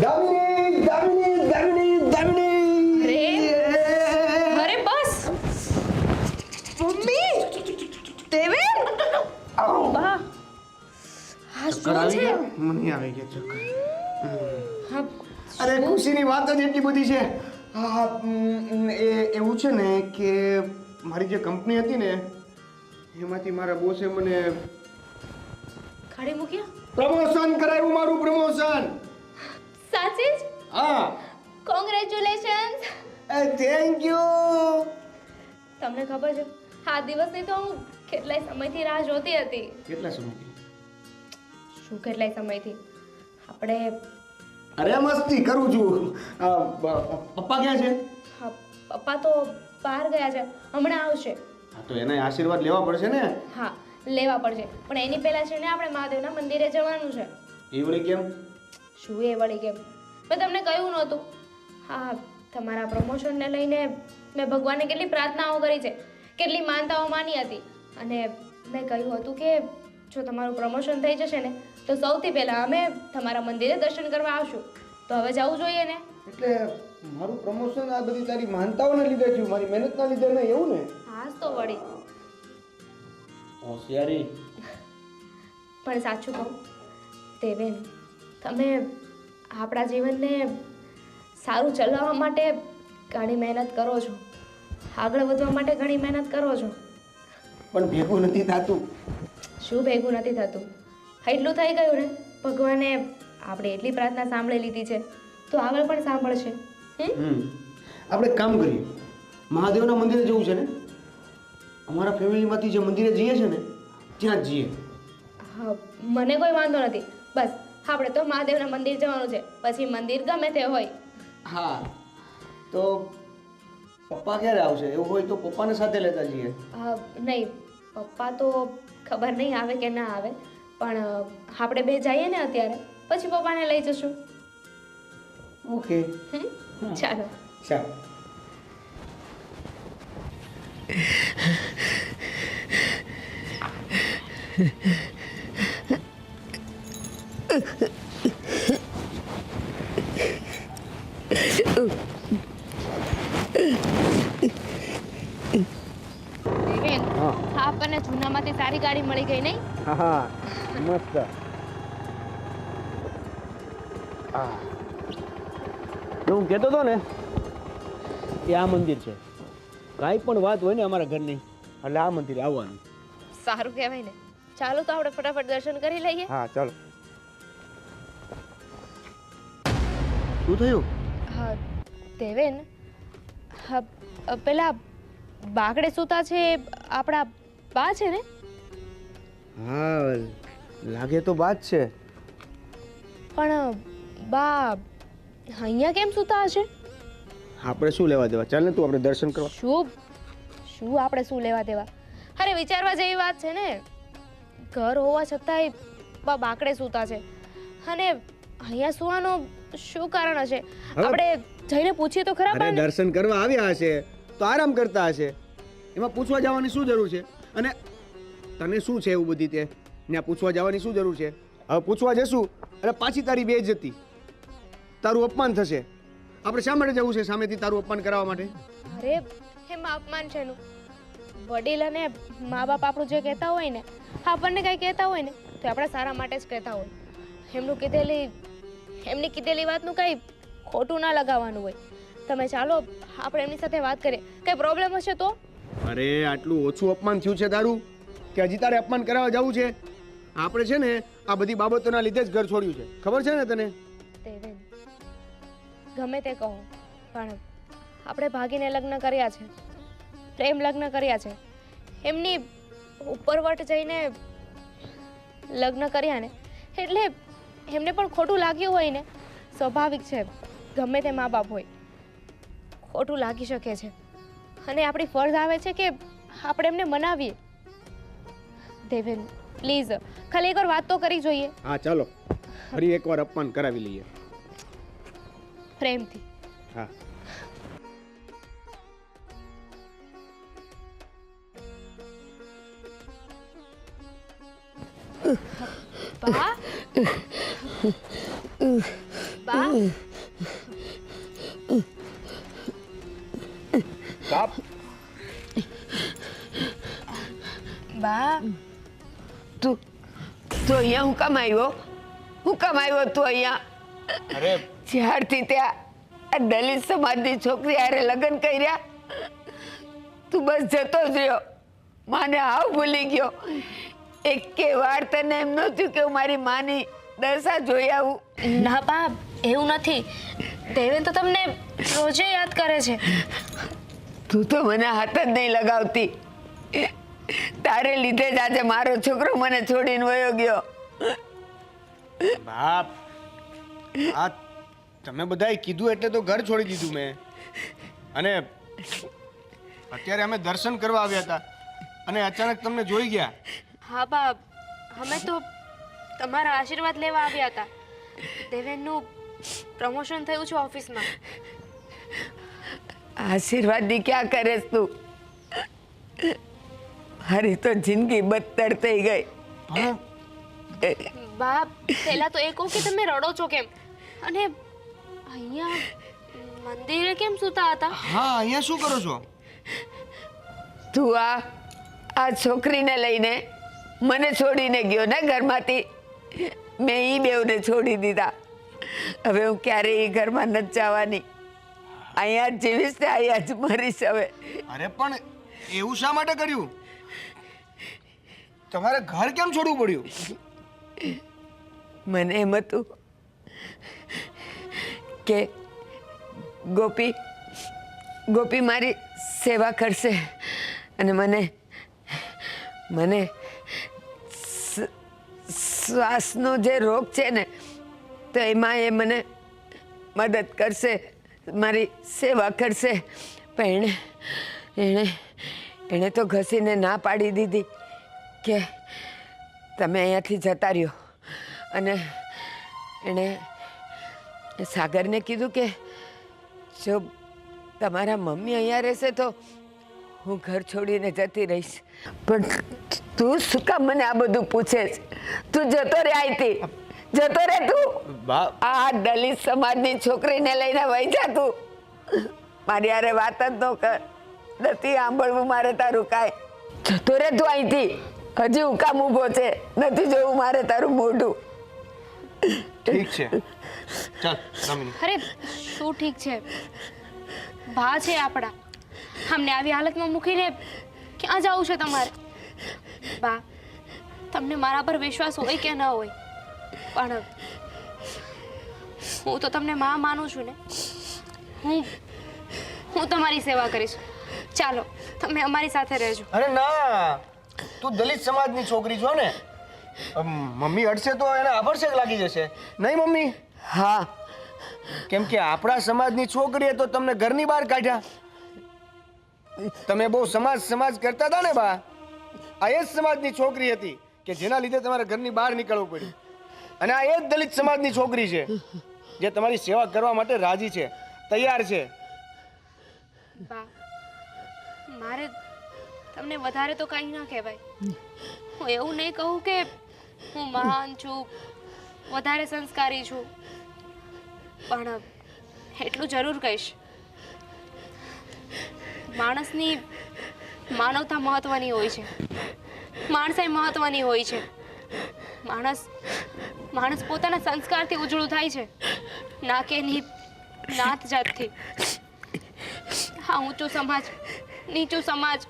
Speaker 4: દામિની દામિની દામિની દામિની
Speaker 5: અરે બસ મમ્મી, દેવેન, બા, આ શું છે?
Speaker 4: મને આવી ગયા ચક્કર.
Speaker 5: હા,
Speaker 4: અરે ખુશીની વાત જ એટલી બધી છે. હા, એ એવું છે ને કે મારી જે કંપની હતી ને એમાંથી મારા બોસે મને
Speaker 5: ખાડી મૂક્યા?
Speaker 4: પ્રમોશન કરાવ્યું, મારું પ્રમોશન.
Speaker 5: સાચી જ?
Speaker 4: હા.
Speaker 5: કોંગ્રેચ્યુલેશન્સ.
Speaker 4: Thank you.
Speaker 5: તમને ખબર છે, આ દિવસની તો હું કેટલાય સમયથી રાહ જોતી હતી.
Speaker 4: કેટલા સમયથી?
Speaker 5: શું કેટલાય સમયથી? આપણે
Speaker 4: અરે મસ્તી કરું છું. પપ્પા ક્યાં છે?
Speaker 5: હા, પપ્પા તો બહાર ગયા છે, હમણાં આવશે.
Speaker 4: હા, તો એના આશીર્વાદ લેવા પડશે ને.
Speaker 5: હા, લેવા પડશે, પણ એની પહેલા છે ને આપણે મહાદેવના મંદિરે જવાનું છે.
Speaker 4: એ વળી કેમ?
Speaker 5: શું એ વળી કેમ? મેં તમને કહ્યું નહોતું? હા, તમારા પ્રમોશનને લઈને મેં ભગવાનને કેટલી પ્રાર્થનાઓ કરી છે, કેટલી માનતાઓ માની હતી, અને મેં કહ્યું હતું કે જો તમારું પ્રમોશન થઈ જશે ને તો સૌથી પહેલાં અમે તમારા મંદિરે દર્શન કરવા આવશું. તો હવે જવું જોઈએ ને?
Speaker 4: એટલે મારું પ્રમોશન આ બધી તારી માનતાઓને લીધે થયું, મારી મહેનતના લીધે નહીં, એવું ને?
Speaker 5: હા તો વળી.
Speaker 8: હોશિયારી.
Speaker 5: પણ સાચું કહું દેવેન, તમે આપણા જીવનને સારું ચલાવવા માટે ઘણી મહેનત કરો છો, આગળ વધવા માટે ઘણી મહેનત કરો છો,
Speaker 4: પણ ભેગું નથી થતું.
Speaker 5: શું ભેગું નથી થતું? એટલું થઈ ગયું ને, ભગવાને આપણે એટલી પ્રાર્થના સાંભળી લીધી છે તો આગળ પણ સાંભળશે.
Speaker 4: આપણે એક કામ કરીએ, મહાદેવના મંદિરે જવું છે ને, અમારા ફેમિલીમાંથી જે મંદિરે જઈએ છે ને ત્યાં જ જઈએ.
Speaker 5: હા, મને કોઈ વાંધો નથી. બસ આપણે તો મહાદેવના મંદિર જવાનું છે, પછી મંદિર ગમે તે હોય.
Speaker 4: હા, તો પપ્પા ક્યારે આવશે? એવું હોય તો પપ્પાને સાથે લેતા જઈએ.
Speaker 5: નહીં, પપ્પા તો ખબર નહીં આવે કે ના આવે, પણ આપણે બે જઈએ ને અત્યારે, પછી પપ્પાને લઈ જશું.
Speaker 4: ઓકે,
Speaker 5: ચાલો.
Speaker 4: ચાલો.
Speaker 5: દેવેન, આપણને જૂનામાંથી સારી ગાડી મળી ગઈ નહીં?
Speaker 4: હા, મસ્ત. હું કહેતો હતો ને એ આ મંદિર છે, કાંઈ પણ વાત હોય ને અમારા ઘરની એટલે આ મંદિરે આવવાનું.
Speaker 5: સારું કહેવાય ને. ચાલો તો આપણે ફટાફટ દર્શન કરી લઈએ.
Speaker 4: હા, ચાલો. શું થયું?
Speaker 5: હા દેવેન, હા પેલા બાકડે સૂતા છે આપણા બા છે ને?
Speaker 4: હા, લાગે તો બાત છે.
Speaker 5: પણ બા અહીંયા કેમ સૂતા હશે?
Speaker 4: આપણે શું લેવા દેવા? ચાલ ને તું આપણે દર્શન કરવા.
Speaker 5: શું આપણે શું લેવા દેવા? અરે વિચારવા જેવી વાત છે ને. ઘર હોવા છતાંય બા બાકડે સૂતા છે, અને અહીંયા સુવાનું શું કારણ હશે? આપણે જઈને પૂછીએ તો ખરા.
Speaker 4: અરે દર્શન કરવા આવ્યા હશે તો આરામ કરતા હશે, એમાં પૂછવા જવાની શું જરૂર છે? અને તને શું છે એવું બધી તે ત્યાં પૂછવા જવાની શું જરૂર છે? હવે પૂછવા જશું એટલે પાછી તારી બેઇજ્જતી, તારું અપમાન થશે. આપણે શા માટે જવું છે સામેથી તારું અપમાન કરાવવા માટે?
Speaker 5: અરે એમાં અપમાન છે એનું? વડીલ અને મા બાપ આપણું જે કહેતા હોય ને, આપણને કંઈ કહેતા હોય ને તો આપણા સારા માટે જ કહેતા હોય. એમની કીધેલી વાતનું કંઈ ખોટું ના લગાવવાનું હોય. તમે ચાલો આપણે એમની સાથે વાત કરીએ. કંઈ પ્રોબ્લેમ હશે તો?
Speaker 4: અરે આટલું ઓછું અપમાન થયું છે તારું કે હજી તારે અપમાન કરાવવા જવું છે? આપણે છે ને આ બધી બાબતોના લીધે જ ઘર છોડ્યું છે, ખબર છે ને તને?
Speaker 5: દેવેન, ગમે તે કહો, પણ આપણે ભાગીને લગ્ન કર્યા છે, પ્રેમ લગ્ન કર્યા છે. એમની ઉપરવટ જઈને લગ્ન કર્યા ને એટલે એમને પણ ખોટું લાગ્યું હોય ને, સ્વાભાવિક છે. ગમે તે મા બાપ હોય, ખોટું લાગી શકે છે, અને આપણી ફરજ આવે છે કે આપણે એમને મનાવીએ. દેવેન પ્લીઝ, ખાલી એકવાર વાત તો કરી જોઈએ.
Speaker 4: હા ચાલો, ફરી એકવાર અપમાન કરાવી લઈએ
Speaker 5: પ્રેમથી.
Speaker 4: હા.
Speaker 5: બા બા
Speaker 4: કાપ.
Speaker 2: બા તું તો અહીંયા હું કામ આવ્યો? હું કામ આવ્યો તું અહીંયા?
Speaker 3: અરે
Speaker 2: જ્યારથી ત્યાં આ દલિત સમાજની છોકરી હારે લગ્ન કર્યા તું બસ જતો જ રહ્યો, માને હાવ ભૂલી ગયો. એકે વાર તને એમ નહોતું કે હું મારી માની દશા જોઈ આવું?
Speaker 5: ના બા, એવું નથી. દેવેન તો તમને રોજે યાદ કરે છે.
Speaker 2: તું તો મને હાથ જ નહીં લગાવતી. તારે લીધે જ આજે મારો છોકરો મને છોડીને વયો ગયો.
Speaker 4: બાપ, આ તમે બધાએ કીધું એટલે તો ઘર છોડી દીધું મેં. અને અત્યારે અમે દર્શન કરવા આવ્યા હતા અને અચાનક તમને જોઈ ગયા.
Speaker 5: હા બા, અમે તો તમારા આશીર્વાદ લેવા આવ્યા હતા. દેવેનનું પ્રમોશન થયું છે ઓફિસમાં,
Speaker 2: આશીર્વાદની ક્યાં કરે તું? મારી તો જિંદગી બદતર થઈ ગઈ.
Speaker 5: બા પહેલા તો એ કહું કે તમે રડો છો કેમ, અને અહીંયા મંદિરે કેમ સૂતા હતા?
Speaker 4: હા, અહીંયા શું કરો છો?
Speaker 2: તું આ છોકરીને લઈને મને છોડીને ગયો ને ઘરમાંથી. મેં ઈ બેવને છોડી દીધા. હવે હું ક્યારેય ઈ ઘરમાં નથી જવાની. અહીંયા જ જીવીશ ને અહીંયા જ મરીશ હવે.
Speaker 4: અરે પણ એવું શા માટે કર્યું? તમારે ઘર કેમ છોડવું પડ્યું?
Speaker 2: મને એમ હતું કે ગોપી મારી સેવા કરશે અને મને શ્વાસનો જે રોગ છે ને તો એમાં એ મને મદદ કરશે, મારી સેવા કરશે. પણ એણે તો ઘસીને ના પાડી દીધી કે તમે અહીંયાથી જતા રહ્યો. અને એણે સાગરને કીધું કે જો તમારા મમ્મી અહીંયા રહેશે તો હું ઘર છોડીને જતી રહીશ. પણ તું શું કામ મને આ બધું પૂછે છે? તું જતો રે અહીંથી, જતો રે તું. આ દલિત સમાજની છોકરીને લઈને વહી જા તું. મારી હારે વાત જ ન કર. નથી સાંભળવું મારે તારું કાંઈ. જતો રે તું અહીંથી. હજી હું કામ ઊભો છે, નથી જોવું મારે તારું મોઢું.
Speaker 4: ઠીક છે, ચાલ દામિની.
Speaker 5: અરે શું ઠીક છે? ભા છે આપણા, અમને આવી હાલતમાં મૂકીને ક્યાં જવું છે તમારે? બા તમને મારા પર વિશ્વાસ હોય કે ન હોય, પણ હું તો તમને માં માનું છું ને. હું તમારી સેવા કરીશ. ચાલો તમે અમારી સાથે રહેજો.
Speaker 4: અરે ના, તું દલિત સમાજની છોકરી છો ને. મમ્મી અડશે તો એને આભરશેક લાગી જશે નહીં મમ્મી?
Speaker 2: હા,
Speaker 4: કેમ કે આપણા સમાજની છોકરીએ તો તમને ઘરની બહાર કાઢ્યા. તમે બહુ સમાજ કરતા હતા ને બા. આ એ જ સમાજની છોકરી હતી કે જેના લીધે તમારે ઘરની બહાર નીકળવું પડ્યું. અને આ એ જ દલિત સમાજની છોકરી છે જે તમારી સેવા કરવા માટે રાજી છે, તૈયાર છે.
Speaker 5: બા મારે તમને વધારે તો કંઈ ના કહેવાય. હું એવું નહીં કહું કે હું મહાન છું, વધારે સંસ્કારી છું, પણ એટલું જરૂર કહીશ, માણસની માનવતા મહત્વની હોય છે, માણસાઈ મહત્વની હોય છે. માણસ પોતાના સંસ્કારથી ઉજળું થાય છે, ના કે એની નાત જાતથી. હા, ઊંચો સમાજ, નીચું સમાજ,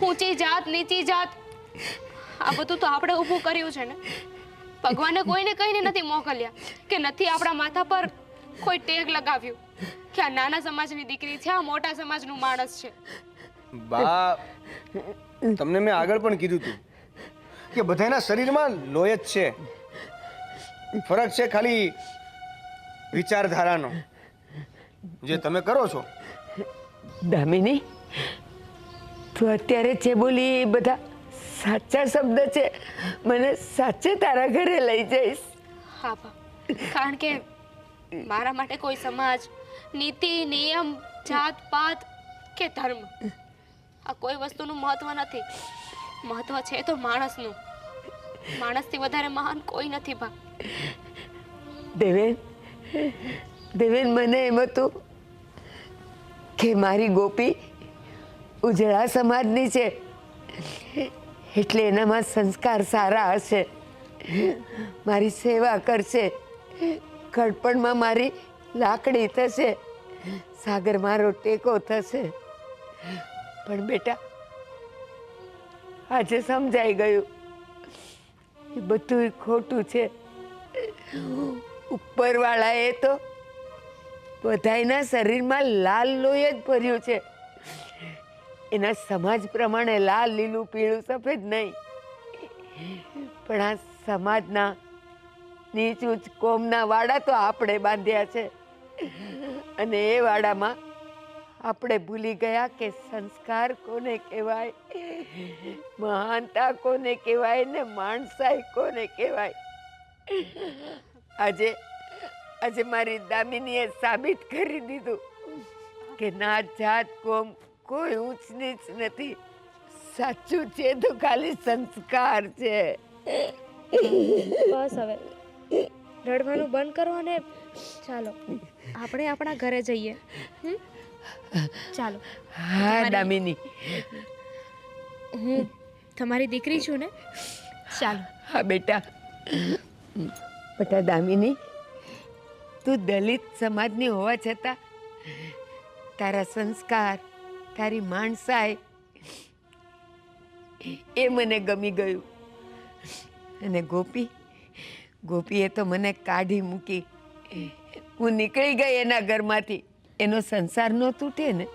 Speaker 5: ઊંચી જાત, નીચી જાત, આ બધું તો આપણે ઊભું કર્યું છે ને. ભગવાને કોઈને કહીને નથી મોકલ્યા, કે નથી આપણા માથા પર કોઈ ટેગ લગાવ્યું કે આ નાના સમાજની દીકરી છે, આ મોટા સમાજનું માણસ છે.
Speaker 4: બા તમને મેં આગળ પણ કીધું હતું કે બધાના શરીરમાં લોહી જ છે. ફરક છે ખાલી વિચારધારાનો, જે તમે કરો છો.
Speaker 2: દામિની, તું અત્યારે જે બોલી એ બધા સાચા શબ્દ છે. મને સાચે તારા ઘરે લઈ જઈશ.
Speaker 5: હા બા, કારણ કે મારા માટે કોઈ સમાજ, નીતિ, નિયમ, જાત પાત કે ધર્મ, આ કોઈ વસ્તુનું મહત્વ નથી. મહત્વ છે તો માણસનું. માણસથી વધારે મહાન કોઈ નથી બા.
Speaker 2: દેવેન, મને એમ હતું કે મારી ગોપી ઉજળા સમાજની છે, એટલે એનામાં સંસ્કાર સારા હશે, મારી સેવા કરશે, ઘડપણમાં મારી લાકડી થશે, સાગર મારો ટેકો થશે. પણ બેટા, આજે સમજાઈ ગયું એ બધું ખોટું છે. ઉપરવાળાએ તો બધાયના શરીરમાં લાલ લોહી જ ભર્યું છે. એના સમાજ પ્રમાણે લાલ, લીલું, પીળું, સફેદ નહીં, પણ આ સમાજના નીચ ઉચ્ચ કોમના વાડા તો આપણે બાંધ્યા છે. અને એ વાડામાં આપણે ભૂલી ગયા કે સંસ્કાર કોને કહેવાય, મહાનતા કોને કહેવાય ને માણસાઈ કોને કહેવાય. આજે મારી દામિનીએ સાબિત કરી દીધું કે નાત જાત કોમ કોઈ ઊંચ નીચ નથી. સાચું છે તો ખાલી સંસ્કાર છે.
Speaker 5: બસ હવે રડવાનું બંધ કરો અને ચાલો આપણે આપણા ઘરે જઈએ. હમ? ચાલો.
Speaker 2: હા દામિની.
Speaker 5: હું તમારી દીકરી છું ને. ચાલો.
Speaker 2: હા બેટા. બેટા દામિની, તું દલિત સમાજની હોવા છતાં તારા સંસ્કાર, તારી માણસાઈ એ મને ગમી ગયું. અને ગોપીએ તો મને કાઢી મૂકી. હું નીકળી ગઈ એના ઘરમાંથી. એનો સંસાર ન તૂટે ને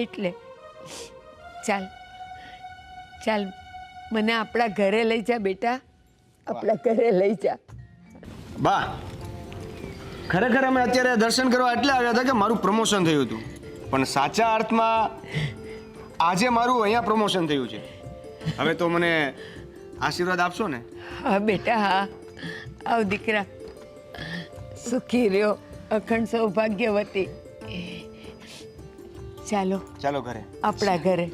Speaker 2: એટલે. ચાલ ચાલ, મને આપણા ઘરે લઈ જા બેટા, આપણા ઘરે લઈ જા.
Speaker 4: બા, ખરેખર અમે અત્યારે દર્શન કરવા એટલે આવ્યા હતા કે મારું પ્રમોશન થયું હતું, પણ સાચા અર્થમાં આજે મારું અહીંયા પ્રમોશન થયું છે. હવે તો મને આશીર્વાદ આપશો ને?
Speaker 2: હા બેટા, હા. આવ દીકરા, સુખી રહ્યો, અખંડ સૌભાગ્યવતી. ચાલો
Speaker 4: ચાલો ઘરે.
Speaker 2: આપણા ઘરે.